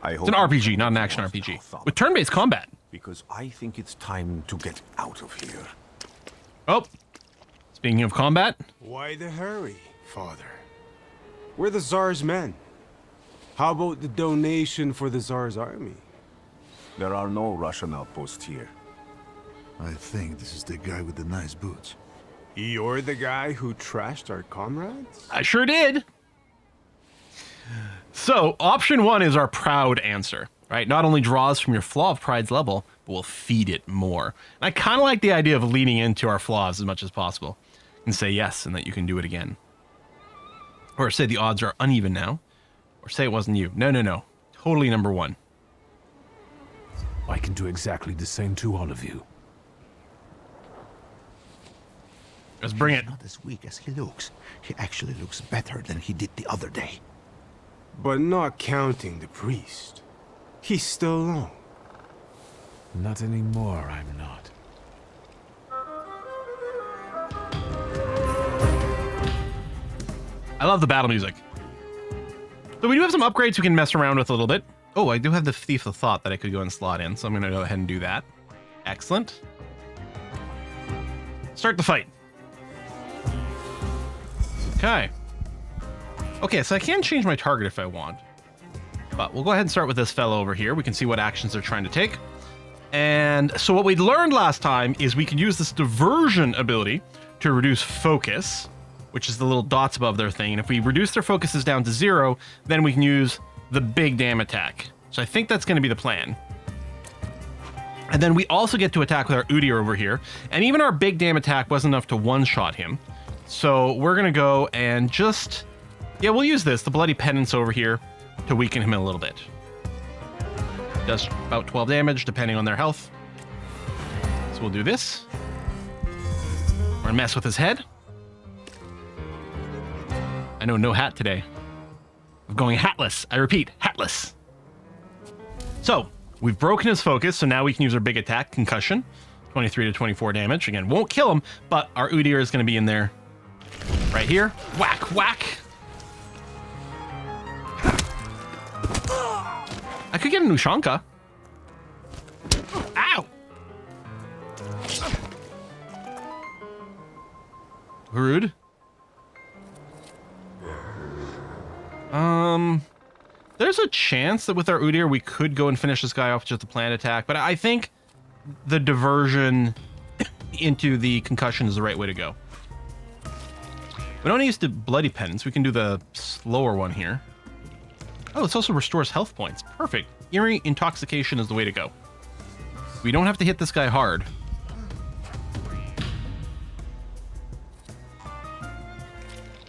It's an RPG, not an action RPG. With turn-based combat. Because I think it's time to get out of here. Oh, speaking of combat. Why the hurry, Father? We're the Tsar's men. How about the donation for the Tsar's army? There are no Russian outposts here. I think this is the guy with the nice boots. You're the guy who trashed our comrades? I sure did. So, option 1 is our proud answer, right? Not only draws from your flaw of pride's level, but will feed it more. And I kind of like the idea of leaning into our flaws as much as possible and say yes and that you can do it again. Or say the odds are uneven now. Or say it wasn't you. No. Totally number 1. I can do exactly the same to all of you. Let's bring it. He's not as weak as he looks. He actually looks better than he did the other day. But not counting the priest. He's still long. Not anymore, I'm not. I love the battle music. So we do have some upgrades we can mess around with a little bit. Oh, I do have the Thief of Thought that I could go and slot in, so I'm going to go ahead and do that. Excellent. Start the fight. Okay. Okay, so I can change my target if I want. But we'll go ahead and start with this fellow over here. We can see what actions they're trying to take. And so what we learned last time is we can use this diversion ability to reduce focus, which is the little dots above their thing. And if we reduce their focuses down to 0, then we can use the big damn attack. So I think that's going to be the plan. And then we also get to attack with our Udyr over here. And even our big damn attack wasn't enough to one-shot him. So we're going to go and just... Yeah, we'll use this, the Bloody Penance over here, to weaken him a little bit. Does about 12 damage, depending on their health. So we'll do this. We're going to mess with his head. I know, no hat today. I'm going hatless. I repeat, hatless. So, we've broken his focus, so now we can use our big attack, Concussion. 23 to 24 damage. Again, won't kill him, but our Udyr is going to be in there. Right here. Whack, whack. I could get a Nushanka. Ow! Rude. There's a chance that with our Udyr we could go and finish this guy off with just a planned attack, but I think the diversion into the concussion is the right way to go. We don't use the Bloody Penance. We can do the slower one here. Oh, this also restores health points. Perfect. Eerie Intoxication is the way to go. We don't have to hit this guy hard.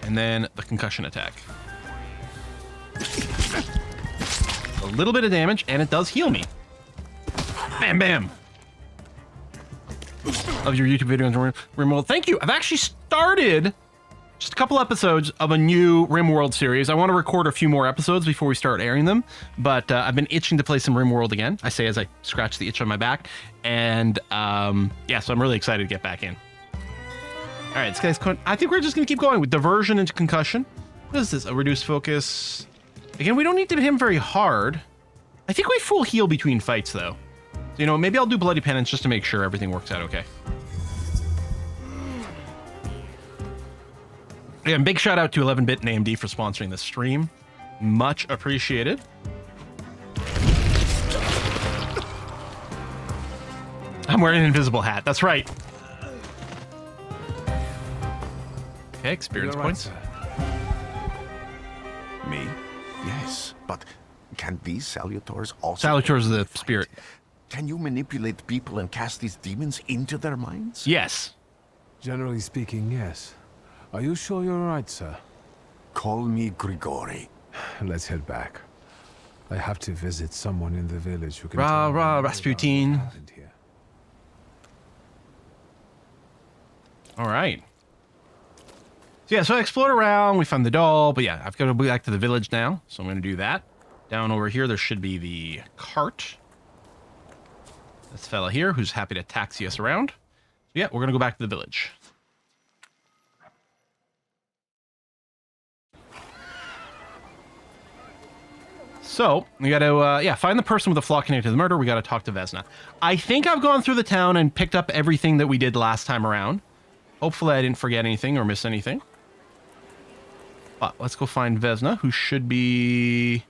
And then the concussion attack. A little bit of damage, and it does heal me. Bam, bam. Love your YouTube videos on RimWorld. Thank you. I've actually started just a couple episodes of a new RimWorld series. I want to record a few more episodes before we start airing them, but I've been itching to play some RimWorld again. I say as I scratch the itch on my back, and yeah, so I'm really excited to get back in. All right, this guy's. I think we're just gonna keep going with diversion into concussion. What is this? A reduced focus. Again, we don't need to hit him very hard. I think we full heal between fights though. So, you know, maybe I'll do Bloody Penance just to make sure everything works out okay. Again, big shout out to 11-Bit and AMD for sponsoring this stream. Much appreciated. I'm wearing an invisible hat. That's right. Okay, experience You're right, points. sir. Me? Yes, but can these salutors also... Salutors is the spirit. Can you manipulate people and cast these demons into their minds? Yes. Generally speaking, yes. Are you sure you're right, sir? Call me Grigori. Let's head back. I have to visit someone in the village who can Rah, tell me rah, more about Rasputin. what happened here. All right. So yeah, so I explored around. We found the doll, but yeah, I've got to go back to the village now. So I'm going to do that. Down over here, there should be the cart. This fella here who's happy to taxi us around. So yeah, we're going to go back to the village. So we got to, find the person with the flaw connected to the murder. We got to talk to Vesna. I think I've gone through the town and picked up everything that we did last time around. Hopefully I didn't forget anything or miss anything. But let's go find Vesna, who should be...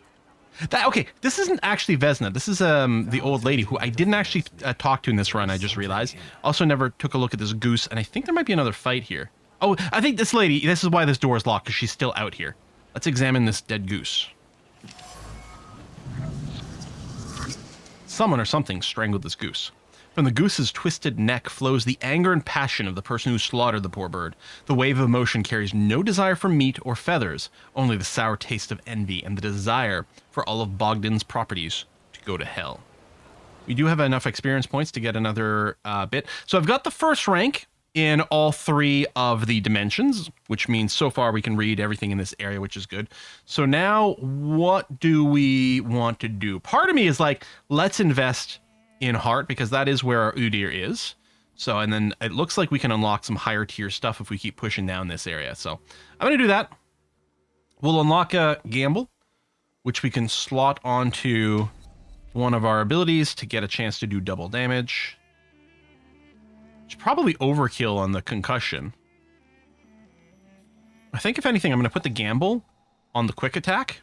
Okay, this isn't actually Vesna. This is the old lady who I didn't actually talk to in this run, I just realized. Also never took a look at this goose, and I think there might be another fight here. Oh, I think this lady, this is why this door is locked, because she's still out here. Let's examine this dead goose. Someone or something strangled this goose. From the goose's twisted neck flows the anger and passion of the person who slaughtered the poor bird. The wave of emotion carries no desire for meat or feathers, only the sour taste of envy and the desire for all of Bogdan's properties to go to hell. We do have enough experience points to get another bit. So I've got the first rank in all 3 of the dimensions, which means so far we can read everything in this area, which is good. So now what do we want to do? Part of me is like, let's invest in heart, because that is where our Udir is. So, and then it looks like we can unlock some higher tier stuff if we keep pushing down this area. So I'm going to do that. We'll unlock a gamble, which we can slot onto one of our abilities to get a chance to do double damage. It's probably overkill on the concussion. I think if anything, I'm going to put the gamble on the quick attack.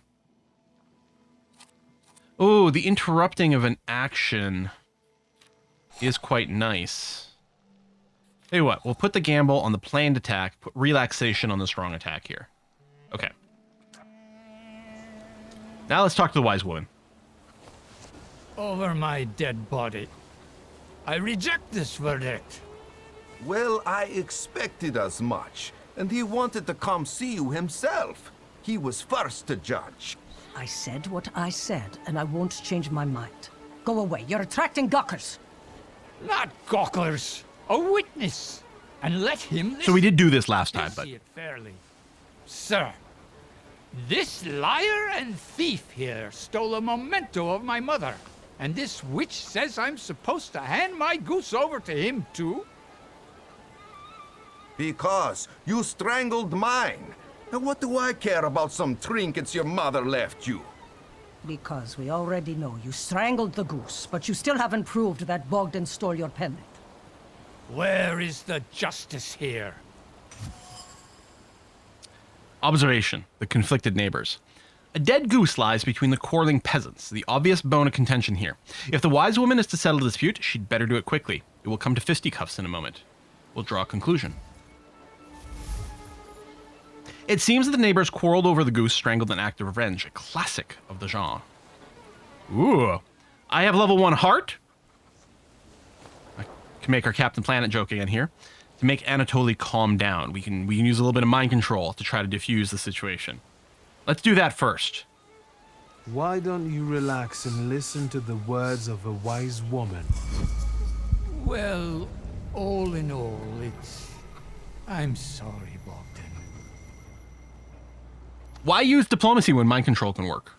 Oh, the interrupting of an action is quite nice. Tell you what, we'll put the gamble on the planned attack, put relaxation on the strong attack here. Okay. Now let's talk to the wise woman. Over my dead body. I reject this verdict. Well, I expected as much, and he wanted to come see you himself. He was first to judge. I said what I said, and I won't change my mind. Go away. You're attracting gawkers. Not gawkers. A witness. And let him listen. So we did do this last time, He'll but... see it fairly. Sir, this liar and thief here stole a memento of my mother. And this witch says I'm supposed to hand my goose over to him, too? Because you strangled mine. And what do I care about some trinkets your mother left you? Because we already know you strangled the goose, but you still haven't proved that Bogdan stole your pendant. Where is the justice here? Observation. The conflicted neighbors. A dead goose lies between the quarreling peasants, the obvious bone of contention here. If the wise woman is to settle the dispute, she'd better do it quickly. It will come to fisticuffs in a moment. We'll draw a conclusion. It seems that the neighbors quarreled over the goose strangled in act of revenge, a classic of the genre. Ooh. I have level 1 heart. I can make our Captain Planet joke again here. To make Anatoly calm down, we can use a little bit of mind control to try to diffuse the situation. Let's do that first. Why don't you relax and listen to the words of a wise woman? Well, all in all, I'm sorry, Bogdan. Why use diplomacy when mind control can work?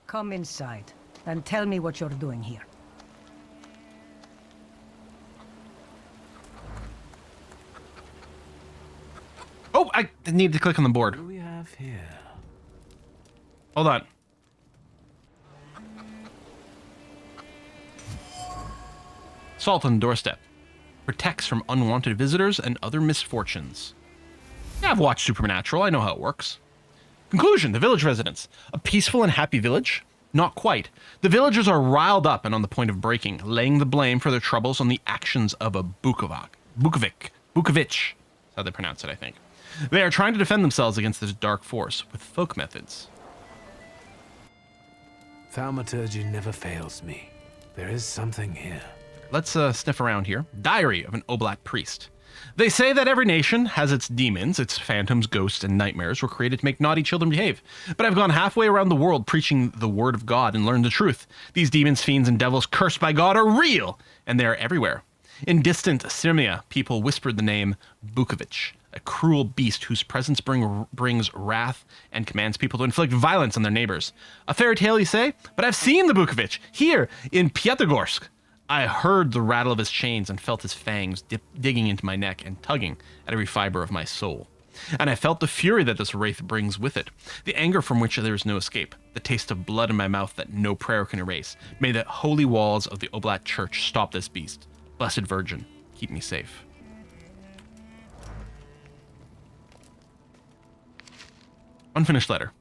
Come inside and tell me what you're doing here. Oh, I need to click on the board. What do we have here? Hold on. Salt on the doorstep. Protects from unwanted visitors and other misfortunes. Yeah, I've watched Supernatural. I know how it works. Conclusion, the village residents. A peaceful and happy village? Not quite. The villagers are riled up and on the point of breaking, laying the blame for their troubles on the actions of a Bukovic. That's how they pronounce it, I think. They are trying to defend themselves against this dark force with folk methods. Thaumaturge never fails me. There is something here. Let's sniff around here. Diary of an Oblate priest. They say that every nation has its demons, its phantoms, ghosts, and nightmares were created to make naughty children behave. But I've gone halfway around the world preaching the word of God and learned the truth. These demons, fiends, and devils cursed by God are real, and they are everywhere. In distant Sirmia, people whispered the name Bukovic, a cruel beast whose presence brings wrath and commands people to inflict violence on their neighbors. A fairy tale, you say? But I've seen the Bukovic, here in Pyatigorsk. I heard the rattle of his chains and felt his fangs digging into my neck and tugging at every fiber of my soul. And I felt the fury that this wraith brings with it, the anger from which there is no escape, the taste of blood in my mouth that no prayer can erase. May the holy walls of the Oblate Church stop this beast. Blessed Virgin, keep me safe. Unfinished letter.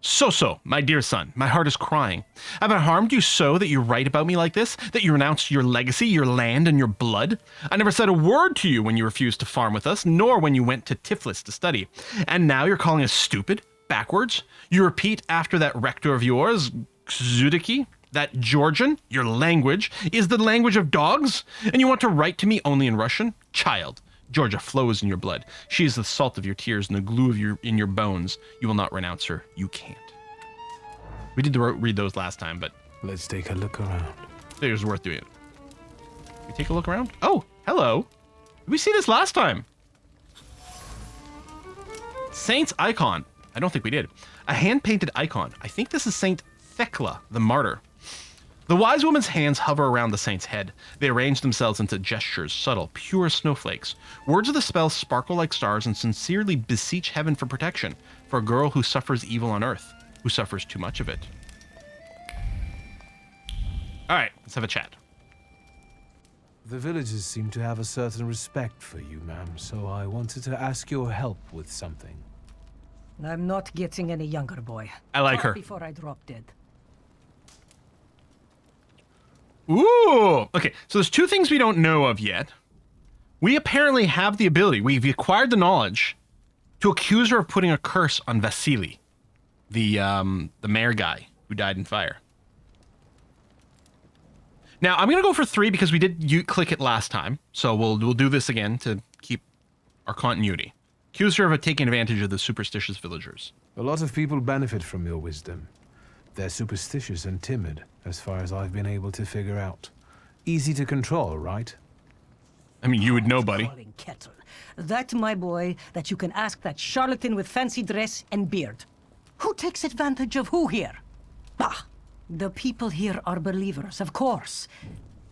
So, my dear son, my heart is crying. Have I harmed you so that you write about me like this? That you renounce your legacy, your land, and your blood? I never said a word to you when you refused to farm with us, nor when you went to Tiflis to study. And now you're calling us stupid? Backwards? You repeat after that rector of yours, Zudiki? That Georgian, your language, is the language of dogs? And you want to write to me only in Russian? Child, Georgia flows in your blood. She is the salt of your tears and the glue in your bones. You will not renounce her. You can't. We did read those last time, but let's take a look around. it was worth doing it. We take a look around? Oh, hello. Did we see this last time? Saint's icon. I don't think we did. A hand-painted icon. I think this is Saint Thecla, the martyr. The wise woman's hands hover around the saint's head. They arrange themselves into gestures, subtle, pure snowflakes. Words of the spell sparkle like stars and sincerely beseech heaven for protection for a girl who suffers evil on earth, who suffers too much of it. All right, let's have a chat. The villagers seem to have a certain respect for you, ma'am, so I wanted to ask your help with something. I'm not getting any younger, boy. I like her. Before I drop dead. Ooh! Okay, so there's two things we don't know of yet. We apparently have the ability, we've acquired the knowledge, to accuse her of putting a curse on Vasily, the mayor guy who died in fire. Now, I'm going to go for 3 because we did click it last time, so we'll do this again to keep our continuity. Accuse her of taking advantage of the superstitious villagers. A lot of people benefit from your wisdom. They're superstitious and timid, as far as I've been able to figure out. Easy to control, right? I mean, you would know, buddy. Kettle. That, my boy, that you can ask that charlatan with fancy dress and beard. Who takes advantage of who here? Bah! The people here are believers, of course.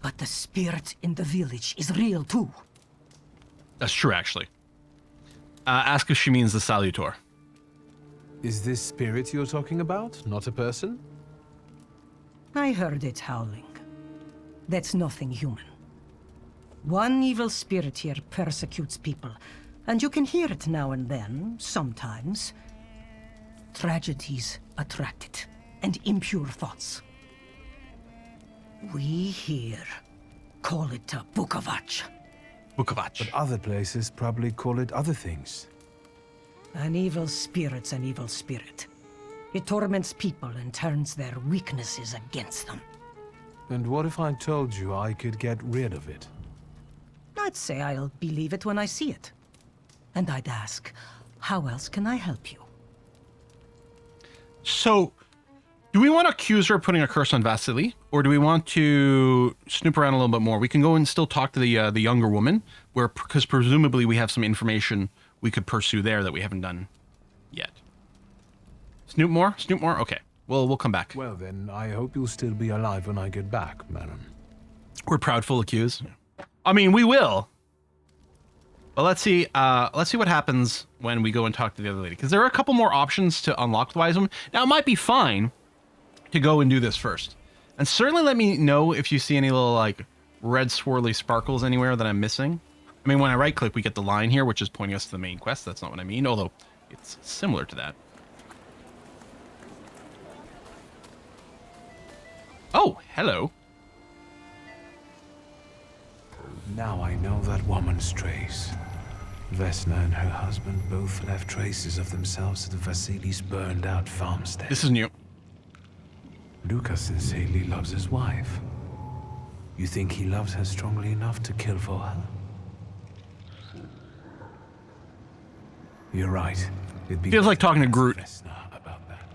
But the spirit in the village is real, too. That's true, actually. Ask if she means the Salutor. Is this spirit you're talking about, not a person? I heard it howling. That's nothing human. One evil spirit here persecutes people, and you can hear it now and then, sometimes. Tragedies attract it, and impure thoughts. We here call it a Bukovac. Bukovac. But other places probably call it other things. An evil spirit's an evil spirit. It torments people and turns their weaknesses against them. And what if I told you I could get rid of it? I'd say I'll believe it when I see it. And I'd ask, how else can I help you? So, do we want to accuse her of putting a curse on Vasily, or do we want to snoop around a little bit more? We can go and still talk to the younger woman, because presumably we have some information we could pursue there that we haven't done yet. Snoop more? Snoop more? Okay. We'll come back. Well then, I hope you'll still be alive when I get back, madam. We're proudful accused. I mean, we will. But let's see what happens when we go and talk to the other lady. Because there are a couple more options to unlock the wise woman. Now, it might be fine to go and do this first. And certainly let me know if you see any little, like, red swirly sparkles anywhere that I'm missing. I mean, when I right-click, we get the line here, which is pointing us to the main quest. That's not what I mean, although it's similar to that. Oh, hello. Now I know that woman's trace. Vesna and her husband both left traces of themselves at Vasily's burned-out farmstead. This is new. Luca sincerely loves his wife. You think he loves her strongly enough to kill for her? You're right. It'd be Feels like talking to Groot. Vesna about that.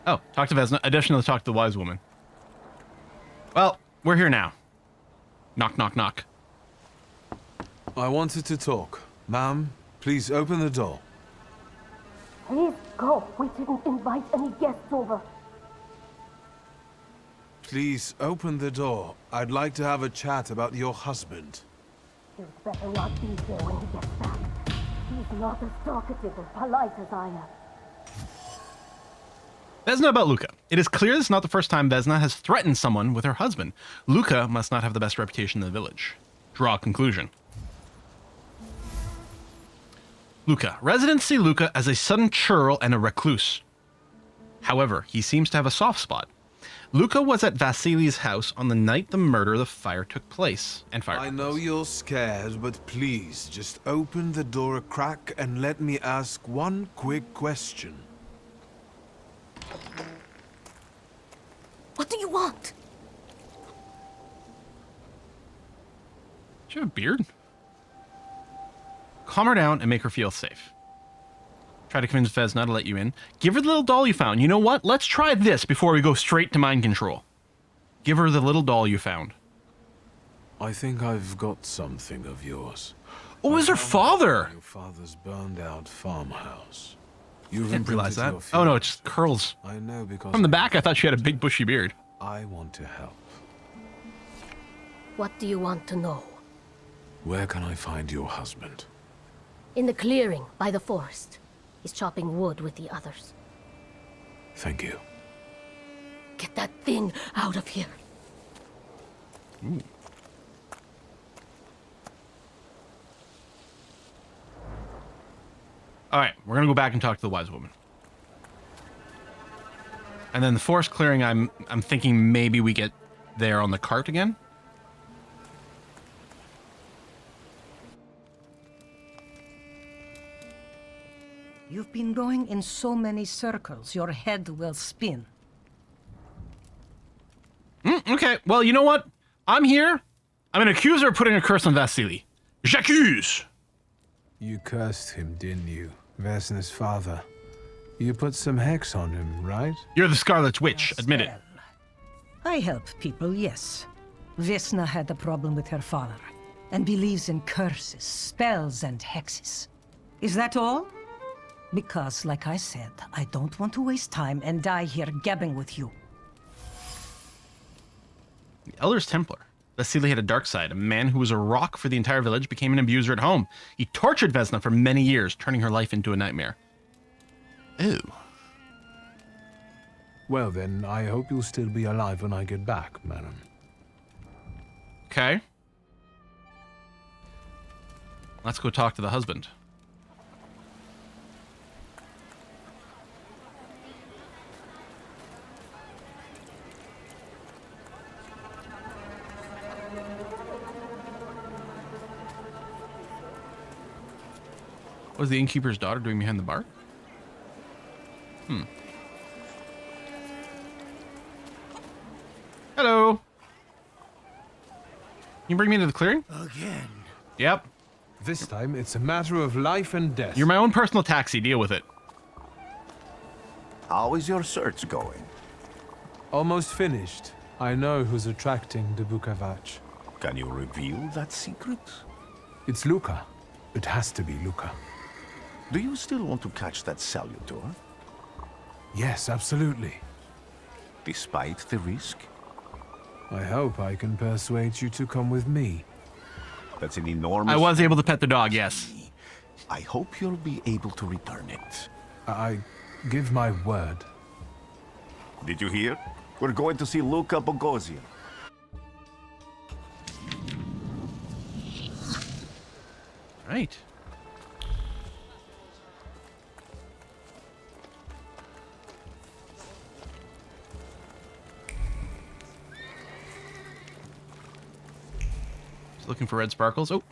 Oh, talk to Vesna. Additionally, talk to the wise woman. Well, we're here now. Knock, knock, knock. I wanted to talk. Ma'am, please open the door. Please go. We didn't invite any guests over. Please open the door. I'd like to have a chat about your husband. You'd better not be here when he gets back. He's not as talkative or polite as I am. Vesna about Luca. It is clear this is not the first time Vesna has threatened someone with her husband. Luca must not have the best reputation in the village. Draw a conclusion. Luca. Residents see Luca as a sudden churl and a recluse. However, he seems to have a soft spot. Luca was at Vasily's house on the night the murder of the fire took place. I know you're scared, but please, just open the door a crack and let me ask one quick question. What do you want? Does she have a beard? Calm her down and make her feel safe. Try to convince Vesna to let you in. Give her the little doll you found. You know what? Let's try this before we go straight to mind control. Give her the little doll you found. I think I've got something of yours. Oh, is her father? Your father's burned-out farmhouse. You've Didn't realize that. imprinted your Oh no, it's just curls. I know because From the back, I thought she had a big bushy beard. I want to help. What do you want to know? Where can I find your husband? In the clearing by the forest. He's chopping wood with the others. Thank you. Get that thing out of here. Ooh. All right, we're gonna go back and talk to the wise woman. And then the forest clearing, I'm thinking maybe we get there on the cart again. You've been going in so many circles, your head will spin. Okay, well, you know what? I'm here. I'm gonna accuse her of putting a curse on Vasily. J'accuse! You cursed him, didn't you? Vesna's father. You put some hex on him, right? You're the Scarlet Witch, admit it. I help people, yes. Vesna had a problem with her father, and believes in curses, spells, and hexes. Is that all? Because, like I said, I don't want to waste time and die here gabbing with you. The Elder's Templar. Vasily had a dark side. A man who was a rock for the entire village became an abuser at home. He tortured Vesna for many years, turning her life into a nightmare. Ew. Well then, I hope you'll still be alive when I get back, madam. Okay. Let's go talk to the husband. What was the innkeeper's daughter doing behind the bar? Hello. Can you bring me into the clearing? Again. Yep. This time, it's a matter of life and death. You're my own personal taxi. Deal with it. How is your search going? Almost finished. I know who's attracting the Bukavach. Can you reveal that secret? It's Luca. It has to be Luca. Do you still want to catch that salutor? Yes, absolutely. Despite the risk? I hope I can persuade you to come with me. That's an enormous... I was able to pet the dog, yes. I hope you'll be able to return it. I give my word. Did you hear? We're going to see Luca Bogosian. Right. looking for red sparkles. Oh.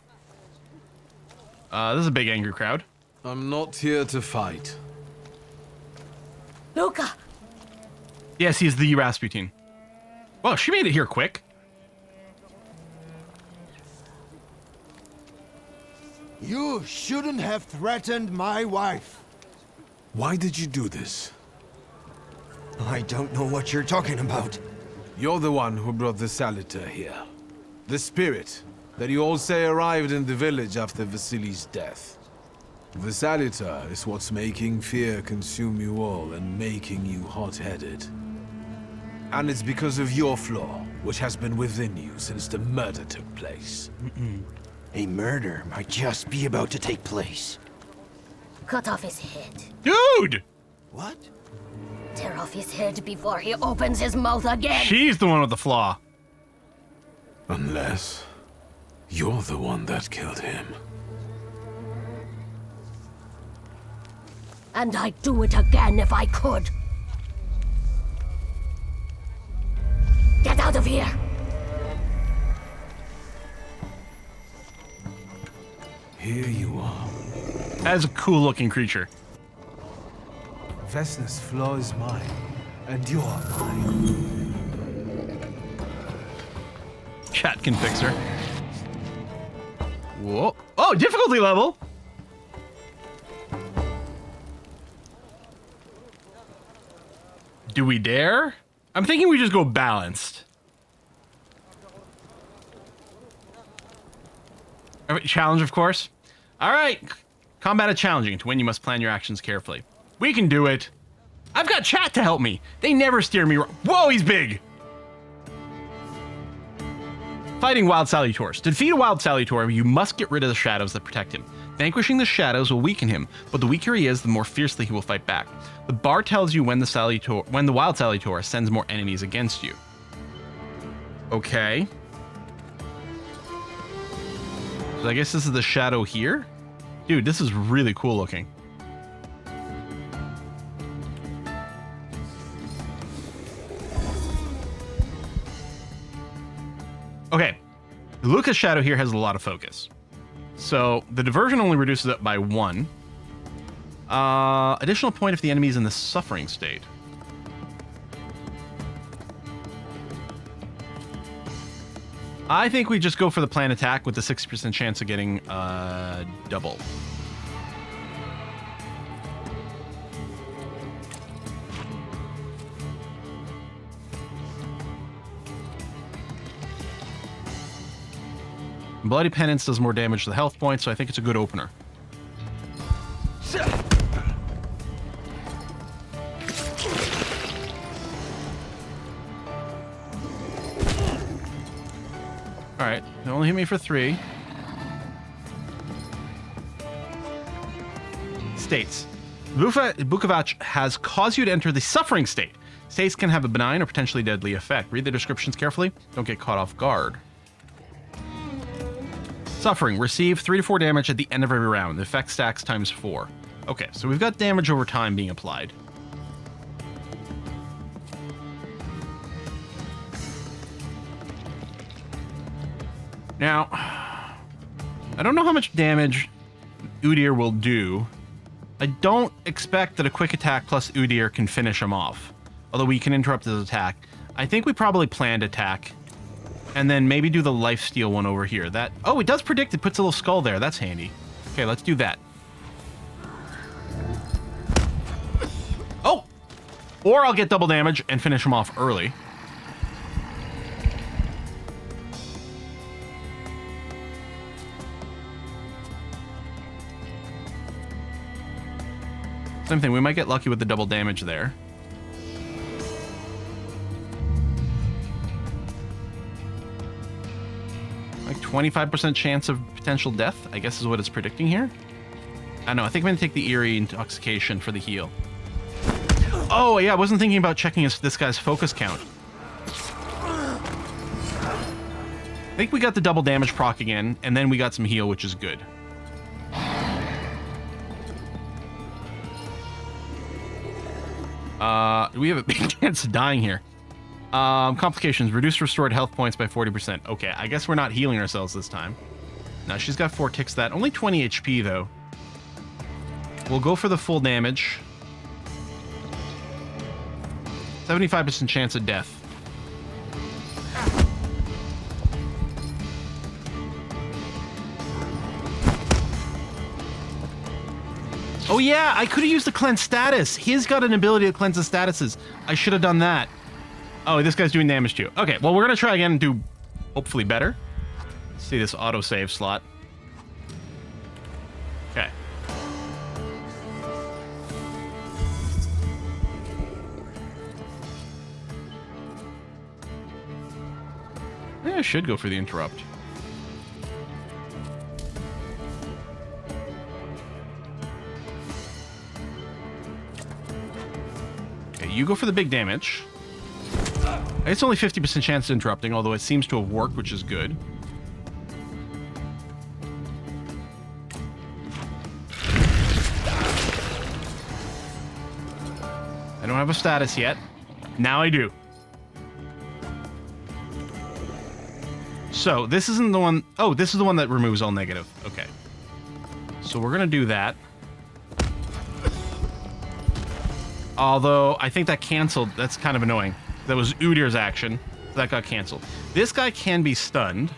This is a big angry crowd. I'm not here to fight. Luca! Yes, he's the Rasputin. Well, she made it here quick. You shouldn't have threatened my wife. Why did you do this? I don't know what you're talking about. You're the one who brought the Saliter here. The spirit that you all say arrived in the village after Vasily's death. The Saliter is what's making fear consume you all and making you hot-headed. And it's because of your flaw, which has been within you since the murder took place. A murder might just be about to take place. Cut off his head. Dude! What? Tear off his head before he opens his mouth again. She's the one with the flaw. Unless you're the one that killed him. And I'd do it again if I could. Get out of here! Here you are. That is a cool looking creature. Vesna's flaw is mine, and you're mine. Chat can fix her. Whoa. Oh, difficulty level! Do we dare? I'm thinking we just go balanced. Challenge, of course. All right. Combat is challenging. To win, you must plan your actions carefully. We can do it. I've got chat to help me. They never steer me wrong. Whoa, he's big. Fighting Wild Salutor. To defeat a Wild Salutor, you must get rid of the shadows that protect him. Vanquishing the shadows will weaken him, but the weaker he is, the more fiercely he will fight back. The bar tells you when the Wild Salutor sends more enemies against you. Okay. So I guess this is the shadow here? Dude, this is really cool looking. Okay. Lucas' shadow here has a lot of focus. So the diversion only reduces it by 1. Additional point if the enemy is in the suffering state. I think we just go for the plan attack with the 60% chance of getting double. Bloody Penance does more damage to the health points, so I think it's a good opener. Alright, they only hit me for 3. States. Bukovac has caused you to enter the suffering state. States can have a benign or potentially deadly effect. Read the descriptions carefully. Don't get caught off guard. Suffering. Receive 3 to 4 damage at the end of every round. The effect stacks times 4. Okay, so we've got damage over time being applied. Now, I don't know how much damage Udyr will do. I don't expect that a quick attack plus Udyr can finish him off. Although we can interrupt his attack. I think we probably planned attack. And then maybe do the lifesteal one over here. That, oh, it does predict. It puts a little skull there. That's handy. Okay, let's do that. Oh! Or I'll get double damage and finish him off early. Same thing. We might get lucky with the double damage there. Like 25% chance of potential death, I guess is what it's predicting here. I don't know. I think I'm going to take the Eerie Intoxication for the heal. Oh, yeah. I wasn't thinking about checking this guy's focus count. I think we got the double damage proc again, and then we got some heal, which is good. Do we have a big chance of dying here? Complications. Reduce restored health points by 40%. Okay, I guess we're not healing ourselves this time. Now, she's got 4 ticks that. Only 20 HP, though. We'll go for the full damage. 75% chance of death. Oh yeah, I could have used the cleanse status. He's got an ability to cleanse the statuses. I should have done that. Oh, this guy's doing damage too. Okay, well, we're going to try again and do hopefully better. Let's see this autosave slot. Okay. Yeah, I should go for the interrupt. Okay, you go for the big damage. It's only 50% chance of interrupting, although it seems to have worked, which is good. I don't have a status yet. Now I do. So, this isn't the one... Oh, this is the one that removes all negative. Okay. So we're going to do that. Although, I think that canceled. That's kind of annoying. That was Udir's action. That got canceled. This guy can be stunned.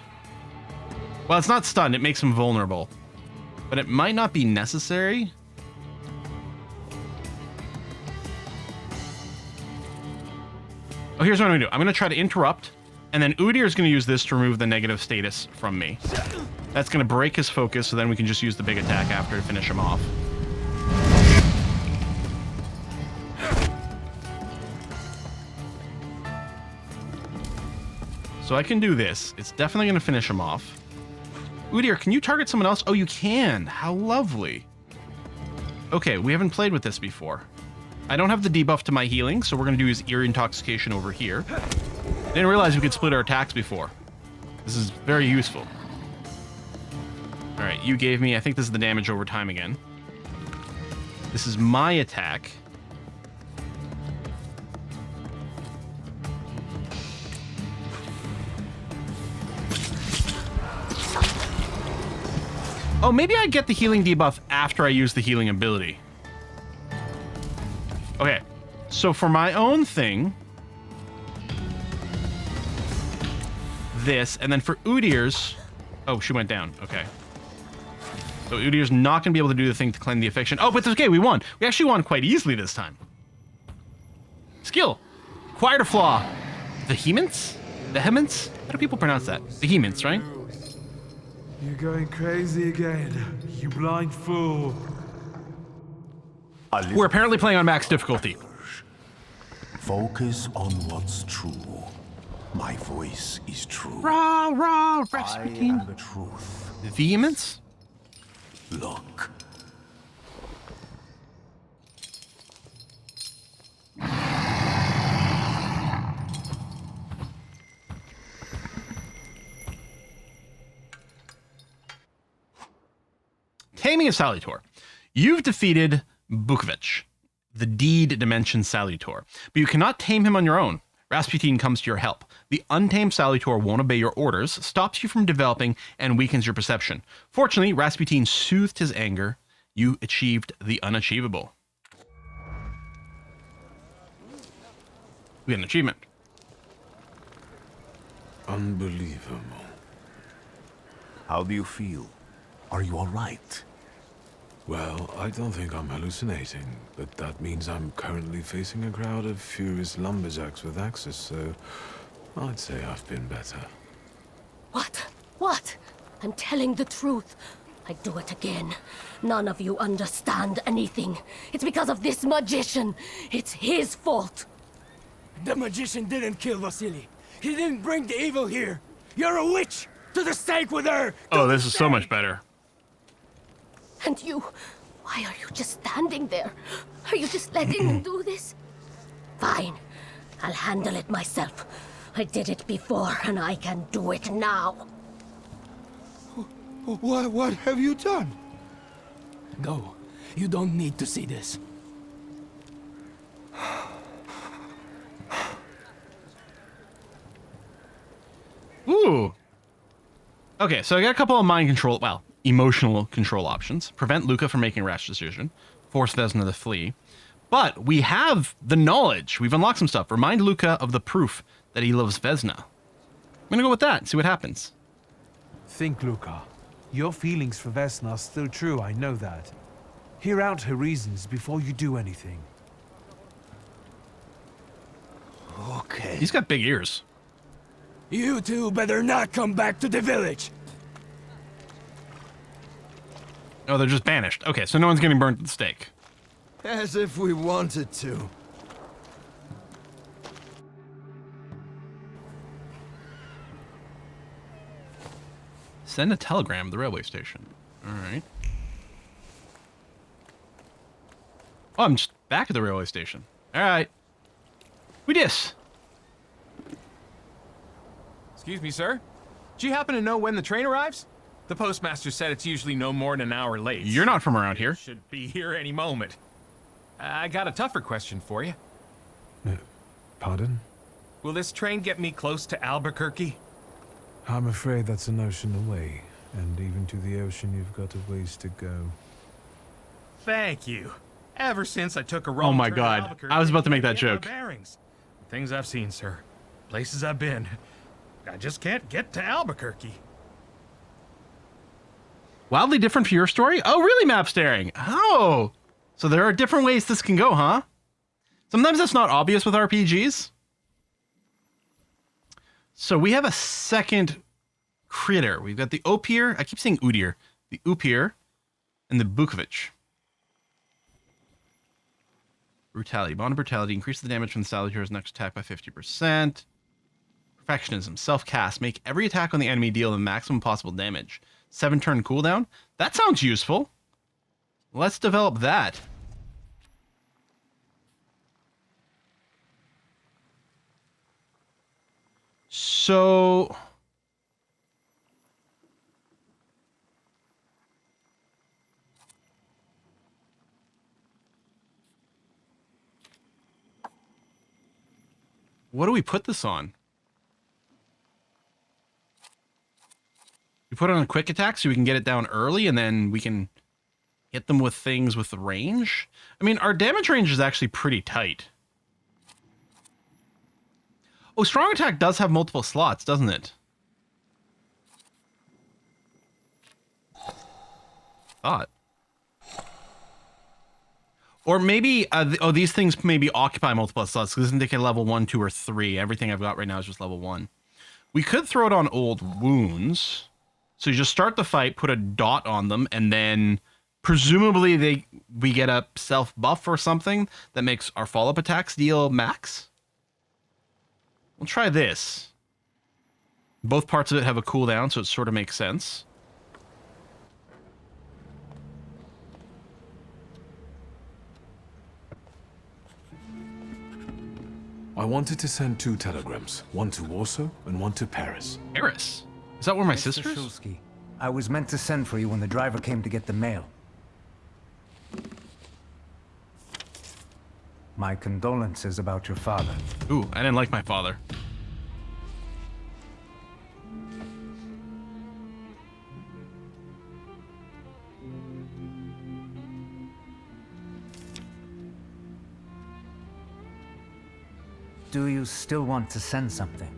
Well, it's not stunned. It makes him vulnerable. But it might not be necessary. Oh, here's what I'm going to do. I'm going to try to interrupt. And then Udir is going to use this to remove the negative status from me. That's going to break his focus, so then we can just use the big attack after to finish him off. So I can do this. It's definitely going to finish him off. Udir, can you target someone else? Oh, you can. How lovely. Okay, we haven't played with this before. I don't have the debuff to my healing, so we're going to do his ear intoxication over here. Didn't realize we could split our attacks before. This is very useful. All right, you gave me... I think this is the damage over time again. This is my attack. Oh, maybe I get the healing debuff after I use the healing ability. Okay, so for my own thing, this, and then for Udir's... Oh, she went down. Okay. So Udir's not going to be able to do the thing to cleanse the affliction. Oh, but it's okay, we won. We actually won quite easily this time. Skill. Acquired a flaw. Vehemence? Vehemence? How do people pronounce that? Vehemence, right? You're going crazy again, you blind fool. We're apparently playing on max difficulty. Focus on what's true. My voice is true. Rah, rah, I Rasputin. am the truth. Vehemence? Look. Taming a Salutor. You've defeated Bukovic, the deed dimension Salutor, but you cannot tame him on your own. Rasputin comes to your help. The untamed Salutor won't obey your orders, stops you from developing, and weakens your perception. Fortunately, Rasputin soothed his anger. You achieved the unachievable. We get an achievement. Unbelievable. How do you feel? Are you all right? Well, I don't think I'm hallucinating, but that means I'm currently facing a crowd of furious lumberjacks with axes, so I'd say I've been better. What? What? I'm telling the truth. I do it again. None of you understand anything. It's because of this magician. It's his fault. The magician didn't kill Vasily. He didn't bring the evil here. You're a witch! To the stake with her! Oh, this is so much better. And you, why are you just standing there? Are you just letting him do this? Fine, I'll handle it myself. I did it before, and I can do it now. What have you done? Go. You don't need to see this. Okay, so I got a couple of mind control, well, emotional control options. Prevent Luca from making a rash decision. Force Vesna to flee. But we have the knowledge. We've unlocked some stuff. Remind Luca of the proof that he loves Vesna. I'm gonna go with that, see what happens. Think, Luca. Your feelings for Vesna are still true, I know that. Hear out her reasons before you do anything. Okay. He's got big ears. You two better not come back to the village. Oh, they're just banished. Okay, so no one's getting burned at the stake. As if we wanted to. Send a telegram to the railway station. All right. Oh, I'm just back at the railway station. All right. We dis. Excuse me, sir. Do you happen to know when the train arrives? The postmaster said it's usually no more than an hour late. You're not from around here. Should be here any moment. I got a tougher question for you. Pardon? Will this train get me close to Albuquerque? I'm afraid that's an ocean away, and even to the ocean you've got a ways to go. Thank you. Ever since I took a wrong Oh my turn God. at Albuquerque, I was about to make that I get my joke. Bearings. Things I've seen, sir. Places I've been. I just can't get to Albuquerque. Wildly different for your story? Oh, really, map staring? Oh. So there are different ways this can go, huh? Sometimes that's not obvious with RPGs. So we have a second critter. We've got the Opier. I keep saying Udir. The Upir and the Bukovic. Brutality. Bond of Brutality. Increase the damage from the Saluteur's next attack by 50%. Perfectionism. Self-cast. Make every attack on the enemy deal the maximum possible damage. 7-turn cooldown. That sounds useful. Let's develop that. So... what do we put this on? We put it on a quick attack so we can get it down early and then we can hit them with things with the range. I mean, our damage range is actually pretty tight. Oh, strong attack does have multiple slots, doesn't it? Thought. Or maybe, these things maybe occupy multiple slots. This isn't like a level 1, 2, or 3. Everything I've got right now is just level 1. We could throw it on old wounds. So you just start the fight, put a dot on them, and then presumably we get a self buff or something that makes our follow-up attacks deal max. We'll try this. Both parts of it have a cooldown, so it sort of makes sense. I wanted to send 2 telegrams, one to Warsaw and one to Paris. Paris? Is that where my Mr. sister is? Shulsky, I was meant to send for you when the driver came to get the mail. My condolences about your father. Ooh, I didn't like my father. Do you still want to send something?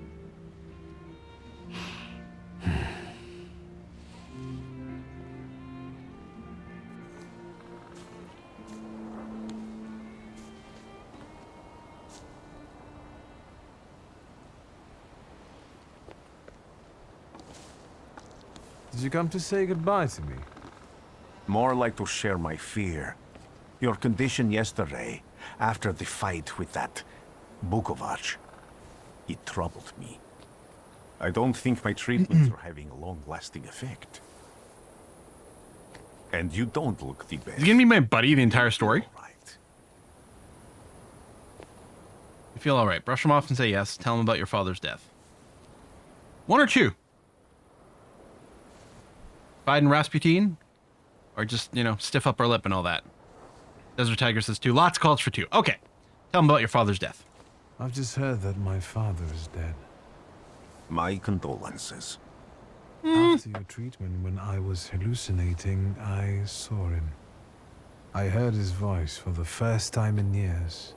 Did you come to say goodbye to me? More like to share my fear. Your condition yesterday, after the fight with that Bukovac, it troubled me. I don't think my treatments are having a long-lasting effect. And you don't look the best. Is he gonna be my buddy the entire story? Right. You feel alright. Brush him off and say yes. Tell him about your father's death. 1 or 2? Biden Rasputin? Or just, you know, stiff upper lip and all that? Desert Tiger says 2. Lots calls for 2. Okay. Tell him about your father's death. I've just heard that my father is dead. My condolences. After your treatment, when I was hallucinating, I saw him. I heard his voice for the first time in years.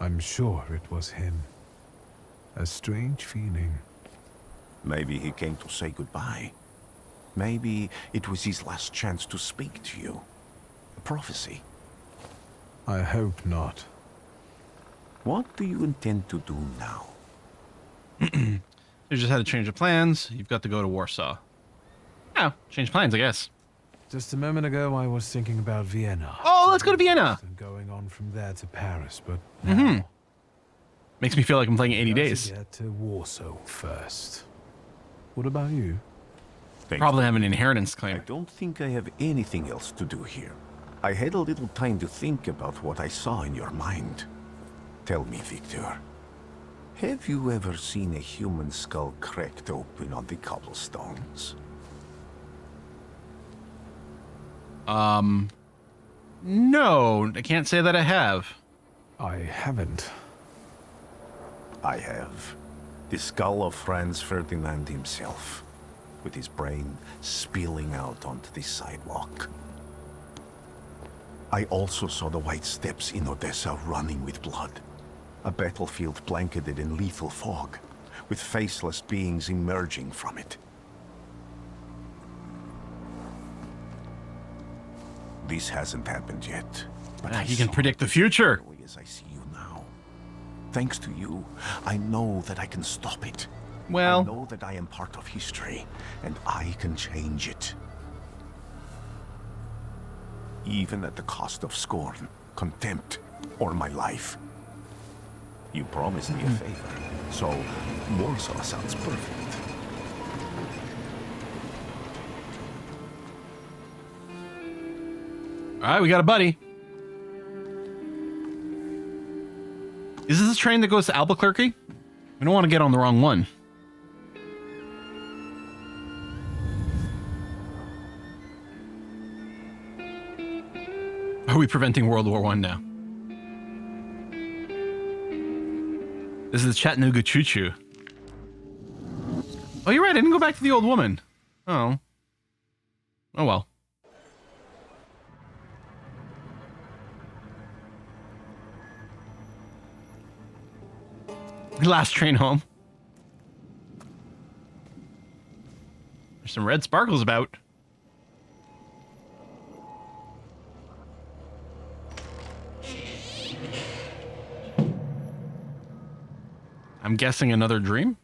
I'm sure it was him. A strange feeling. Maybe he came to say goodbye. Maybe it was his last chance to speak to you. A prophecy. I hope not. What do you intend to do now? You just had to change the plans. You've got to go to Warsaw. Oh, change plans, I guess. Just a moment ago, I was thinking about Vienna. Oh, let's go to Vienna. And going on from there to Paris, but Makes me feel like I'm playing 80 days. Get to Warsaw first. What about you? Probably have an inheritance claim. I don't think I have anything else to do here. I had a little time to think about what I saw in your mind. Tell me, Victor. Have you ever seen a human skull cracked open on the cobblestones? No, I can't say that I have. I haven't. I have. The skull of Franz Ferdinand himself, with his brain spilling out onto the sidewalk. I also saw the white steps in Odessa running with blood. A battlefield blanketed in lethal fog, with faceless beings emerging from it. This hasn't happened yet, but you can predict the future. As I see you now. Thanks to you, I know that I can stop it. Well, I know that I am part of history, and I can change it. Even at the cost of scorn, contempt, or my life. You promised me a favor, so Warsaw sounds perfect. All right, we got a buddy. Is this the train that goes to Albuquerque? We don't want to get on the wrong one. Are we preventing World War I now? This is the Chattanooga Choo Choo. Oh, you're right. I didn't go back to the old woman. Oh. Oh, well. Last train home. There's some red sparkles about. I'm guessing another dream?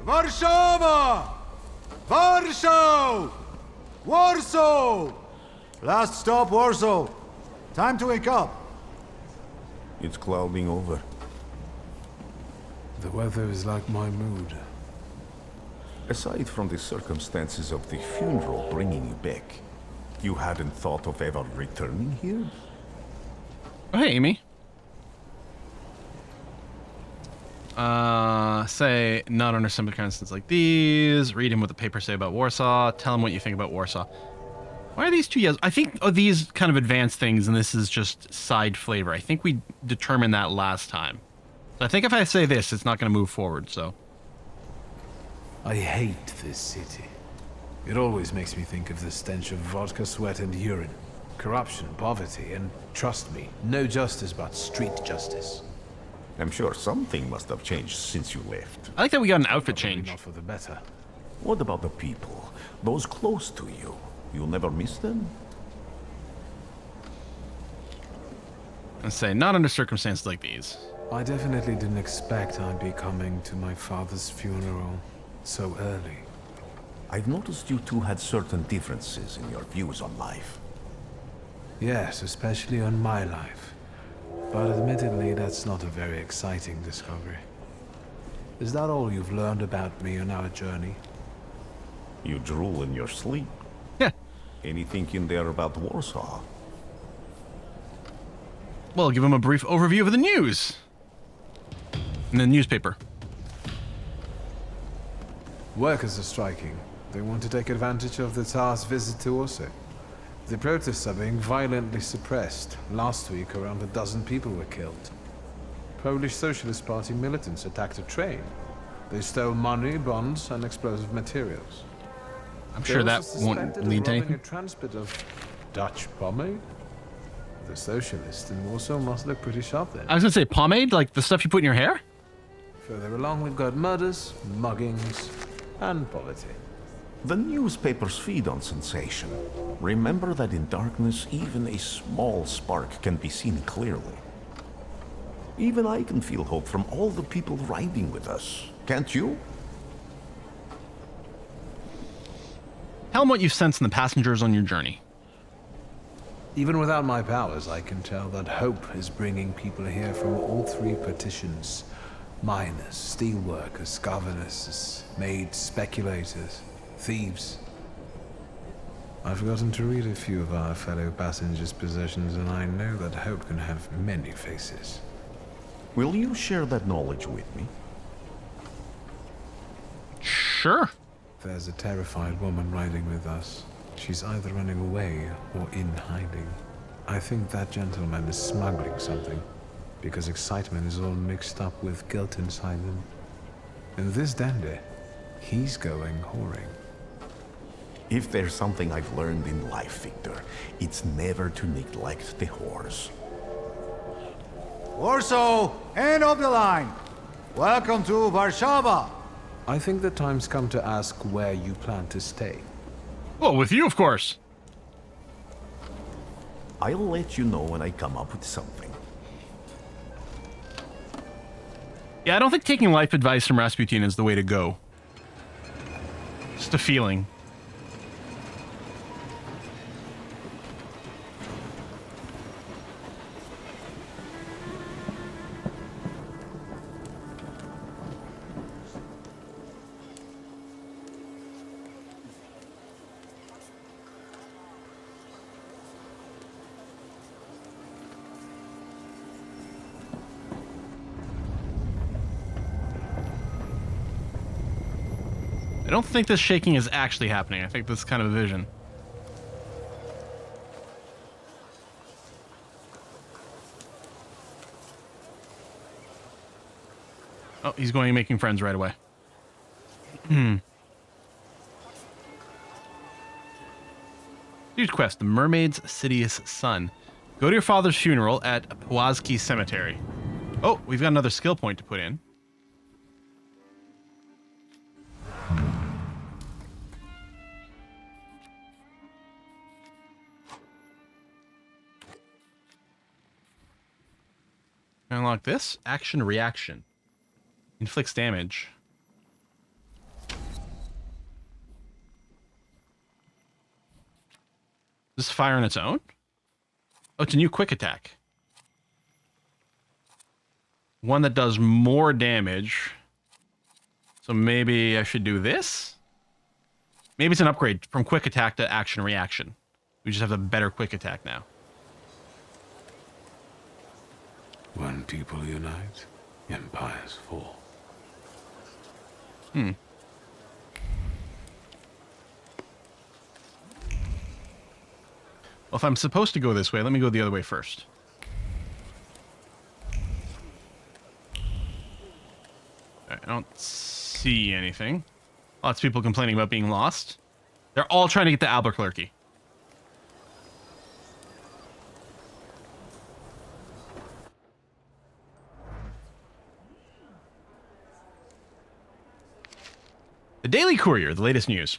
Warszawa! Warsaw! Warsaw! Last stop, Warsaw. Time to wake up. It's clouding over. The weather is like my mood. Aside from the circumstances of the funeral bringing you back, you hadn't thought of ever returning here? Oh, hey, Amy. Say, not under circumstances like these. Read him what the papers say about Warsaw. Tell him what you think about Warsaw. Why are these two yes? I think these kind of advanced things, and this is just side flavor. I think we determined that last time. So I think if I say this, it's not going to move forward, so. I hate this city. It always makes me think of the stench of vodka, sweat, and urine. Corruption, poverty, and trust me, no justice but street justice. I'm sure something must have changed since you left. I like that we got an outfit change. Not for the better. What about the people? Those close to you? You'll never miss them? I say, not under circumstances like these. I definitely didn't expect I'd be coming to my father's funeral so early. I've noticed you two had certain differences in your views on life. Yes, especially on my life. But admittedly, that's not a very exciting discovery. Is that all you've learned about me on our journey? You drool in your sleep. Yeah. Anything in there about Warsaw? Well, give him a brief overview of the news. In the newspaper. Workers are striking. They want to take advantage of the Tsar's visit to Warsaw. The protests are being violently suppressed. Last week, around a dozen people were killed. Polish Socialist Party militants attacked a train. They stole money, bonds, and explosive materials. I'm sure that won't lead to anything. A transport of Dutch pomade? The socialists in Warsaw must look pretty sharp then. I was gonna say pomade, like the stuff you put in your hair? Further along, we've got murders, muggings, and poverty. The newspapers feed on sensation. Remember that in darkness, even a small spark can be seen clearly. Even I can feel hope from all the people riding with us. Can't you? Tell them what you've sensed in the passengers on your journey. Even without my powers, I can tell that hope is bringing people here from all three partitions. Miners, steelworkers, governesses, maids, speculators, thieves. I've forgotten to read a few of our fellow passengers' possessions, and I know that hope can have many faces. Will you share that knowledge with me? Sure. There's a terrified woman riding with us. She's either running away or in hiding. I think that gentleman is smuggling something, because excitement is all mixed up with guilt inside him. And this dandy, he's going whoring. If there's something I've learned in life, Victor, it's never to neglect the horse. Warsaw, end of the line. Welcome to Warsaw. I think the time's come to ask where you plan to stay. Well, with you, of course. I'll let you know when I come up with something. Yeah, I don't think taking life advice from Rasputin is the way to go. Just a feeling. I don't think this shaking is actually happening. I think this is kind of a vision. Oh, he's going and making friends right away. Huge quest, the Mermaid's Sidious Son. Go to your father's funeral at Pławski Cemetery. Oh, we've got another skill point to put in. Unlock this. Action reaction. Inflicts damage. Does this fire on its own? Oh, it's a new quick attack. One that does more damage. So maybe I should do this? Maybe it's an upgrade from quick attack to action reaction. We just have a better quick attack now. When people unite, empires fall. Well, if I'm supposed to go this way, let me go the other way first. I don't see anything. Lots of people complaining about being lost. They're all trying to get to Albuquerque. The Daily Courier, the latest news.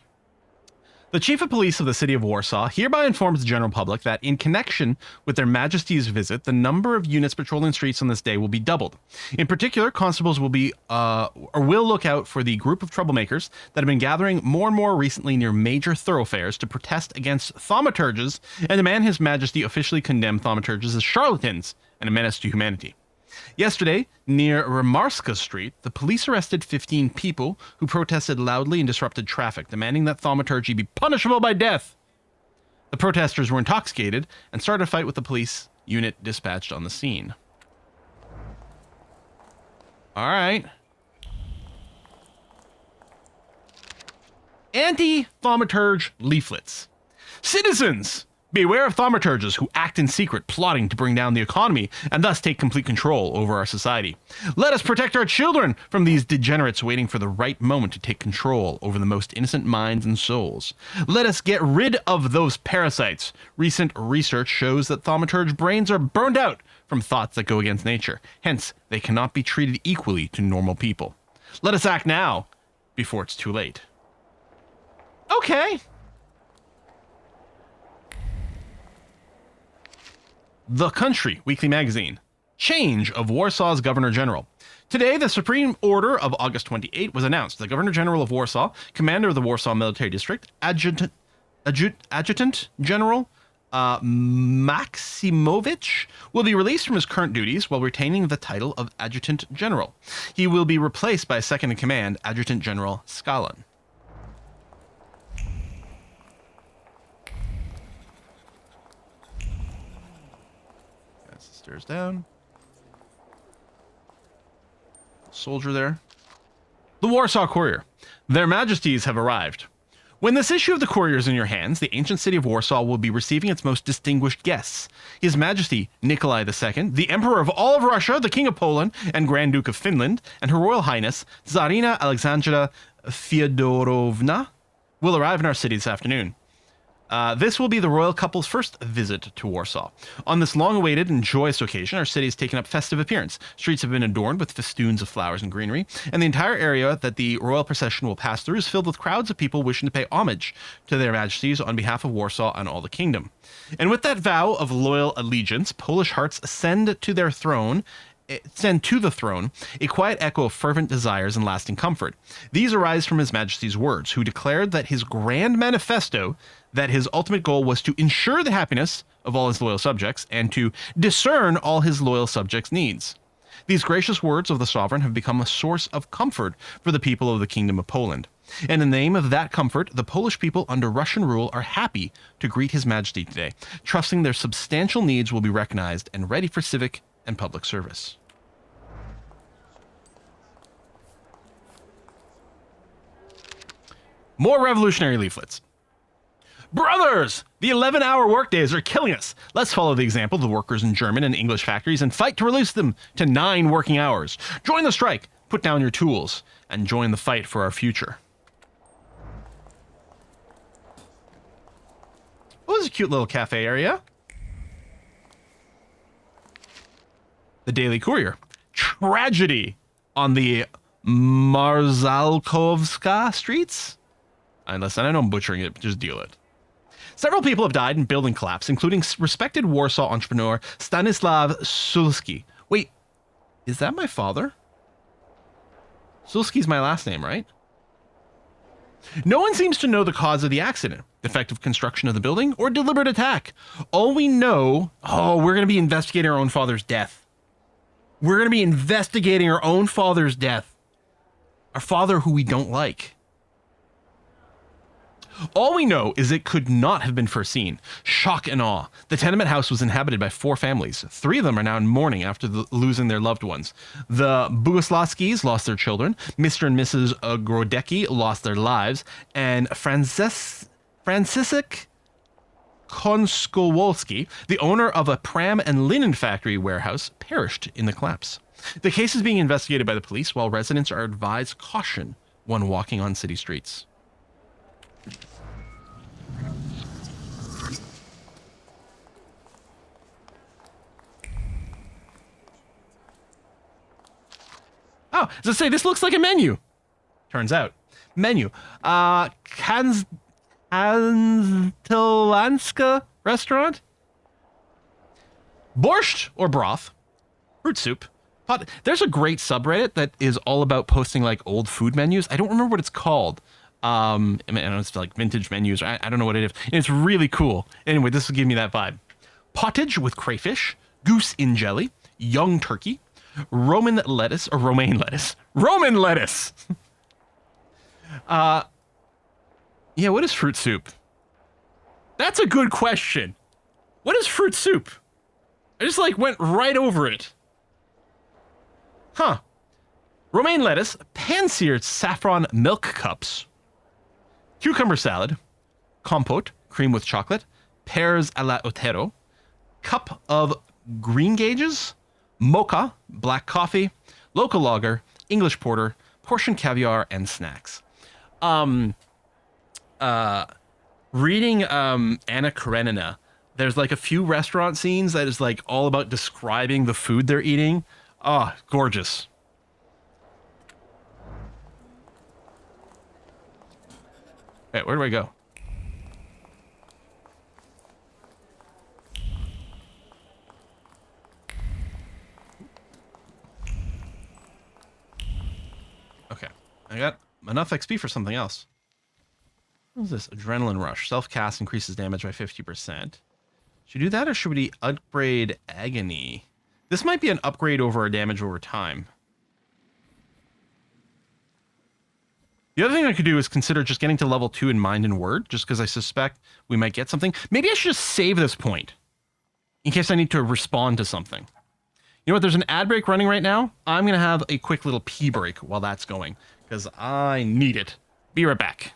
The Chief of Police of the City of Warsaw hereby informs the general public that in connection with their Majesty's visit, the number of units patrolling streets on this day will be doubled. In particular, constables will will look out for the group of troublemakers that have been gathering more and more recently near major thoroughfares to protest against thaumaturges and demand His Majesty officially condemn thaumaturges as charlatans and a menace to humanity. Yesterday, near Ramarska Street, the police arrested 15 people who protested loudly and disrupted traffic, demanding that thaumaturgy be punishable by death. The protesters were intoxicated and started a fight with the police unit dispatched on the scene. All right. Anti-Thaumaturge leaflets. Citizens! Beware of thaumaturges who act in secret, plotting to bring down the economy and thus take complete control over our society. Let us protect our children from these degenerates waiting for the right moment to take control over the most innocent minds and souls. Let us get rid of those parasites. Recent research shows that thaumaturge brains are burned out from thoughts that go against nature. Hence, they cannot be treated equally to normal people. Let us act now, before it's too late. Okay. The Country Weekly Magazine. Change of Warsaw's Governor General. Today, the Supreme Order of August 28 was announced. The Governor General of Warsaw, Commander of the Warsaw Military District, Adjutant General Maximovich, will be released from his current duties while retaining the title of Adjutant General. He will be replaced by second-in-command Adjutant General Skalin. Stairs down. Soldier there. The Warsaw Courier. Their Majesties have arrived. When this issue of the Courier is in your hands, the ancient city of Warsaw will be receiving its most distinguished guests. His Majesty Nikolai II, the Emperor of all of Russia, the King of Poland, and Grand Duke of Finland, and Her Royal Highness Tsarina Alexandra Fyodorovna will arrive in our city this afternoon. This will be the royal couple's first visit to Warsaw. On this long-awaited and joyous occasion, our city has taken up festive appearance. Streets have been adorned with festoons of flowers and greenery, and the entire area that the royal procession will pass through is filled with crowds of people wishing to pay homage to their majesties on behalf of Warsaw and all the kingdom. And with that vow of loyal allegiance, Polish hearts send to the throne a quiet echo of fervent desires and lasting comfort. These arise from His Majesty's words, who declared that his grand manifesto, that his ultimate goal was to ensure the happiness of all his loyal subjects and to discern all his loyal subjects' needs. These gracious words of the sovereign have become a source of comfort for the people of the Kingdom of Poland. And in the name of that comfort, the Polish people under Russian rule are happy to greet His Majesty today, trusting their substantial needs will be recognized and ready for civic and public service. More revolutionary leaflets. Brothers! The 11-hour workdays are killing us. Let's follow the example of the workers in German and English factories and fight to reduce them to 9 working hours. Join the strike, put down your tools, and join the fight for our future. Oh, this is a cute little cafe area. The Daily Courier. Tragedy on the Marzalkowska streets. Listen, I know I'm butchering it, but just deal it. Several people have died in building collapse, including respected Warsaw entrepreneur Stanislav Sulski. Wait, is that my father? Sulski's my last name, right? No one seems to know the cause of the accident, defective construction of the building, or deliberate attack. All we know... Oh, we're going to be investigating our own father's death. We're going to be investigating our own father's death. Our father who we don't like. All we know is it could not have been foreseen. Shock and awe. The tenement house was inhabited by 4 families. 3 of them are now in mourning after losing their loved ones. The Bugoslavskis lost their children. Mr. and Mrs. Grodecki lost their lives. And Franciszek Konskowolski, the owner of a pram and linen factory warehouse, perished in the collapse. The case is being investigated by the police, while residents are advised caution when walking on city streets. Oh, as I say, this looks like a menu. Turns out. Menu. Kanstelanska restaurant? Borscht or broth. Fruit soup. Pot. There's a great subreddit that is all about posting like old food menus. I don't remember what it's called. I know it's like vintage menus. I don't know what it is. And it's really cool. Anyway, this will give me that vibe. Pottage with crayfish, goose in jelly, young turkey, romaine lettuce. Yeah, what is fruit soup? That's a good question. What is fruit soup? I just like went right over it. Huh. Romaine lettuce, pan-seared saffron milk cups, cucumber salad, compote, cream with chocolate, pears à la Otero, cup of green gages, mocha, black coffee, local lager, English porter, portion caviar, and snacks. Reading Anna Karenina, there's like a few restaurant scenes that is like all about describing the food they're eating. Ah, gorgeous. Wait, where do I go? Okay, I got enough XP for something else. What is this? Adrenaline rush. Self-cast increases damage by 50%. Should we do that, or should we upgrade agony? This might be an upgrade over our damage over time. The other thing I could do is consider just getting to level 2 in mind and word, just because I suspect we might get something. Maybe I should just save this point in case I need to respond to something. You know what? There's an ad break running right now. I'm going to have a quick little pee break while that's going, because I need it. Be right back.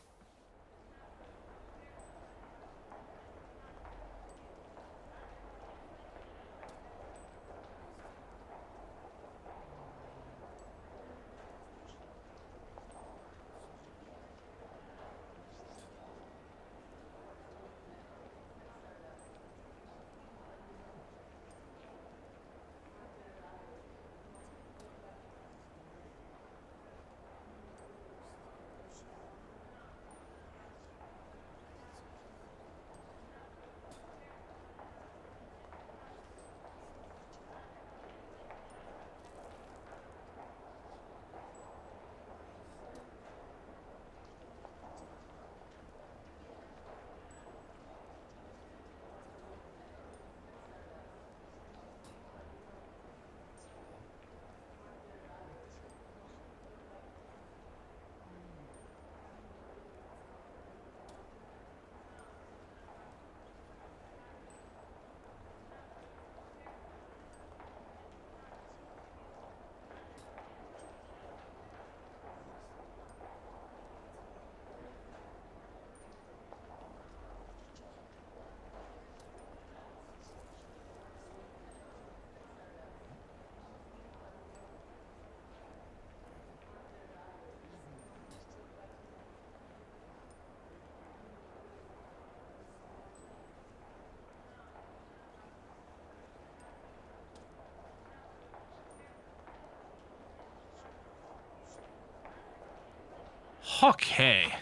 Okay.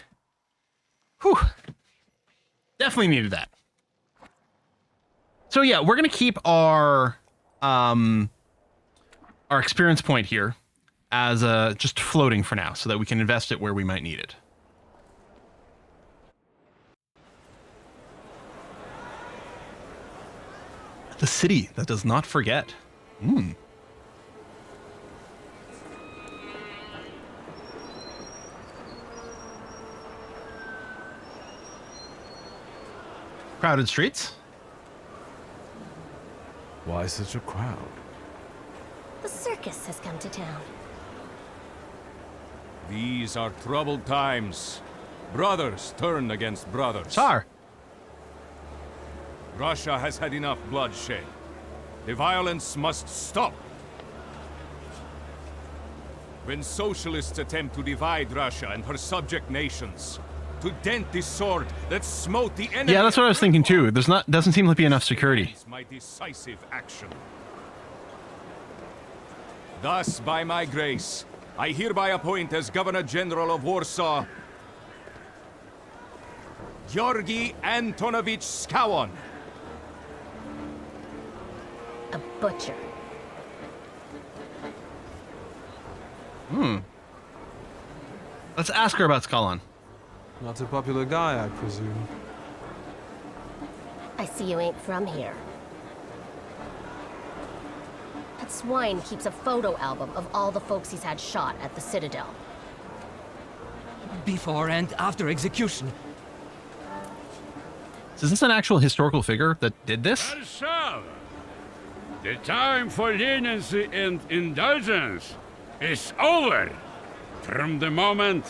Whew. Definitely needed that. So yeah, we're gonna keep our experience point here as just floating for now, so that we can invest it where we might need it. The city that does not forget. Crowded streets. Why such a crowd? The circus has come to town. These are troubled times. Brothers turn against brothers. Tsar. Russia has had enough bloodshed. The violence must stop. When socialists attempt to divide Russia and her subject nations, to dent the sword that smote the enemy. Yeah, that's what I was thinking too. Doesn't seem to be enough security. My decisive action. Thus, by my grace, I hereby appoint as Governor General of Warsaw, Georgi Antonovich Skowon. A butcher. Let's ask her about Skowon. Not a popular guy, I presume. I see you ain't from here. That swine keeps a photo album of all the folks he's had shot at the Citadel. Before and after execution. Is this an actual historical figure that did this? Warsaw. The time for leniency and indulgence is over. From the moment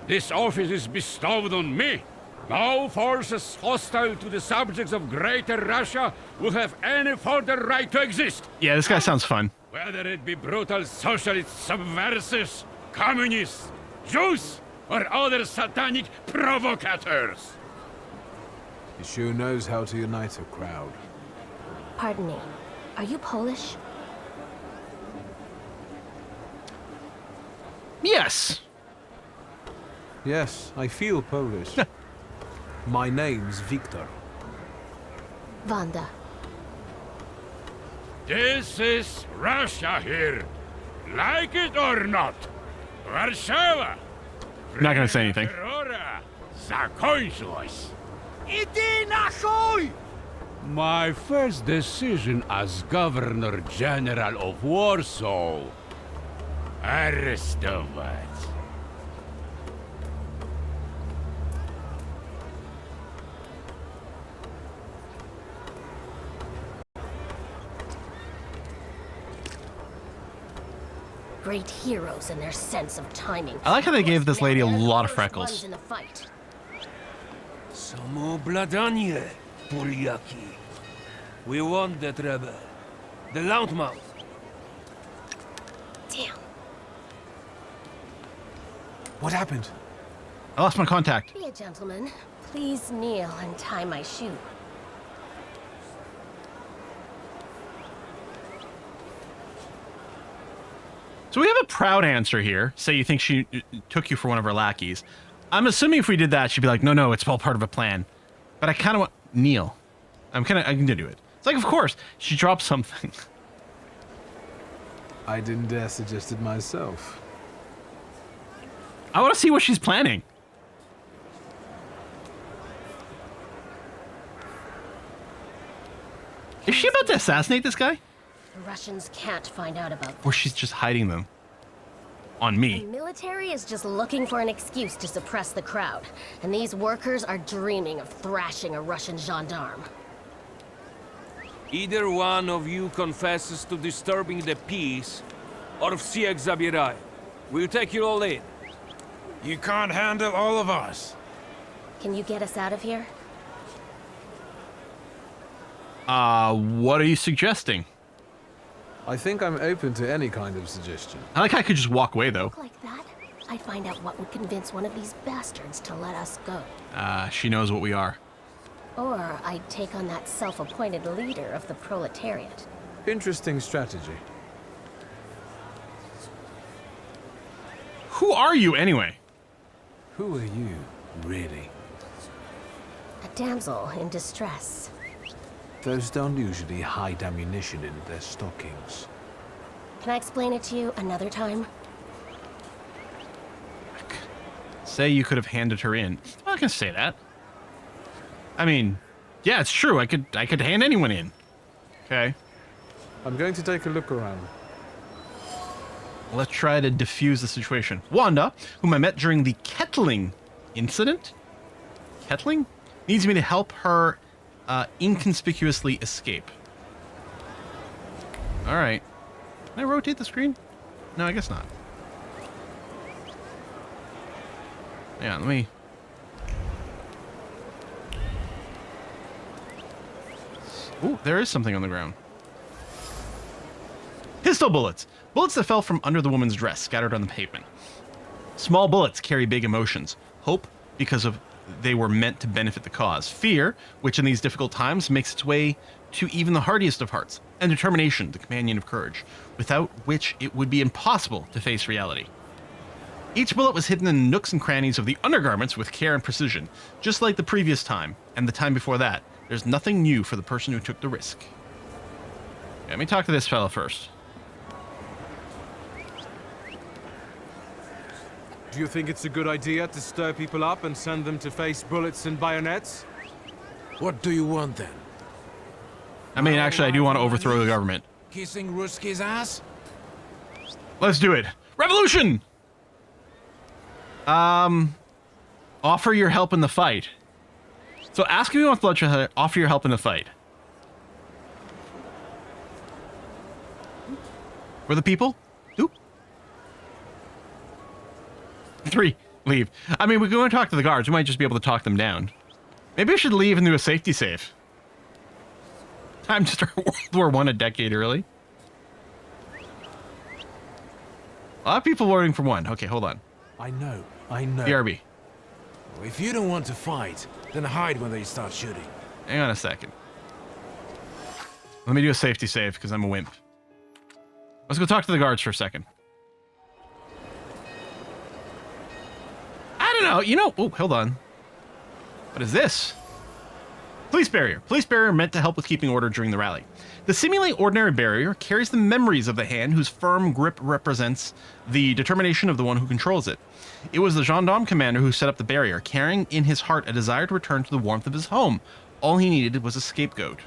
this office is bestowed on me, no forces hostile to the subjects of Greater Russia will have any further right to exist. Yeah, this guy sounds fun. Whether it be brutal socialist subversives, communists, Jews, or other satanic provocateurs. He sure knows how to unite a crowd. Pardon me. Are you Polish? Yes. Yes, I feel Polish. My name's Victor. Wanda. This is Russia here. Like it or not. Warsaw. Not gonna say anything. Zakończyłeś. Idy na chuj! My first decision as Governor General of Warsaw. Arrestować. Great heroes in their sense of timing. I like how they gave this lady a lot of freckles. In the fight. Samobladanie, Poliaki. We want that rebel. The loudmouth. Damn. What happened? I lost my contact. Be a gentleman. Please kneel and tie my shoe. So we have a proud answer here. Say you think she took you for one of her lackeys. I'm assuming if we did that, she'd be like, no, it's all part of a plan. But I kind of want... Kneel. I can do it. It's like, of course, she dropped something. I didn't dare suggest it myself. I want to see what she's planning. Is she about to assassinate this guy? The Russians can't find out about this. Or she's just hiding them. On me. The military is just looking for an excuse to suppress the crowd. And these workers are dreaming of thrashing a Russian gendarme. Either one of you confesses to disturbing the peace, or всех забирай. We'll take you all in. You can't handle all of us. Can you get us out of here? What are you suggesting? I think I'm open to any kind of suggestion. I like how I could just walk away, though. Like that, I'd find out what would convince one of these bastards to let us go. She knows what we are. Or I'd take on that self-appointed leader of the proletariat. Interesting strategy. Who are you, anyway? Who are you, really? A damsel in distress. Those don't usually hide ammunition in their stockings. Can I explain it to you another time? Say you could have handed her in. I'm not gonna say that. I mean, yeah, it's true. I could hand anyone in. Okay. I'm going to take a look around. Let's try to defuse the situation. Wanda, whom I met during the kettling incident, needs me to help her inconspicuously escape. All right. Can I rotate the screen? No, I guess not. Yeah, let me... Ooh, there is something on the ground. Pistol bullets. Bullets that fell from under the woman's dress, scattered on the pavement. Small bullets carry big emotions. Hope, because of they were meant to benefit the cause. Fear, which in these difficult times makes its way to even the hardiest of hearts. And determination, the companion of courage, without which it would be impossible to face reality. Each bullet was hidden in nooks and crannies of the undergarments with care and precision, just like the previous time, and the time before that. There's nothing new for the person who took the risk. Okay, let me talk to this fella first. Do you think it's a good idea to stir people up and send them to face bullets and bayonets? What do you want then? I mean, actually, I do want to overthrow the government. Kissing Ruski's ass? Let's do it. Revolution! Offer your help in the fight. So ask if he wants to let you offer your help in the fight. We're the people? Oop. 3, leave. I mean, we can go and talk to the guards. We might just be able to talk them down. Maybe I should leave and do a safety save. Time to start World War I a decade early. A lot of people voting for 1. Okay, hold on. I know. BRB. If you don't want to fight, then hide when they start shooting. Hang on a second. Let me do a safety save because I'm a wimp. Let's go talk to the guards for a second. I don't know. You know, oh, hold on. What is this? Police barrier. Police barrier meant to help with keeping order during the rally. The seemingly ordinary barrier carries the memories of the hand whose firm grip represents the determination of the one who controls it. It was the gendarme commander who set up the barrier, carrying in his heart a desire to return to the warmth of his home. All he needed was a scapegoat.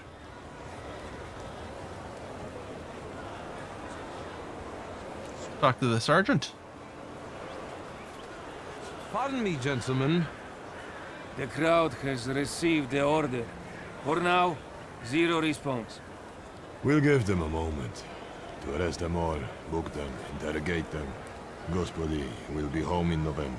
Talk to the sergeant. Pardon me, gentlemen. The crowd has received the order. For now, 0 response. We'll give them a moment to arrest them all, book them, interrogate them. Gospodi will be home in November.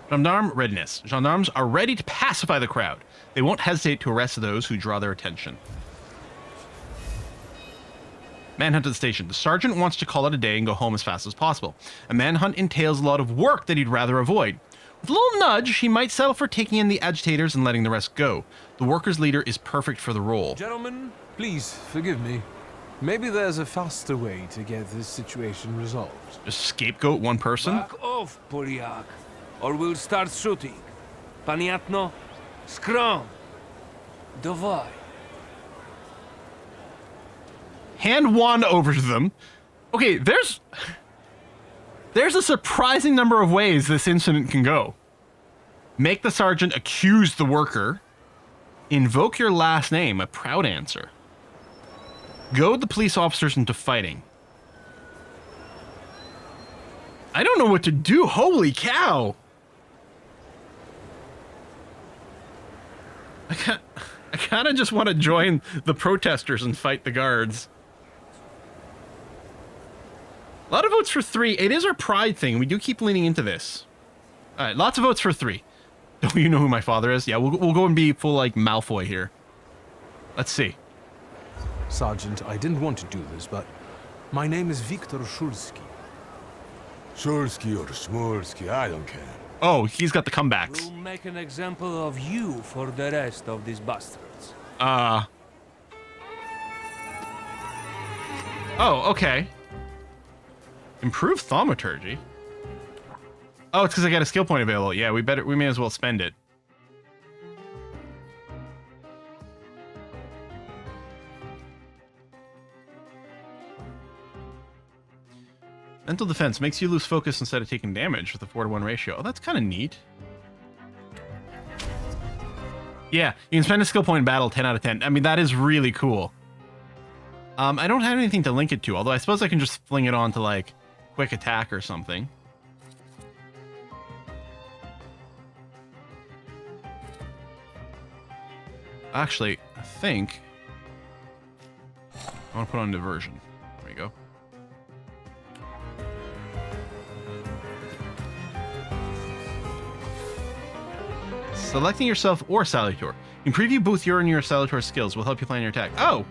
Gendarme readiness. Gendarmes are ready to pacify the crowd. They won't hesitate to arrest those who draw their attention. Manhunt at the station. The sergeant wants to call it a day and go home as fast as possible. A manhunt entails a lot of work that he'd rather avoid. With a little nudge, he might settle for taking in the agitators and letting the rest go. The workers' leader is perfect for the role. Gentlemen, please forgive me. Maybe there's a faster way to get this situation resolved. Just scapegoat one person? Back off, Polyak, or we'll start shooting. Paniatno, scrum. Dawaj. Hand one over to them. Okay, there's a surprising number of ways this incident can go. Make the sergeant accuse the worker. Invoke your last name, a proud answer. Goad the police officers into fighting. I don't know what to do. Holy cow. I kind of just want to join the protesters and fight the guards. A lot of votes for 3. It is our pride thing. We do keep leaning into this. All right, lots of votes for 3. Don't you know who my father is? Yeah, we'll go and be full like Malfoy here. Let's see. Sergeant, I didn't want to do this, but my name is Viktor Shulsky. Shulsky or Smolsky, I don't care. Oh, he's got the comebacks. We'll make an example of you for the rest of these bastards. Oh, okay. Improve Thaumaturge. Oh, it's because I got a skill point available. Yeah, we may as well spend it. Mental defense makes you lose focus instead of taking damage with a 4-to-1 ratio. Oh, that's kind of neat. Yeah, you can spend a skill point in battle 10 out of 10. I mean, that is really cool. I don't have anything to link it to, although I suppose I can just fling it on to, like, quick attack or something. Actually, I think I want to put on diversion. There we go. Selecting yourself or Salutor. You can preview both your and your Salutor skills. Will help you plan your attack. Oh!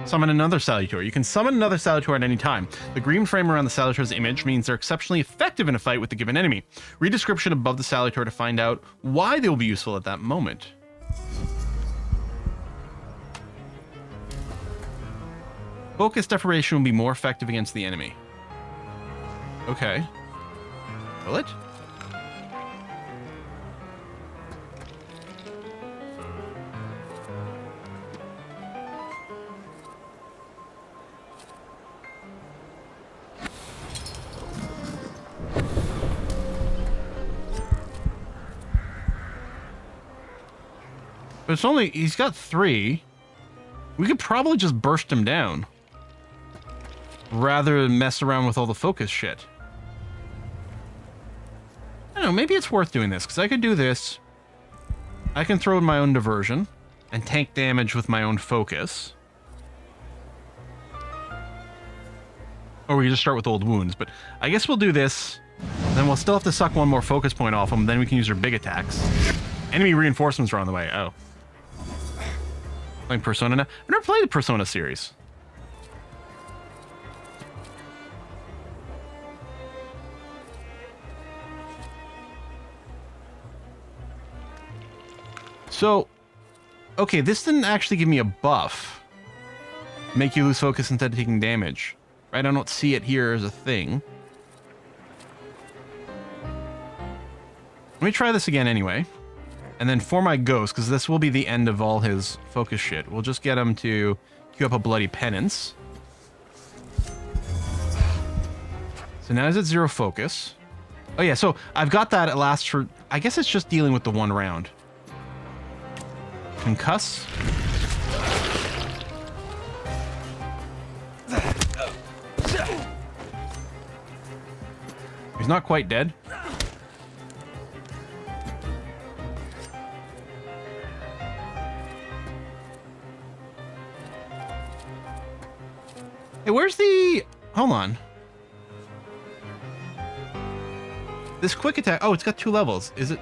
Summon another Salutor. You can summon another Salutor at any time. The green frame around the Salutor's image means they're exceptionally effective in a fight with the given enemy. Read description above the Salutor to find out why they will be useful at that moment. Focus deprivation will be more effective against the enemy. Okay. Will it? But it's only, he's got 3. We could probably just burst him down. Rather than mess around with all the focus shit. I don't know, maybe it's worth doing this, because I could do this. I can throw in my own diversion and tank damage with my own focus. Or we can just start with old wounds, but I guess we'll do this. Then we'll still have to suck one more focus point off them, then we can use our big attacks. Enemy reinforcements are on the way. Oh. Playing Persona now? I've never played the Persona series. So, okay, this didn't actually give me a buff. Make you lose focus instead of taking damage. Right? I don't see it here as a thing. Let me try this again anyway. And then for my ghost, because this will be the end of all his focus shit, we'll just get him to queue up a bloody penance. So now he's at 0 focus. Oh yeah, so I've got that. It lasts for, I guess it's just dealing with the 1 round. Concuss. He's not quite dead. Hey, where's the... Hold on. This quick attack... Oh, it's got 2 levels. Is it...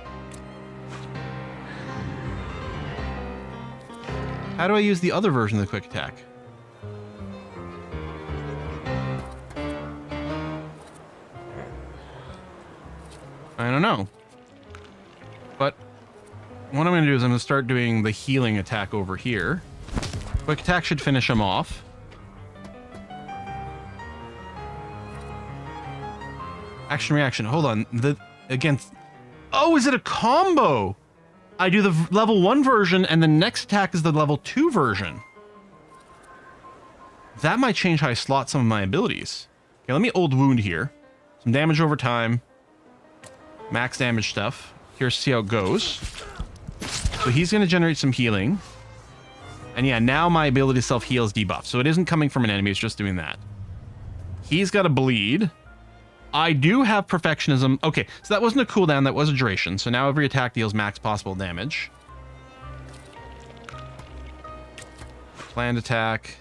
How do I use the other version of the quick attack? I don't know. But what I'm going to do is I'm going to start doing the healing attack over here. Quick attack should finish him off. Action reaction. Hold on. Against... Oh, is it a combo? I do the level 1 version and the next attack is the level 2 version. That might change how I slot some of my abilities. Okay, let me old wound here. Some damage over time. Max damage stuff. Here's see how it goes. So he's going to generate some healing. And yeah, now my ability to self-heal is debuffed. So it isn't coming from an enemy, it's just doing that. He's got a bleed. I do have perfectionism. Okay, so that wasn't a cooldown, that was a duration. So now every attack deals max possible damage. Planned attack.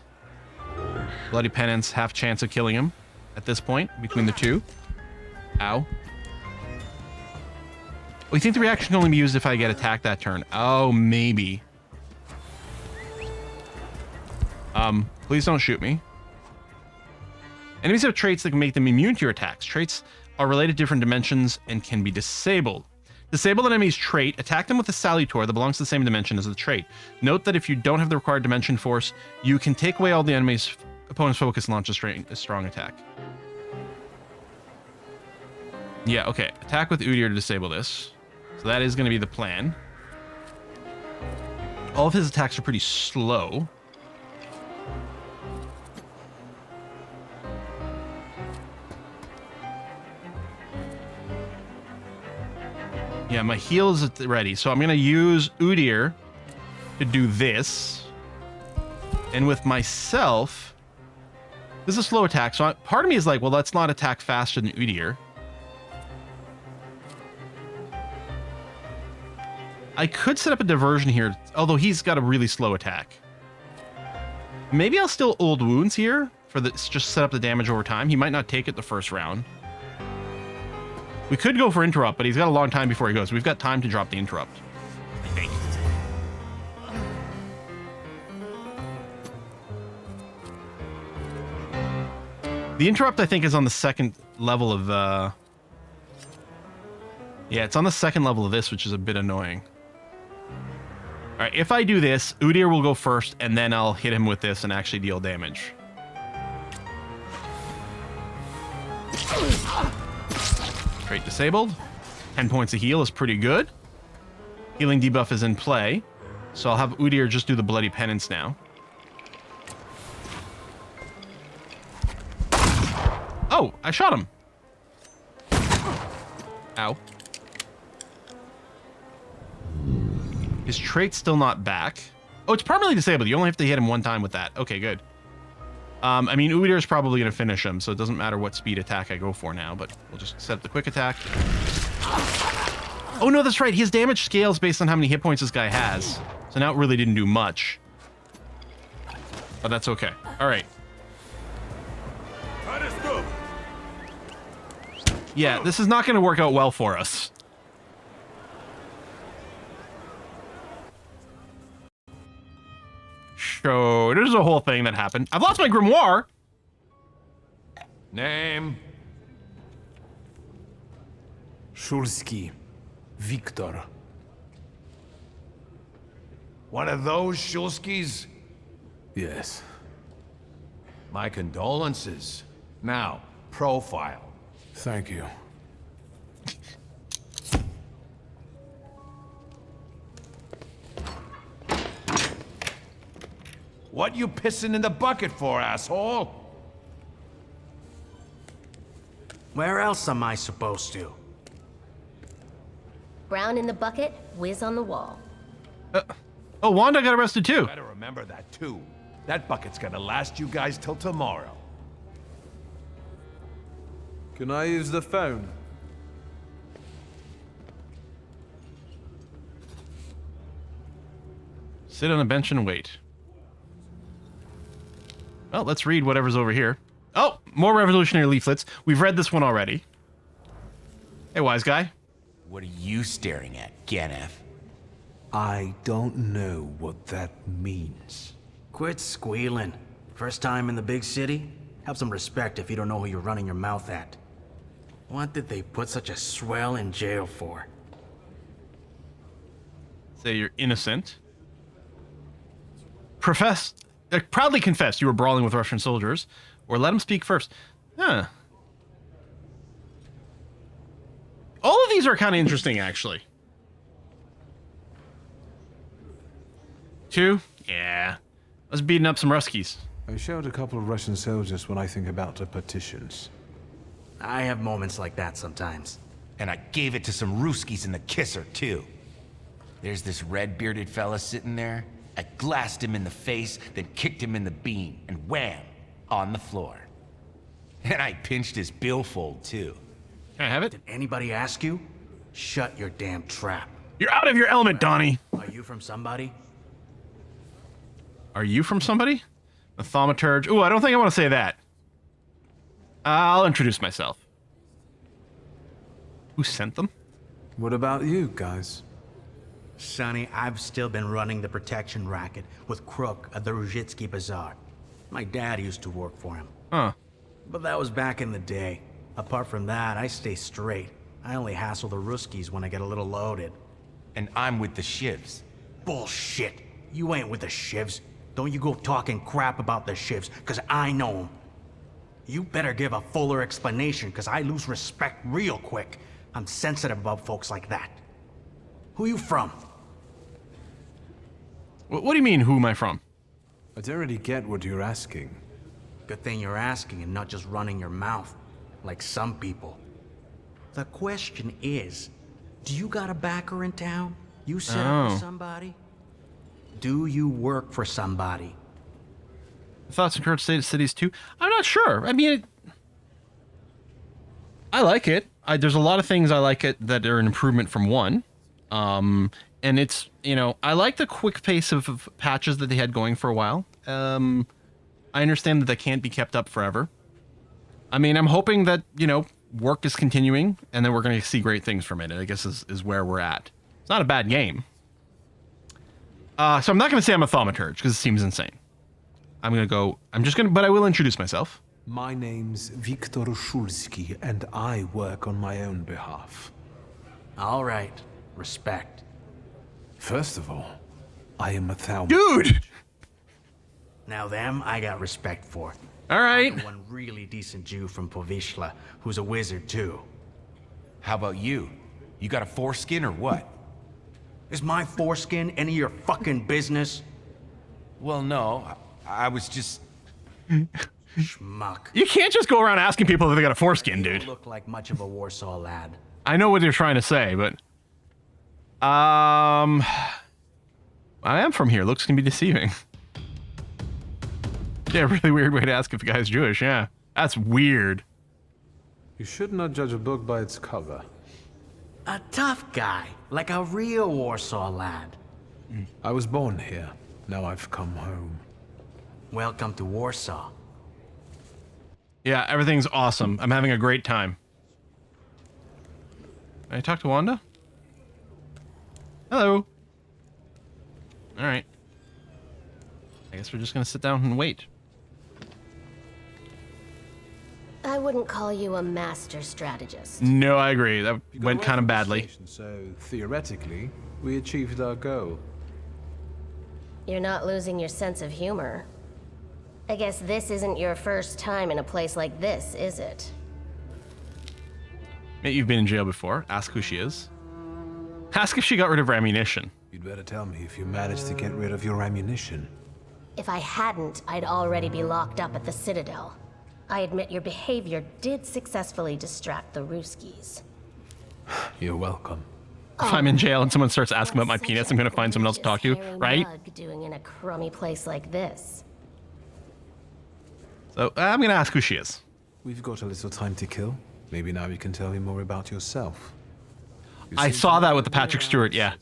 Bloody penance, half chance of killing him at this point between the two. Ow. Oh, you think the reaction can only be used if I get attacked that turn? Oh, maybe. Please don't shoot me. Enemies have traits that can make them immune to your attacks. Traits are related to different dimensions and can be disabled. Disable an enemy's trait, attack them with a salutor that belongs to the same dimension as the trait. Note that if you don't have the required dimension force, you can take away all the enemy's opponent's focus and launch a strong attack. Yeah, okay. Attack with Udyr to disable this. So that is going to be the plan. All of his attacks are pretty slow. Yeah, my heal is ready. So I'm going to use Udyr to do this. And with myself, this is a slow attack. So part of me is like, well, let's not attack faster than Udyr. I could set up a diversion here, although he's got a really slow attack. Maybe I'll still old wounds here for this, just set up the damage over time. He might not take it the first round. We could go for interrupt, but he's got a long time before he goes. We've got time to drop the interrupt, I think. The interrupt, I think, is on the second level of... Yeah, it's on the second level of this, which is a bit annoying. All right, if I do this, Udyr will go first, and then I'll hit him with this and actually deal damage. Trait disabled. 10 points of heal is pretty good. Healing debuff is in play. So I'll have Udyr just do the bloody penance now. Oh, I shot him. Ow. His trait's still not back. Oh, it's permanently disabled. You only have to hit him one time with that. Okay, good. I mean, Udir's probably going to finish him, so it doesn't matter what speed attack I go for now, but we'll just set up the quick attack. Oh, no, that's right. His damage scales based on how many hit points this guy has. So now it really didn't do much. But that's okay. All right. Yeah, this is not going to work out well for us. So, there's a whole thing that happened. I've lost my grimoire. Name? Szulski. Victor. One of those Shulskis? Yes. My condolences. Now, profile. Thank you. What you pissing in the bucket for, asshole? Where else am I supposed to? Brown in the bucket, whiz on the wall. Oh, Wanda got arrested too. Better remember that too. That bucket's gonna last you guys till tomorrow. Can I use the phone? Sit on a bench and wait. Well, let's read whatever's over here. Oh, more revolutionary leaflets. We've read this one already. Hey, wise guy. What are you staring at, Ganef? I don't know what that means. Quit squealing. First time in the big city? Have some respect if you don't know who you're running your mouth at. What did they put such a swell in jail for? Say you're innocent. Proudly confess you were brawling with Russian soldiers, or let him speak first. Huh. All of these are kind of interesting, actually. 2? Yeah. I was beating up some Ruskies. I showed a couple of Russian soldiers when I think about the petitions. I have moments like that sometimes. And I gave it to some Ruskies in the kisser, too. There's this red-bearded fella sitting there. I glassed him in the face, then kicked him in the bean, and wham! On the floor. And I pinched his billfold, too. Can I have it? Did anybody ask you? Shut your damn trap. You're out of your element, Donnie. Are you from somebody? Are you from somebody? The Thaumaturge. Ooh, I don't think I want to say that. I'll introduce myself. Who sent them? What about you, guys? Sonny, I've still been running the protection racket with Crook at the Ruzhitsky Bazaar. My dad used to work for him. Huh. But that was back in the day. Apart from that, I stay straight. I only hassle the Ruskies when I get a little loaded. And I'm with the Shivs. Bullshit. You ain't with the Shivs. Don't you go talking crap about the Shivs, because I know them. You better give a fuller explanation, because I lose respect real quick. I'm sensitive about folks like that. Who you from? What do you mean, who am I from? I don't really get what you're asking. Good thing you're asking and not just running your mouth, like some people. The question is, do you got a backer in town? You set up with somebody? Do you work for somebody? Thoughts on Crusader cities too? I'm not sure. I mean, I like it. There's a lot of things I like it that are an improvement from 1. And it's, you know, I like the quick pace of patches that they had going for a while. I understand that they can't be kept up forever. I mean, I'm hoping that, you know, work is continuing and then we're going to see great things from it. I guess is where we're at. It's not a bad game. So I'm not going to say I'm a Thaumaturge because it seems insane. But I will introduce myself. My name's Victor Szulski, and I work on my own behalf. All right. Respect. First of all, I am a Thaumaturge. Dude! Now them, I got respect for. All right. I know one really decent Jew from Povishla, who's a wizard too. How about you? You got a foreskin or what? Is my foreskin any of your fucking business? Well, no. I was just... Schmuck. You can't just go around asking people if they got a foreskin, dude. You look like much of a Warsaw lad. I know what you're trying to say, but... I am from here. Looks can be deceiving. Yeah, really weird way to ask if the guy's Jewish, yeah. That's weird. You should not judge a book by its cover. A tough guy, like a real Warsaw lad. I was born here. Now I've come home. Welcome to Warsaw. Yeah, everything's awesome. I'm having a great time. Can I talk to Wanda? Hello. Alright. I guess we're just gonna sit down and wait. I wouldn't call you a master strategist. No, I agree. That went kind of badly. So, theoretically, we achieved our goal. You're not losing your sense of humor. I guess this isn't your first time in a place like this, is it? Mate, you've been in jail before. Ask who she is. Ask if she got rid of her ammunition. You'd better tell me if you managed to get rid of your ammunition. If I hadn't, I'd already be locked up at the Citadel. I admit your behavior did successfully distract the Ruskies. You're welcome. If I'm in jail and someone starts asking about my penis, I'm gonna find someone else to talk to, right? Doing in a crummy place like this. So I'm gonna ask who she is. We've got a little time to kill. Maybe now you can tell me more about yourself. I saw that with the Patrick Stewart, yeah.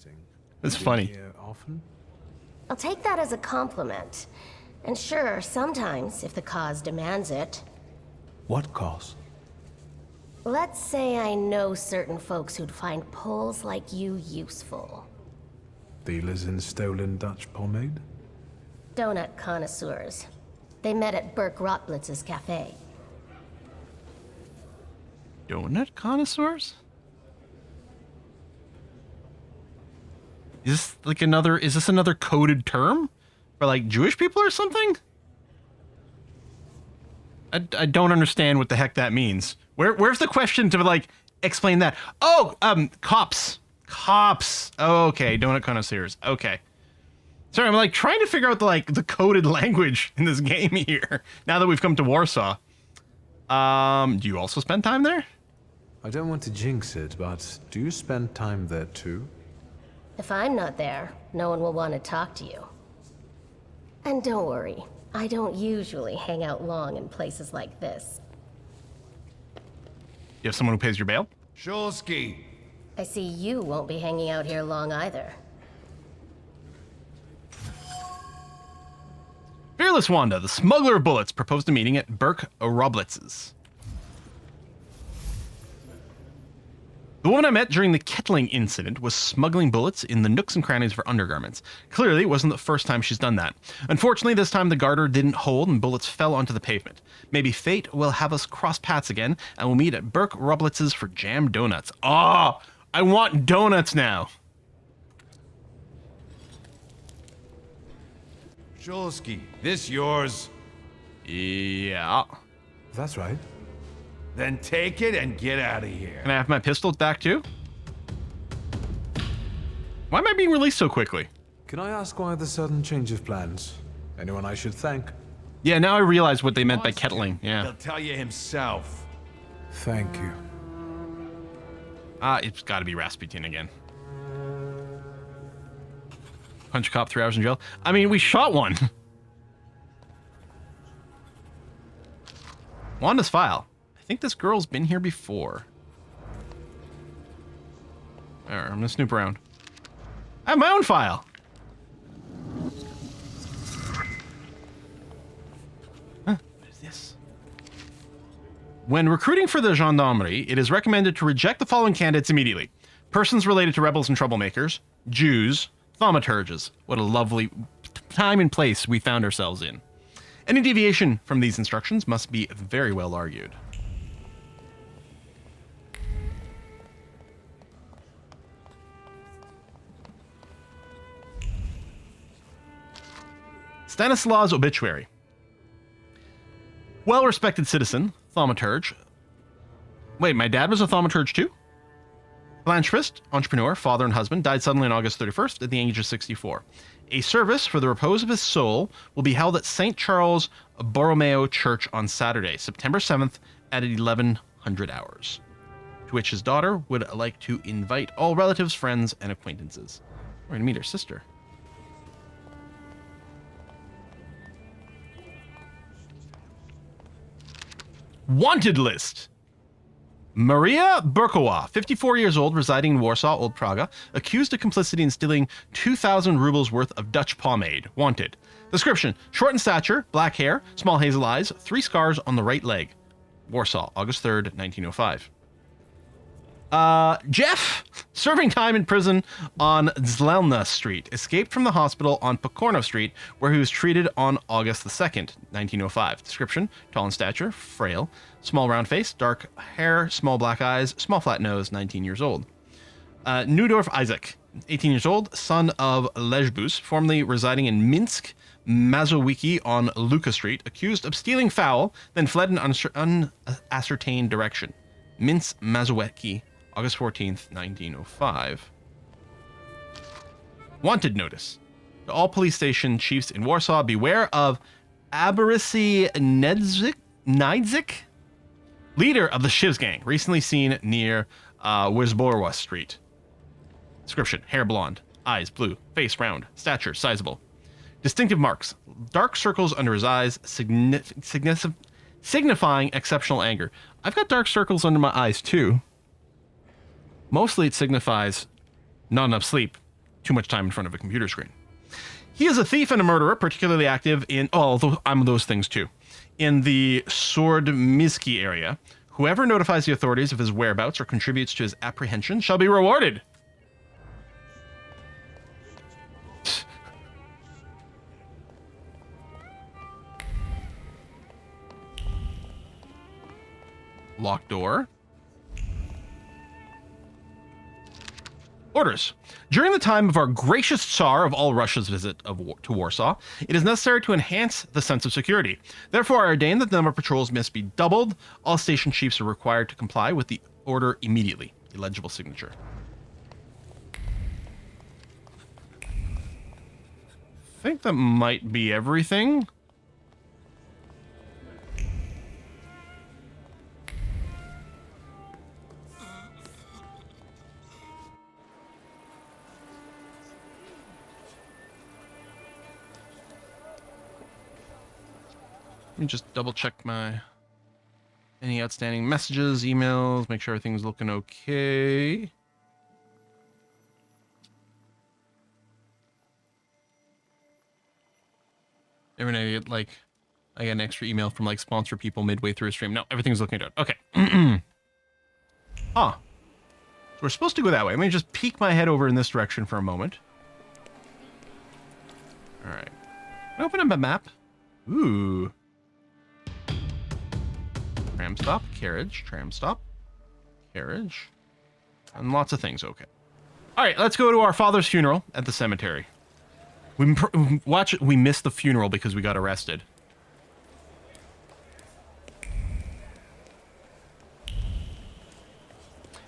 It's funny. Often? I'll take that as a compliment. And sure, sometimes, if the cause demands it. What cause? Let's say I know certain folks who'd find poles like you useful. Dealers in stolen Dutch pomade? Donut connoisseurs. They met at Burke Rotblitz's cafe. Donut connoisseurs? Is this another coded term for like Jewish people or something? I don't understand what the heck that means. Where's the question to like explain that? Oh, cops. Cops. Oh, okay, donut connoisseurs. Okay. Sorry, I'm like trying to figure out the coded language in this game here. Now that we've come to Warsaw. Do you also spend time there? I don't want to jinx it, but do you spend time there too? If I'm not there, no one will want to talk to you. And don't worry, I don't usually hang out long in places like this. You have someone who pays your bail? Shulsky. I see you won't be hanging out here long either. Fearless Wanda, the smuggler of bullets, proposed a meeting at Burke Roblitz's. The woman I met during the Kettling incident was smuggling bullets in the nooks and crannies of her undergarments. Clearly, it wasn't the first time she's done that. Unfortunately, this time the garter didn't hold and bullets fell onto the pavement. Maybe fate will have us cross paths again, and we'll meet at Burke Roblitz's for jam donuts. Oh, I want donuts now. Shulsky, this yours? Yeah. That's right. Then take it and get out of here. Can I have my pistols back too? Why am I being released so quickly? Can I ask why the sudden change of plans? Anyone I should thank? Yeah, now I realize what they meant by kettling. Yeah. He'll tell you himself. Thank you. It's got to be Rasputin again. Punch a cop, 3 hours in jail. I mean, we shot one. Wanda's file. I think this girl's been here before. Alright, I'm gonna snoop around. I have my own file. Huh, what is this? When recruiting for the gendarmerie, it is recommended to reject the following candidates immediately. Persons related to rebels and troublemakers, Jews, thaumaturges. What a lovely time and place we found ourselves in. Any deviation from these instructions must be very well argued. Stanislaus' obituary. Well-respected citizen, thaumaturge. Wait, my dad was a thaumaturge too? Philanthropist, entrepreneur, father and husband, died suddenly on August 31st at the age of 64. A service for the repose of his soul will be held at St. Charles Borromeo Church on Saturday, September 7th at 1100 hours, to which his daughter would like to invite all relatives, friends, and acquaintances. We're going to meet her sister. Wanted list. Maria Burkowa, 54 years old, residing in Warsaw, Old Praga, accused of complicity in stealing 2,000 rubles worth of Dutch pomade. Wanted. Description: short in stature, black hair, small hazel eyes, 3 scars on the right leg. Warsaw, August 3rd, 1905. Jeff, serving time in prison on Zlelna Street, escaped from the hospital on Pokorno Street, where he was treated on August the 2nd, 1905. Description: tall in stature, frail, small round face, dark hair, small black eyes, small flat nose, 19 years old. Newdorf Isaac, 18 years old, son of Lejbus, formerly residing in Minsk, Mazowiecki on Luka Street, accused of stealing fowl, then fled in unascertained direction. Minsk, Mazowiecki, August 14th, 1905. Wanted notice. To all police station chiefs in Warsaw, beware of Aberysy Niedzik, leader of the Shivs gang, recently seen near Wysborwa Street. Description: hair blonde, eyes blue, face round, stature sizable. Distinctive marks: dark circles under his eyes, signifying exceptional anger. I've got dark circles under my eyes too. Mostly it signifies not enough sleep, too much time in front of a computer screen. He is a thief and a murderer, particularly active in, although I'm those things too, in the Swordmizki area. Whoever notifies the authorities of his whereabouts or contributes to his apprehension shall be rewarded. Locked door. Orders. During the time of our gracious Tsar of all Russia's visit to Warsaw, it is necessary to enhance the sense of security. Therefore, I ordain that the number of patrols must be doubled. All station chiefs are required to comply with the order immediately. Illegible signature. I think that might be everything. Let me just double check any outstanding messages, emails, make sure everything's looking okay. Every night I get an extra email from sponsor people midway through a stream. No, everything's looking good. Okay. So we're supposed to go that way. Let me just peek my head over in this direction for a moment. All right. Open up a map. Ooh. Tram stop, carriage, tram stop, carriage, and lots of things. Okay. All right, let's go to our father's funeral at the cemetery. We missed the funeral because we got arrested.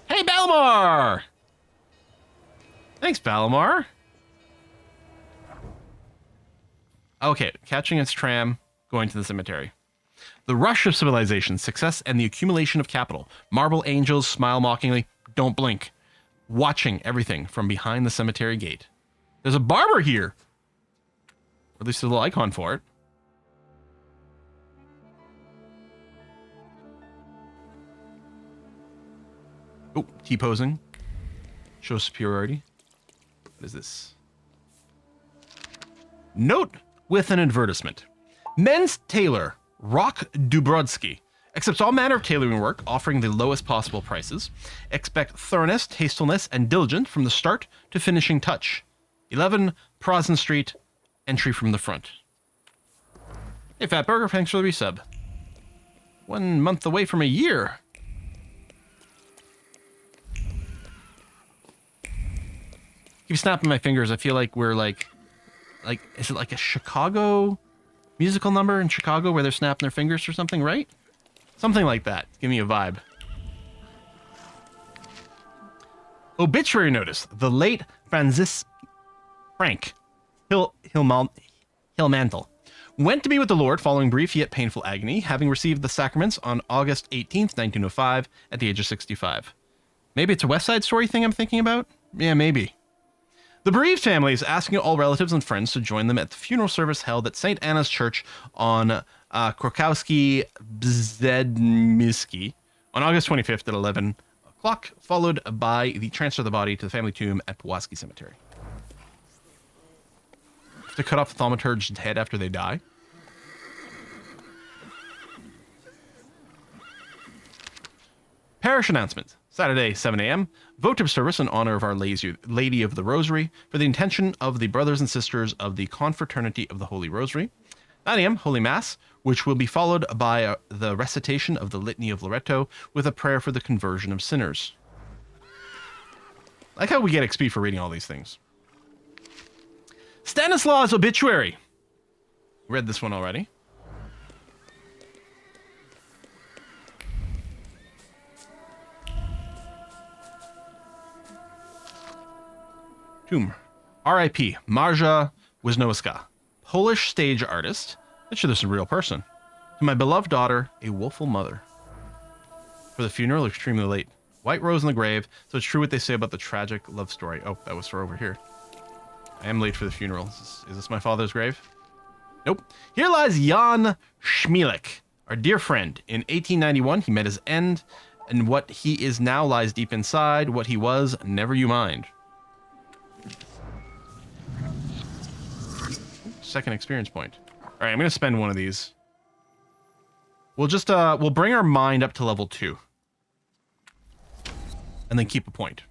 Hey, Balmar! Thanks, Balmar. Okay, catching its tram, going to the cemetery. The rush of civilization, success, and the accumulation of capital. Marble angels smile mockingly, don't blink, watching everything from behind the cemetery gate. There's a barber here! Or at least a little icon for it. Oh, T-posing. Shows superiority. What is this? Note with an advertisement. Men's tailor, Rock Dubrodsky, accepts all manner of tailoring work, offering the lowest possible prices. Expect thoroughness, tastefulness, and diligence from the start to finishing touch. 11 Prazen Street, entry from the front. Hey, Fat Burger, thanks for the resub. 1 month away from a year. Keep snapping my fingers. I feel like we're like, is it like a Chicago musical number in Chicago where they're snapping their fingers or something, right? Something like that. Give me a vibe. Obituary notice. The late Frank Hillmantel went to be with the Lord following brief yet painful agony, having received the sacraments on August 18th, 1905, at the age of 65. Maybe it's a West Side Story thing I'm thinking about? Yeah, maybe. The bereaved family is asking all relatives and friends to join them at the funeral service held at St. Anna's Church on Krakowski Brzezmiski on August 25th at 11 o'clock, followed by the transfer of the body to the family tomb at Pulaski Cemetery. Have to cut off the Thaumaturge's head after they die. Parish announcement. Saturday, 7 a.m. Votive service in honor of Our Lady of the Rosary for the intention of the brothers and sisters of the Confraternity of the Holy Rosary. 9 a.m. Holy Mass, which will be followed by the recitation of the Litany of Loreto with a prayer for the conversion of sinners. I like how we get XP for reading all these things. Stanislaus' obituary. Read this one already. Tomb. R.I.P. Marja Wisnowska, Polish stage artist. Bet you this is a real person. To my beloved daughter, a woeful mother. For the funeral, extremely late. White rose in the grave, so it's true what they say about the tragic love story. Oh, that was for over here. I am late for the funeral. Is this my father's grave? Nope. Here lies Jan Schmielek, our dear friend. In 1891, he met his end, and what he is now lies deep inside. What he was, never you mind. Second experience point. All right, I'm going to spend one of these. We'll just, we'll bring our mind up to level 2. And then keep a point.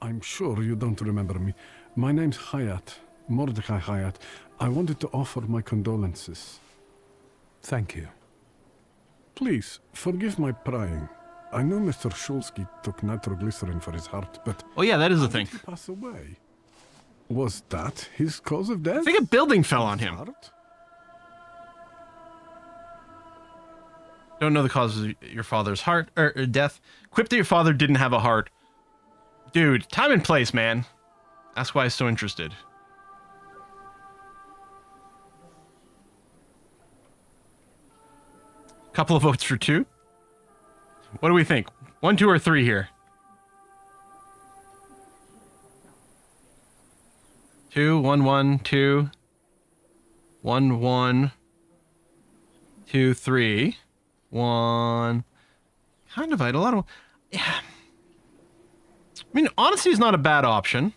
I'm sure you don't remember me. My name's Hayat, Mordecai Hayat. I wanted to offer my condolences. Thank you. Please, forgive my prying. I know Mr. Shulsky took nitroglycerin for his heart, but... Oh yeah, that is the thing. He passed away. Was that his cause of death? I think a building fell on him. Heart? Don't know the cause of your father's heart or death. Quip that your father didn't have a heart. Dude, time and place, man. That's why I'm so interested. Couple of votes for 2. What do we think? 1, 2, or 3 here? 2, 1, 1, 2. 1, 1. 2, 3. 1. Kind of idle. I don't. Yeah. I mean, honesty is not a bad option.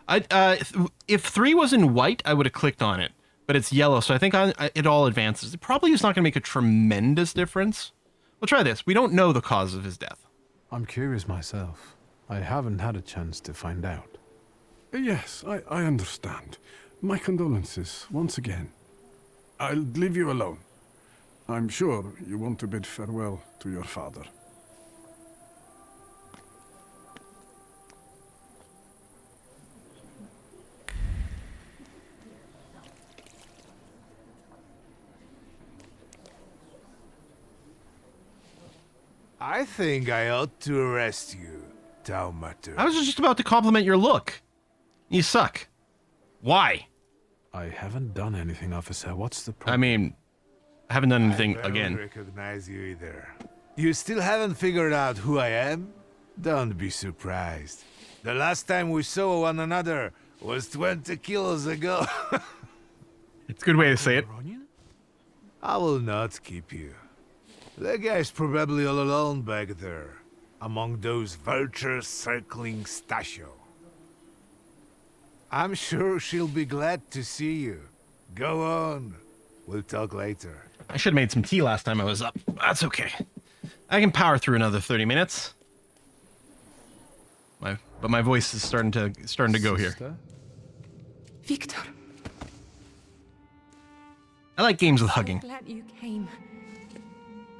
If 3 was in white, I would have clicked on it, but it's yellow, so I think it all advances. It probably is not going to make a tremendous difference. We'll try this. We don't know the cause of his death. I'm curious myself. I haven't had a chance to find out. Yes, I understand. My condolences, once again. I'll leave you alone. I'm sure you want to bid farewell to your father. I think I ought to arrest you, Thaumaturge. I was just about to compliment your look. You suck. Why? I haven't done anything, officer. What's the problem? I mean, I haven't done anything again. I don't recognize you either. You still haven't figured out who I am? Don't be surprised. The last time we saw one another was 20 kilos ago. It's a good way to say it. I will not keep you. That guy's probably all alone back there, among those vultures circling Stasio. I'm sure she'll be glad to see you. Go on. We'll talk later. I should have made some tea last time I was up. That's okay. I can power through another 30 minutes. But my voice is starting to go here. Victor. I like games with hugging. Glad you came.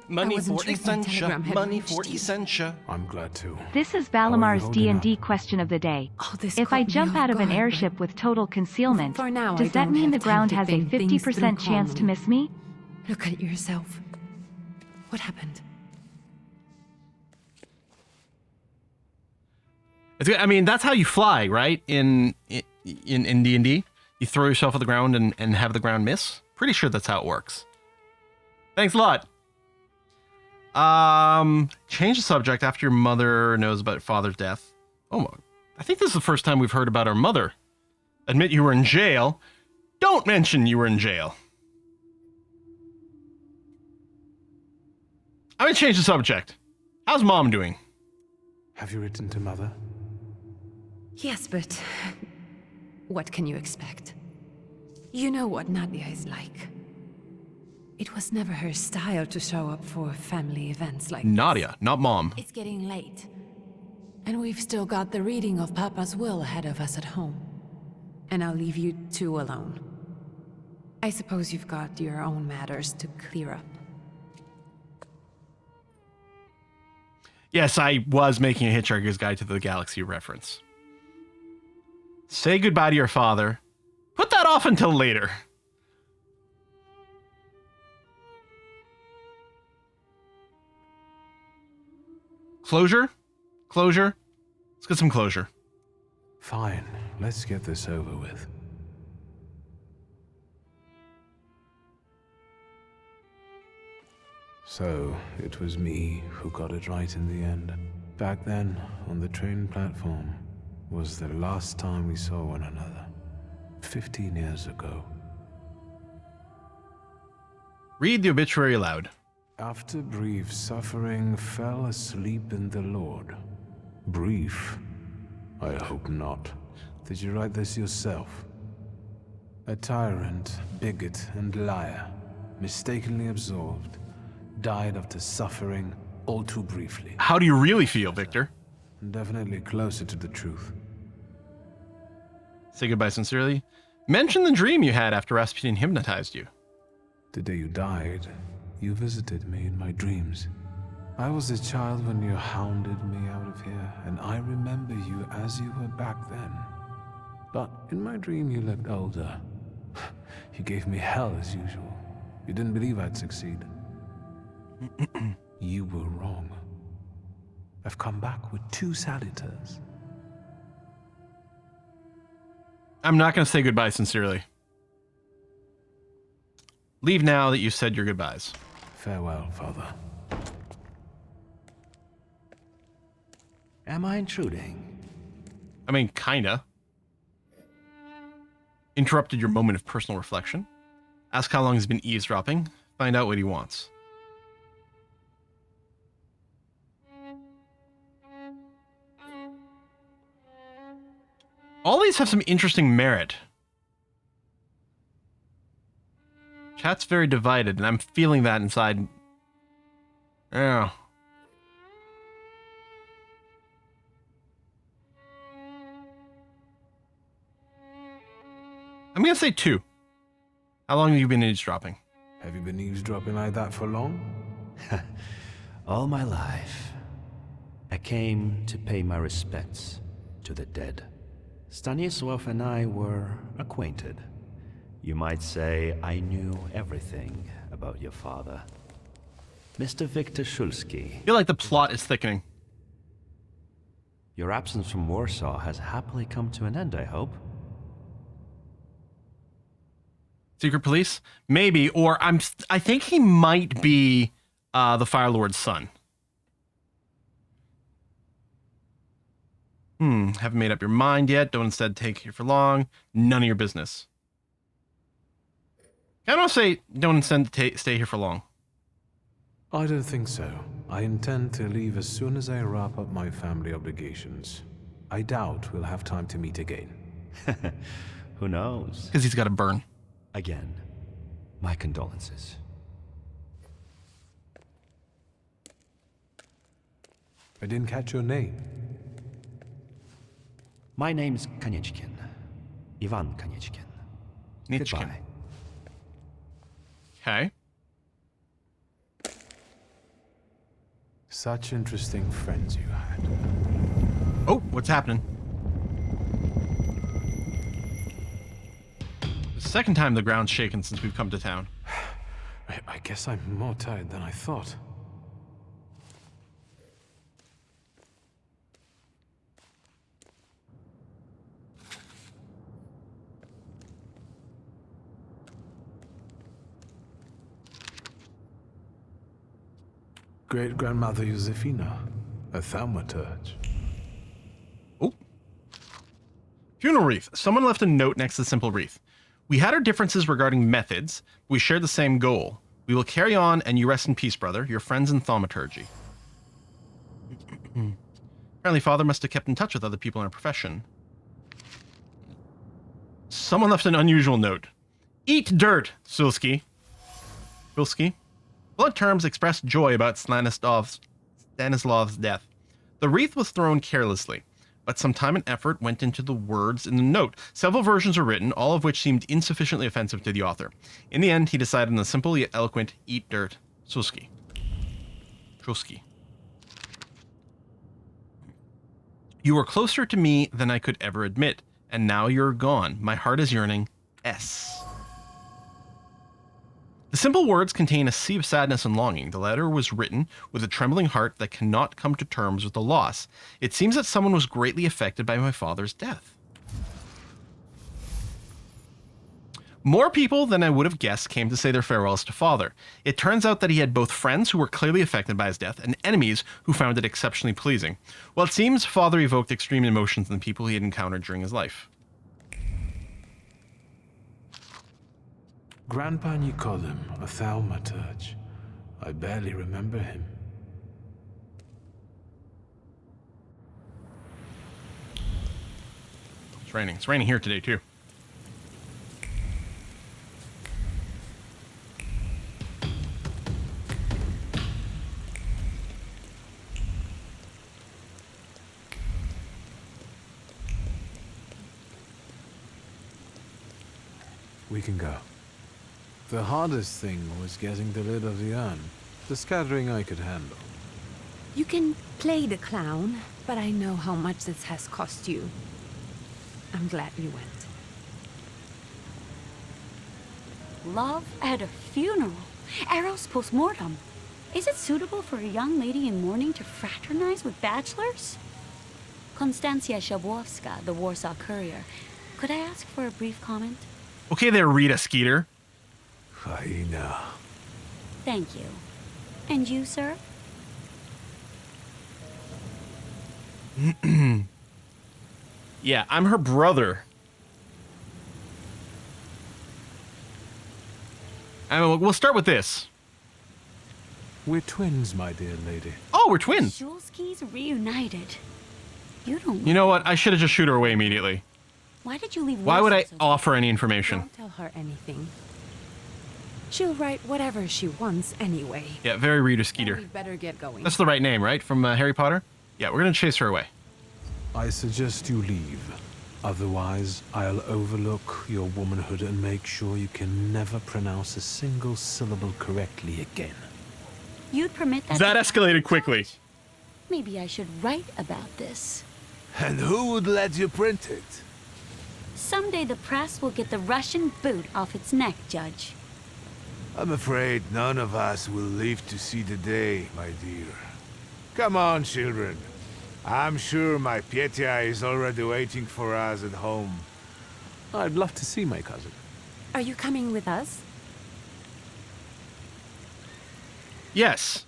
Money for Essentia. Money for Essentia. I'm glad too. This is Valamar's D&D question of the day. If I jump out of an airship with total concealment, does that mean the ground has a 50% chance to miss me? Look at yourself. What happened? I mean, that's how you fly, right? In D&D, you throw yourself at the ground and have the ground miss. Pretty sure that's how it works. Thanks a lot. Change the subject after your mother knows about your father's death. Oh, I think this is the first time we've heard about our mother. Admit you were in jail. Don't mention you were in jail. I'm gonna change the subject. How's mom doing? Have you written to mother? Yes, but what can you expect? You know what Nadia is like. It was never her style to show up for family events like Nadia, not mom. It's getting late. And we've still got the reading of Papa's will ahead of us at home. And I'll leave you two alone. I suppose you've got your own matters to clear up. Yes, I was making a Hitchhiker's Guide to the Galaxy reference. Say goodbye to your father. Put that off until later. Closure? Closure? Let's get some closure. Fine, let's get this over with. So, it was me who got it right in the end. Back then, on the train platform, was the last time we saw one another. 15 years ago. Read the obituary aloud. After brief suffering, fell asleep in the Lord. Brief? I hope not. Did you write this yourself? A tyrant, bigot, and liar, mistakenly absolved, died after suffering all too briefly. How do you really feel, Victor? Definitely closer to the truth. Say goodbye sincerely. Mention the dream you had after Rasputin hypnotized you. The day you died, you visited me in my dreams. I was a child when you hounded me out of here, and I remember you as you were back then. But in my dream you looked older. You gave me hell as usual. You didn't believe I'd succeed. You were wrong. I've come back with 2 salutars. I'm not going to say goodbye sincerely. Leave now that you said your goodbyes. Farewell, Father. Am I intruding? I mean, kinda. Interrupted your moment of personal reflection. Ask how long he's been eavesdropping. Find out what he wants. All these have some interesting merit. Chat's very divided, and I'm feeling that inside. Yeah. I'm gonna say 2. How long have you been eavesdropping? Have you been eavesdropping like that for long? All my life. I came to pay my respects to the dead. Stanisław and I were acquainted. You might say I knew everything about your father. Mr. Victor Szulski. I feel like the plot is thickening. Your absence from Warsaw has happily come to an end, I hope. Secret police? Maybe, or I think he might be the Fire Lord's son. Haven't made up your mind yet. Don't instead take here for long. None of your business. I don't say don't instead stay here for long. I don't think so. I intend to leave as soon as I wrap up my family obligations. I doubt we'll have time to meet again. Who knows? Because he's got to burn. Again, my condolences. I didn't catch your name. My name's Kanieczkin. Ivan Kanieczkin. Goodbye. Okay. Such interesting friends you had. Oh, what's happening? The second time the ground's shaken since we've come to town. I guess I'm more tired than I thought. great-grandmother Josefina, a Thaumaturge. Oh. Funeral wreath. Someone left a note next to the simple wreath. We had our differences regarding methods, but we shared the same goal. We will carry on, and you rest in peace, brother. Your friends in Thaumaturgy. Apparently, father must have kept in touch with other people in our profession. Someone left an unusual note. Eat dirt, Sulski. Blood terms expressed joy about Stanislav's death. The wreath was thrown carelessly, but some time and effort went into the words in the note. Several versions were written, all of which seemed insufficiently offensive to the author. In the end, he decided on the simple yet eloquent, eat dirt, Sulski. You were closer to me than I could ever admit, and now you're gone. My heart is yearning. S. The simple words contain a sea of sadness and longing. The letter was written with a trembling heart that cannot come to terms with the loss. It seems that someone was greatly affected by my father's death. More people than I would have guessed came to say their farewells to father. It turns out that he had both friends who were clearly affected by his death and enemies who found it exceptionally pleasing. Well, it seems father evoked extreme emotions in the people he had encountered during his life. Grandpa Nicolum, a Thaumaturge. I barely remember him. It's raining. It's raining here today, too. We can go. The hardest thing was getting the lid of the urn. The scattering I could handle. You can play the clown, but I know how much this has cost you. I'm glad you went. Love at a funeral. Eros post-mortem. Is it suitable for a young lady in mourning to fraternize with bachelors? Konstancja Szabłowska, the Warsaw Courier. Could I ask for a brief comment? Okay there, Rita Skeeter. Hyena. Thank you. And you, sir? Yeah, I'm her brother. I mean, we'll start with this. We're twins, my dear lady. Oh, we're twins. Szulski's reunited. You don't. You know what? I should have just shoot her away immediately. Why did you leave? Why would I Warsaw so offer any information? Don't tell her anything. She'll write whatever she wants anyway. Yeah, very Rita Skeeter. We better get going. That's the right name, right? From Harry Potter? Yeah, we're gonna chase her away. I suggest you leave. Otherwise, I'll overlook your womanhood and make sure you can never pronounce a single syllable correctly again. You'd permit that? That escalated quickly. Maybe I should write about this. And who would let you print it? Someday the press will get the Russian boot off its neck, Judge. I'm afraid none of us will live to see the day, my dear. Come on, children. I'm sure my Petya is already waiting for us at home. I'd love to see my cousin. Are you coming with us? Yes.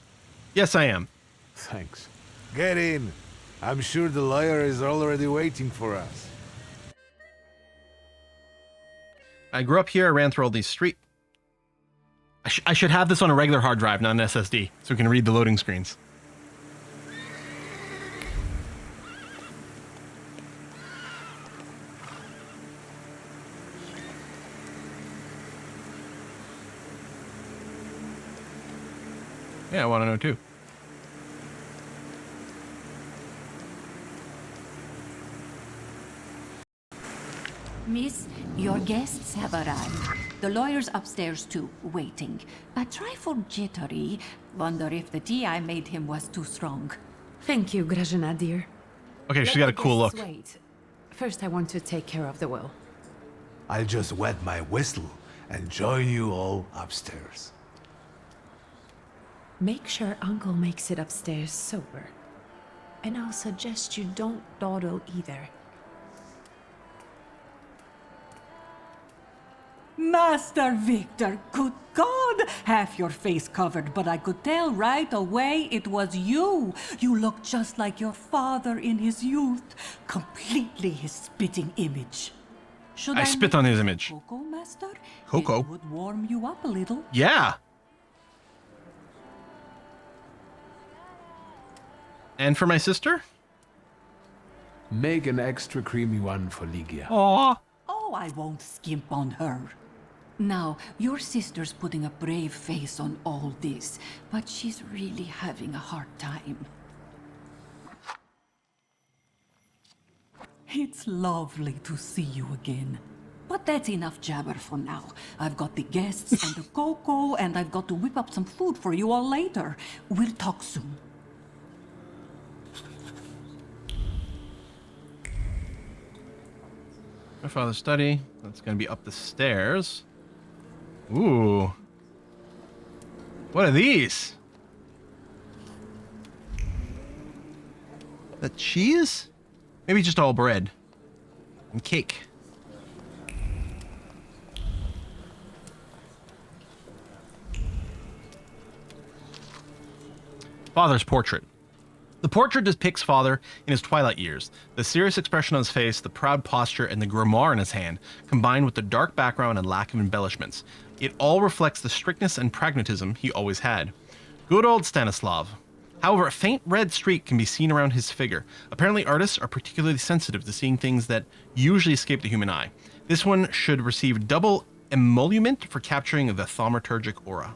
Yes, I am. Thanks. Get in. I'm sure the lawyer is already waiting for us. I grew up here. I ran through all these streets. I should have this on a regular hard drive, not an SSD, so we can read the loading screens. Yeah, I want to know too. Miss, your guests have arrived. The lawyer's upstairs too, waiting. A trifle jittery. Wonder if the tea I made him was too strong. Thank you, Grażyna, dear. Okay, she's got a cool look. Wait. First, I want to take care of the will. I'll just wet my whistle and join you all upstairs. Make sure Uncle makes it upstairs sober. And I'll suggest you don't dawdle either. Master Victor, good God! Half your face covered, but I could tell right away it was you. You look just like your father in his youth. Completely his spitting image. Should I spit on his image. Cocoa, Master? Cocoa? It would warm you up a little. Yeah. And for my sister? Make an extra creamy one for Ligia. Aww. Oh, I won't skimp on her. Now, your sister's putting a brave face on all this, but she's really having a hard time. It's lovely to see you again. But that's enough jabber for now. I've got the guests and the cocoa, and I've got to whip up some food for you all later. We'll talk soon. My father's study. That's going to be up the stairs. Ooh. What are these? The cheese? Maybe just all bread. And cake. Father's portrait. The portrait depicts father in his twilight years. The serious expression on his face, the proud posture, and the grimoire in his hand, combined with the dark background and lack of embellishments. It all reflects the strictness and pragmatism he always had. Good old Stanislav. However, a faint red streak can be seen around his figure. Apparently artists are particularly sensitive to seeing things that usually escape the human eye. This one should receive double emolument for capturing the thaumaturgic aura.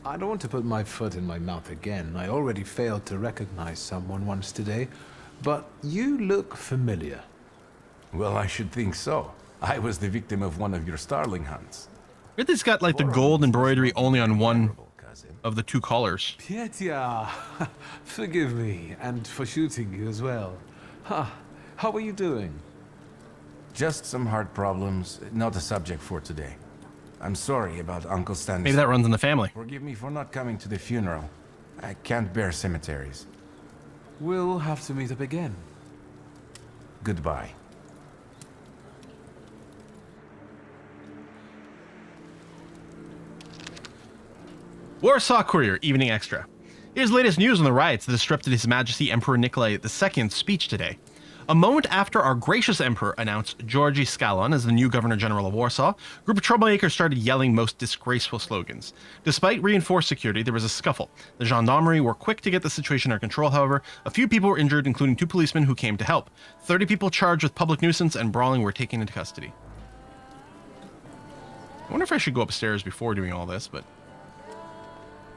I don't want to put my foot in my mouth again. I already failed to recognize someone once today, but you look familiar. Well, I should think so. I was the victim of one of your starling hunts. Ridley's got like the gold embroidery only on one of the two collars. Pietia, forgive me, and for shooting you as well. How are you doing? Just some heart problems, not a subject for today. I'm sorry about Uncle Stanley. Maybe that runs in the family. Forgive me for not coming to the funeral. I can't bear cemeteries. We'll have to meet up again. Goodbye. Warsaw Courier, Evening Extra. Here's the latest news on the riots that disrupted His Majesty Emperor Nikolai II's speech today. A moment after our gracious emperor announced Georgi Scalon as the new Governor-General of Warsaw, a group of troublemakers started yelling most disgraceful slogans. Despite reinforced security, there was a scuffle. The gendarmerie were quick to get the situation under control, however. A few people were injured, including 2 policemen who came to help. 30 people charged with public nuisance and brawling were taken into custody. I wonder if I should go upstairs before doing all this, but...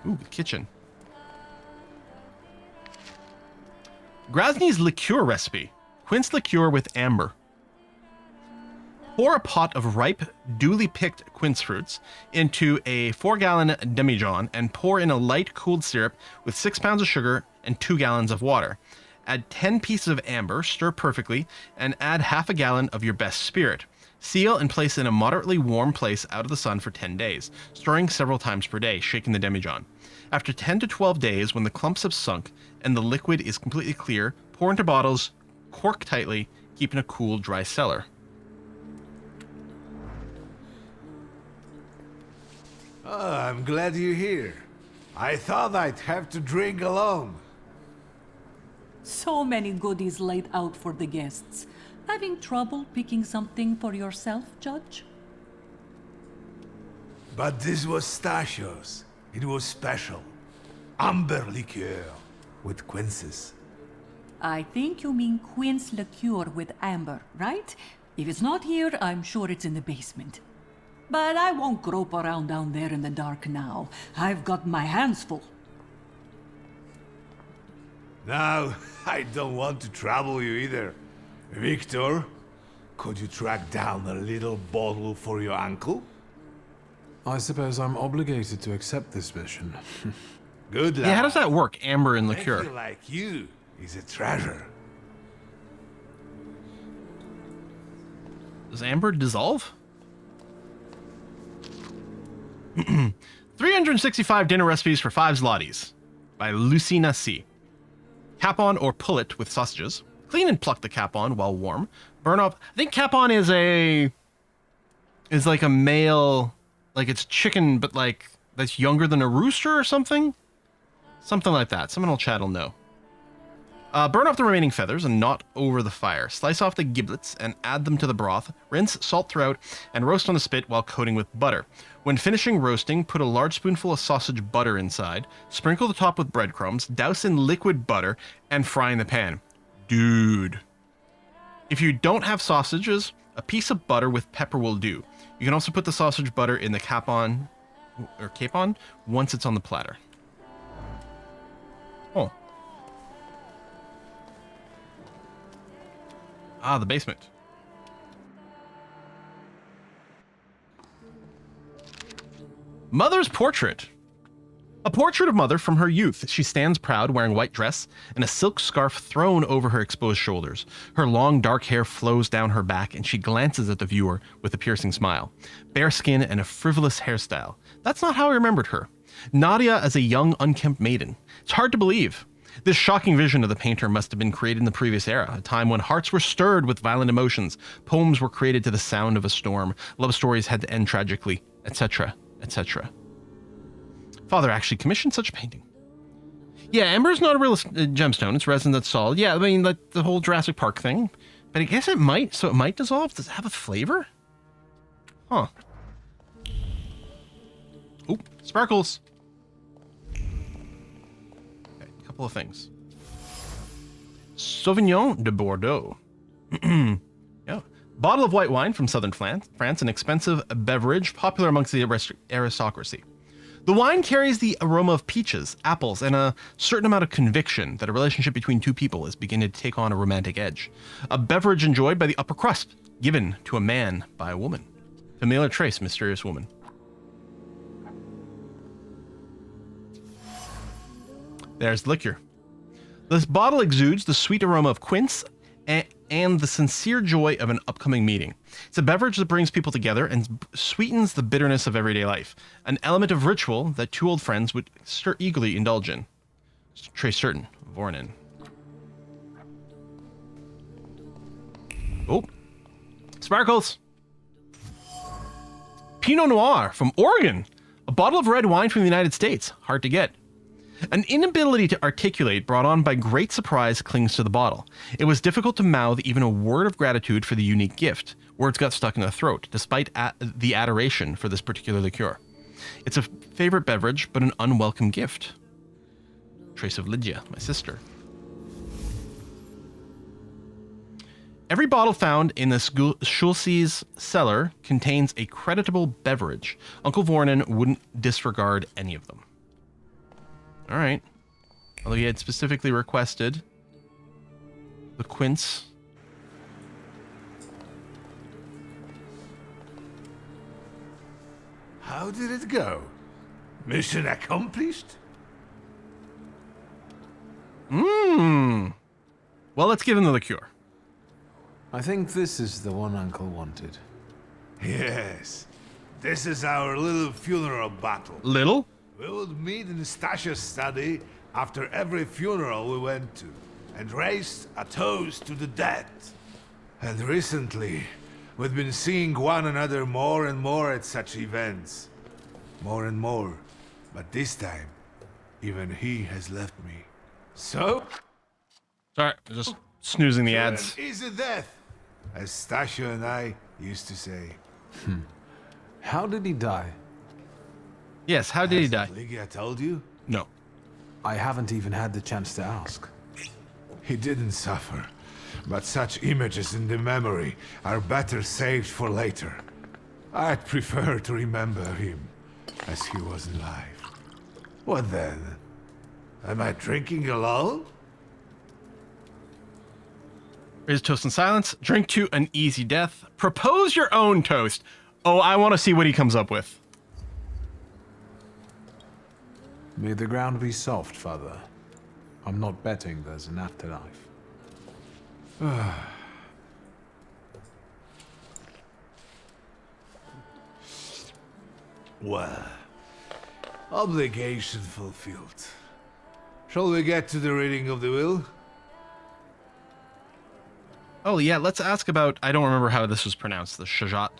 Ooh, the kitchen. Grozny's liqueur recipe. Quince liqueur with amber. Pour a pot of ripe, duly picked quince fruits into a 4-gallon demijohn and pour in a light cooled syrup with 6 pounds of sugar and 2 gallons of water. Add 10 pieces of amber, stir perfectly, and add half a gallon of your best spirit. Seal and place in a moderately warm place out of the sun for 10 days, stirring several times per day, shaking the demijohn. After 10 to 12 days, when the clumps have sunk and the liquid is completely clear, pour into bottles, cork tightly, keep in a cool, dry cellar. Oh, I'm glad you're here. I thought I'd have to drink alone. So many goodies laid out for the guests. Having trouble picking something for yourself, Judge? But this was Stasios. It was special. Amber liqueur with quinces. I think you mean quince liqueur with amber, right? If it's not here, I'm sure it's in the basement. But I won't grope around down there in the dark now. I've got my hands full. Now, I don't want to trouble you either. Victor, could you track down a little bottle for your uncle? I suppose I'm obligated to accept this mission. Good luck. Yeah, how does that work, amber and liqueur? I feel like you is a treasure. Does amber dissolve? 365 dinner recipes for 5 zlotys by Lucina C. Cap on or pull it with sausages. Clean and pluck the capon while warm. Burn off. I think capon is like a male, like it's chicken, but like that's younger than a rooster or something. Something like that. Someone in chat will know. Burn off the remaining feathers and not over the fire. Slice off the giblets and add them to the broth. Rinse, salt throughout, and roast on the spit while coating with butter. When finishing roasting, put a large spoonful of sausage butter inside. Sprinkle the top with breadcrumbs. Douse in liquid butter and fry in the pan. Dude. If you don't have sausages, a piece of butter with pepper will do. You can also put the sausage butter in the capon once it's on the platter. Oh. Ah, the basement. Mother's portrait. A portrait of Mother from her youth. She stands proud, wearing white dress and a silk scarf thrown over her exposed shoulders. Her long dark hair flows down her back, and she glances at the viewer with a piercing smile. Bare skin and a frivolous hairstyle. That's not how I remembered her. Nadia as a young, unkempt maiden. It's hard to believe. This shocking vision of the painter must have been created in the previous era, a time when hearts were stirred with violent emotions, poems were created to the sound of a storm, love stories had to end tragically, etc., etc. Father actually commissioned such a painting. Yeah, Ember's not a real gemstone, it's resin that's solid. Yeah, I mean, like the whole Jurassic Park thing. But I guess it might, so it might dissolve. Does it have a flavor? Huh. Oop, sparkles. Couple of things. Sauvignon de Bordeaux. Yeah. Bottle of white wine from southern France, an expensive beverage popular amongst the aristocracy. The wine carries the aroma of peaches, apples, and a certain amount of conviction that a relationship between two people is beginning to take on a romantic edge. A beverage enjoyed by the upper crust, given to a man by a woman. Familiar trace, mysterious woman. There's the liquor. This bottle exudes the sweet aroma of quince and the sincere joy of an upcoming meeting. It's a beverage that brings people together and sweetens the bitterness of everyday life. An element of ritual that two old friends would eagerly indulge in. Trace certain. Vornin. Oh. Sparkles. Pinot Noir from Oregon. A bottle of red wine from the United States. Hard to get. An inability to articulate brought on by great surprise clings to the bottle. It was difficult to mouth even a word of gratitude for the unique gift. Words got stuck in the throat, despite the adoration for this particular liqueur. It's a favorite beverage, but an unwelcome gift. Trace of Lydia, my sister. Every bottle found in the Schulze's cellar contains a creditable beverage. Uncle Vornin wouldn't disregard any of them. All right. Although he had specifically requested the quince. How did it go? Mission accomplished? Well, let's give him the liqueur. I think this is the one Uncle wanted. Yes. This is our little funeral bottle. Little? We would meet in Stasia's study after every funeral we went to, and raised a toast to the dead. And recently, we've been seeing one another more and more at such events. More and more. But this time, even he has left me. So? Sorry, just snoozing the ads. An easy death, as Stasia and I used to say. How did he die? Yes, how did he die? Lygia told you? No. I haven't even had the chance to ask. He didn't suffer, but such images in the memory are better saved for later. I'd prefer to remember him as he was alive. What then? Am I drinking alone? Raise toast in silence. Drink to an easy death. Propose your own toast. Oh, I want to see what he comes up with. May the ground be soft, Father. I'm not betting there's an afterlife. Well, obligation fulfilled. Shall we get to the reading of the will? Oh, yeah, let's ask about... I don't remember how this was pronounced, the Shajat.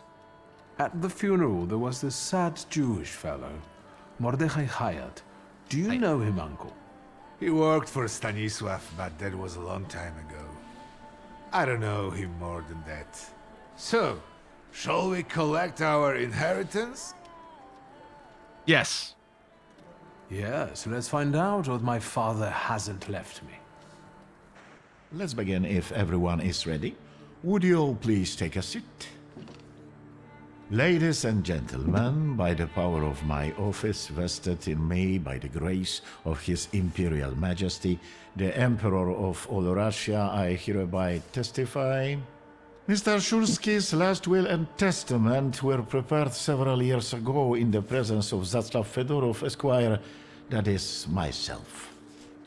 At the funeral, there was this sad Jewish fellow, Mordechai Hayat. Do you know him, Uncle? He worked for Stanisław, but that was a long time ago. I don't know him more than that. So, shall we collect our inheritance? Yes. Yes, let's find out what my father hasn't left me. Let's begin if everyone is ready. Would you all please take a seat? Ladies and gentlemen, by the power of my office vested in me by the grace of His Imperial Majesty, the Emperor of all Russia, I hereby testify. Mr. Szulski's last will and testament were prepared several years ago in the presence of Zaclav Fedorov, Esquire, that is, myself.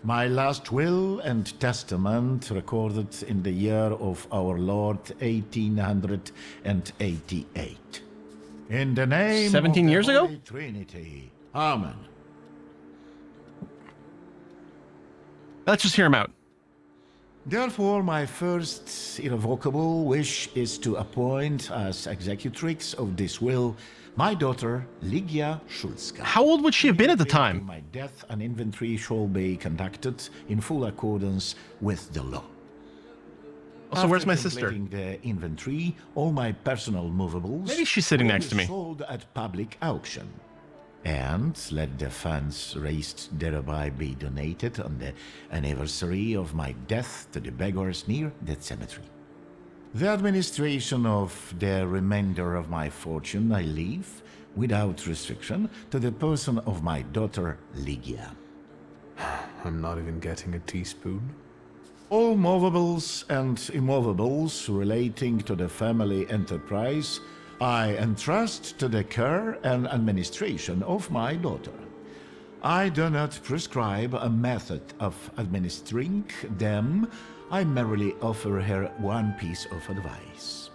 My last will and testament recorded in the year of our Lord 1888. In the name 17 of years the ago? Holy Trinity. Amen. Let's just hear him out. Therefore, my first irrevocable wish is to appoint as executrix of this will my daughter, Ligia Szulska. How old would she have been at the time? My death and inventory shall be conducted in full accordance with the law. Also, where's my sister? After completing the inventory, all my personal movables Maybe she's sitting will next to be me. sold at public auction. And let the funds raised thereby be donated on the anniversary of my death to the beggars near that cemetery. The administration of the remainder of my fortune I leave, without restriction, to the person of my daughter Ligia. I'm not even getting a teaspoon. All movables and immovables relating to the family enterprise I entrust to the care and administration of my daughter. I do not prescribe a method of administering them. I merely offer her one piece of advice.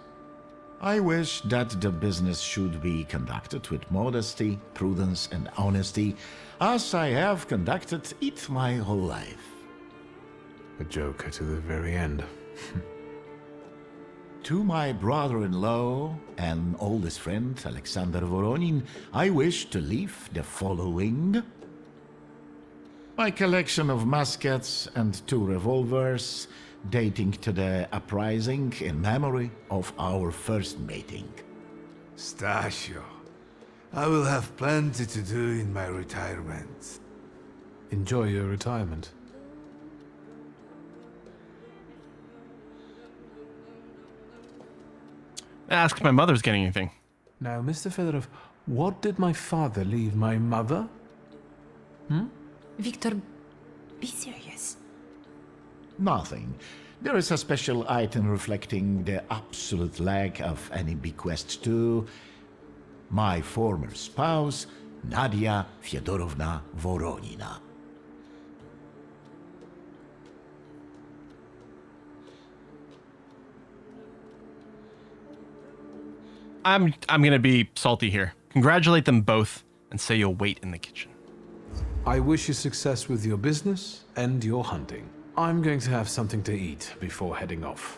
I wish that the business should be conducted with modesty, prudence, and honesty, as I have conducted it my whole life. A joker to the very end. To my brother-in-law and oldest friend, Alexander Voronin, I wish to leave the following. My collection of muskets and 2 revolvers, dating to the uprising in memory of our first meeting. Stasio, I will have plenty to do in my retirement. Enjoy your retirement. Ask if my mother's getting anything. Now, Mr. Fedorov, what did my father leave my mother? Victor, be serious. Nothing. There is a special item reflecting the absolute lack of any bequest to my former spouse, Nadia Fyodorovna Voronina. I'm gonna be salty here. Congratulate them both and say you'll wait in the kitchen. I wish you success with your business and your hunting. I'm going to have something to eat before heading off.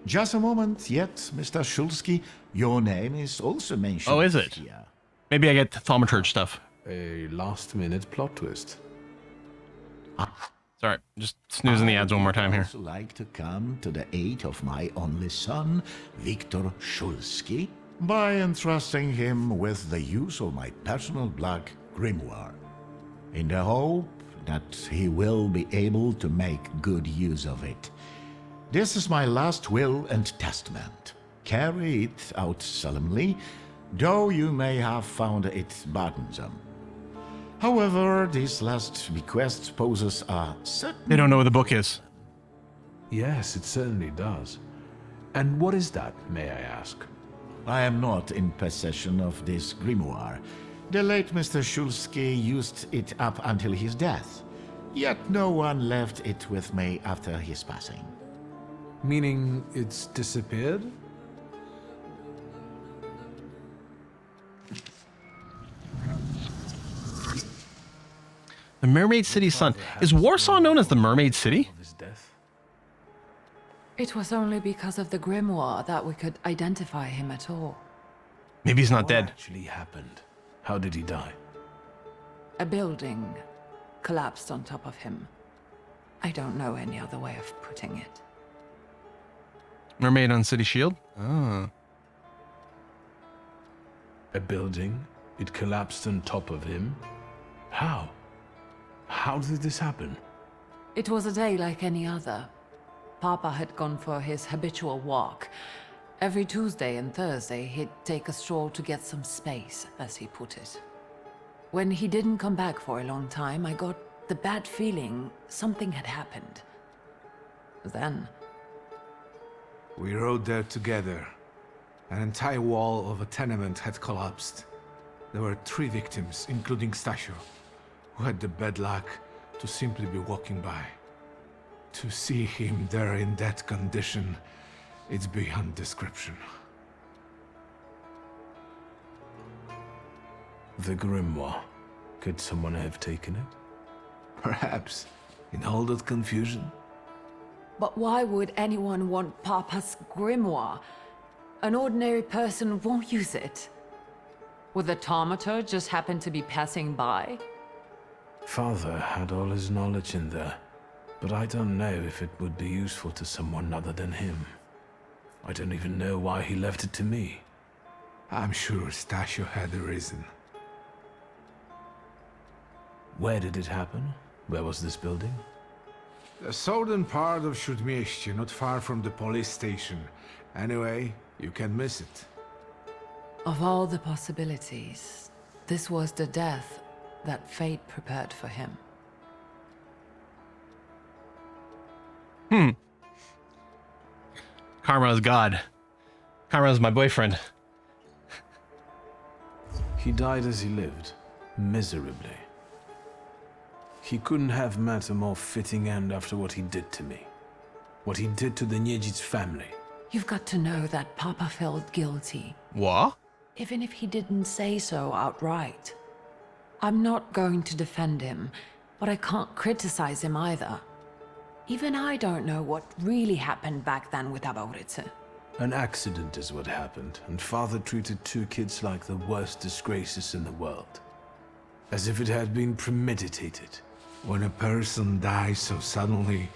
Just a moment yet, Mr. Szulski. Your name is also mentioned. Oh, is it? Here. Maybe I get Thaumaturge stuff. A last-minute plot twist. Sorry, just snoozing the ads one more time here. I would also like to come to the aid of my only son, Viktor Szulski, by entrusting him with the use of my personal black grimoire, in the hope that he will be able to make good use of it. This is my last will and testament. Carry it out solemnly, though you may have found it burdensome. However, this last bequest poses a certain... They don't know what the book is. Yes, it certainly does. And what is that, may I ask? I am not in possession of this grimoire. The late Mr. Szulski used it up until his death, yet no one left it with me after his passing. Meaning it's disappeared? The Mermaid City Sun. Is Warsaw known as the Mermaid City? It was only because of the grimoire that we could identify him at all. Maybe he's not What dead. actually happened? How did he die? A building collapsed on top of him. I don't know any other way of putting it. Mermaid on City Shield? Ah. A building? It collapsed on top of him? How? How did this happen? It was a day like any other. Papa had gone for his habitual walk. Every Tuesday and Thursday, he'd take a stroll to get some space, as he put it. When he didn't come back for a long time, I got the bad feeling something had happened. Then... We rode there together. An entire wall of a tenement had collapsed. There were 3 victims, including Stasio, who had the bad luck to simply be walking by. To see him there in that condition, it's beyond description. The grimoire. Could someone have taken it? Perhaps, in all that confusion. But why would anyone want Papa's grimoire? An ordinary person won't use it. Would the Thaumaturge just happen to be passing by? Father had all his knowledge in there, but I don't know if it would be useful to someone other than him. I don't even know why he left it to me. I'm sure Stasio had a reason. Where did it happen? Where was this building? The southern part of Śródmieście, not far from the police station. Anyway, you can miss it. Of all the possibilities, this was the death that fate prepared for him. Karma is God. Karma is my boyfriend. He died as he lived, miserably. He couldn't have met a more fitting end after what he did to me. What he did to the Niedzic's family. You've got to know that Papa felt guilty. What? Even if he didn't say so outright. I'm not going to defend him, but I can't criticize him either. Even I don't know what really happened back then with Abauritze. An accident is what happened, and Father treated 2 kids like the worst disgraces in the world. As if it had been premeditated. When a person dies so suddenly,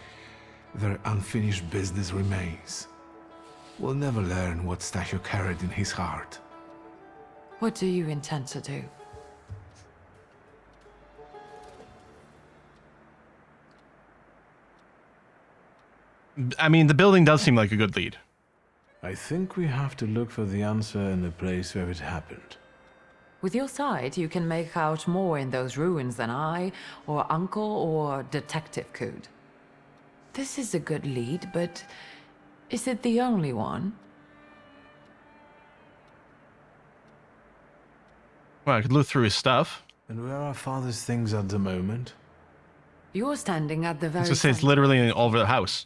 their unfinished business remains. We'll never learn what Stasio carried in his heart. What do you intend to do? I mean, the building does seem like a good lead. I think we have to look for the answer in the place where it happened. With your sight, you can make out more in those ruins than I, or Uncle, or Detective could. This is a good lead, but is it the only one? Well, I could look through his stuff. And where are Father's things at the moment? You're standing at the very Let's just say it's front. literally all over the house.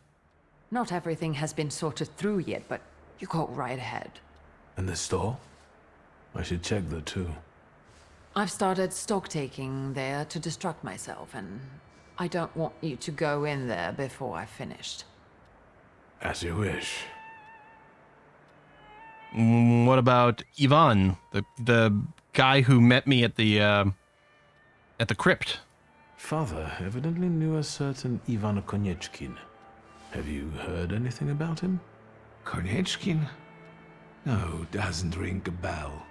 Not everything has been sorted through yet, but you go right ahead. And the store? I should check that too. I've started stock-taking there to distract myself, and I don't want you to go in there before I've finished. As you wish. What about Ivan, the guy who met me at the crypt? Father evidently knew a certain Ivan Konieczkin. Have you heard anything about him? Konieczkin? No, doesn't ring a bell.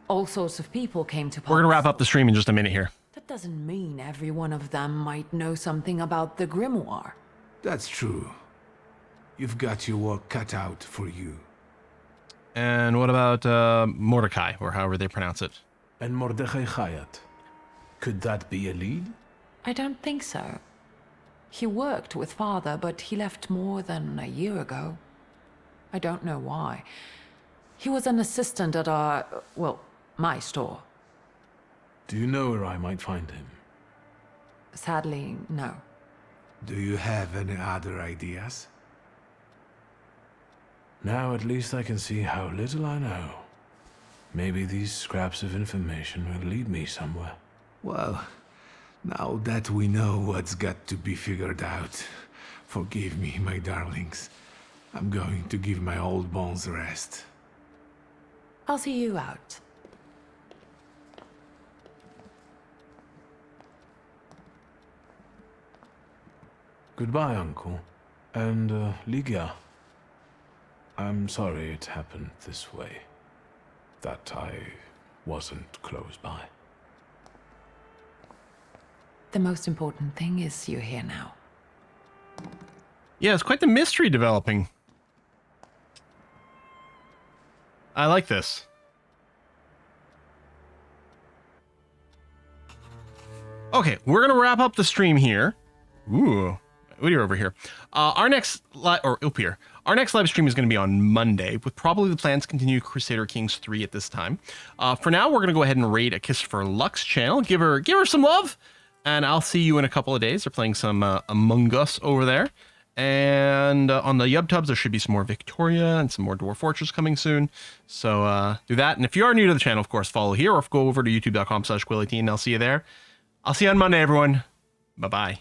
All sorts of people came to We're gonna wrap up the stream in just a minute here. That doesn't mean every one of them might know something about the grimoire. That's true. You've got your work cut out for you. And what about Mordecai, or however they pronounce it? And Mordechai Chayat. Could that be a lead? I don't think so. He worked with Father, but he left more than a year ago. I don't know why. He was an assistant at our, well, my store. Do you know where I might find him? Sadly, no. Do you have any other ideas? Now at least I can see how little I know. Maybe these scraps of information will lead me somewhere. Well, now that we know what's got to be figured out, Forgive me, my darlings. I'm going to give my old bones a rest. I'll see you out. Goodbye, Uncle. And, Ligia. I'm sorry it happened this way. That I wasn't close by. The most important thing is you're here now. Yeah, it's quite the mystery developing. I like this. Okay, we're gonna wrap up the stream here. Ooh, you're over here. Our next Our next live stream is going to be on Monday, with probably the plans to continue Crusader Kings 3 at this time. For now, we're going to go ahead and raid A Kiss for Lux channel. Give her some love, and I'll see you in a couple of days. They're playing some Among Us over there. And on the YubTubs, there should be some more Victoria and some more Dwarf Fortress coming soon. So do that. And if you are new to the channel, of course, follow here or go over to youtube.com/Quilly18 and I'll see you there. I'll see you on Monday, everyone. Bye-bye.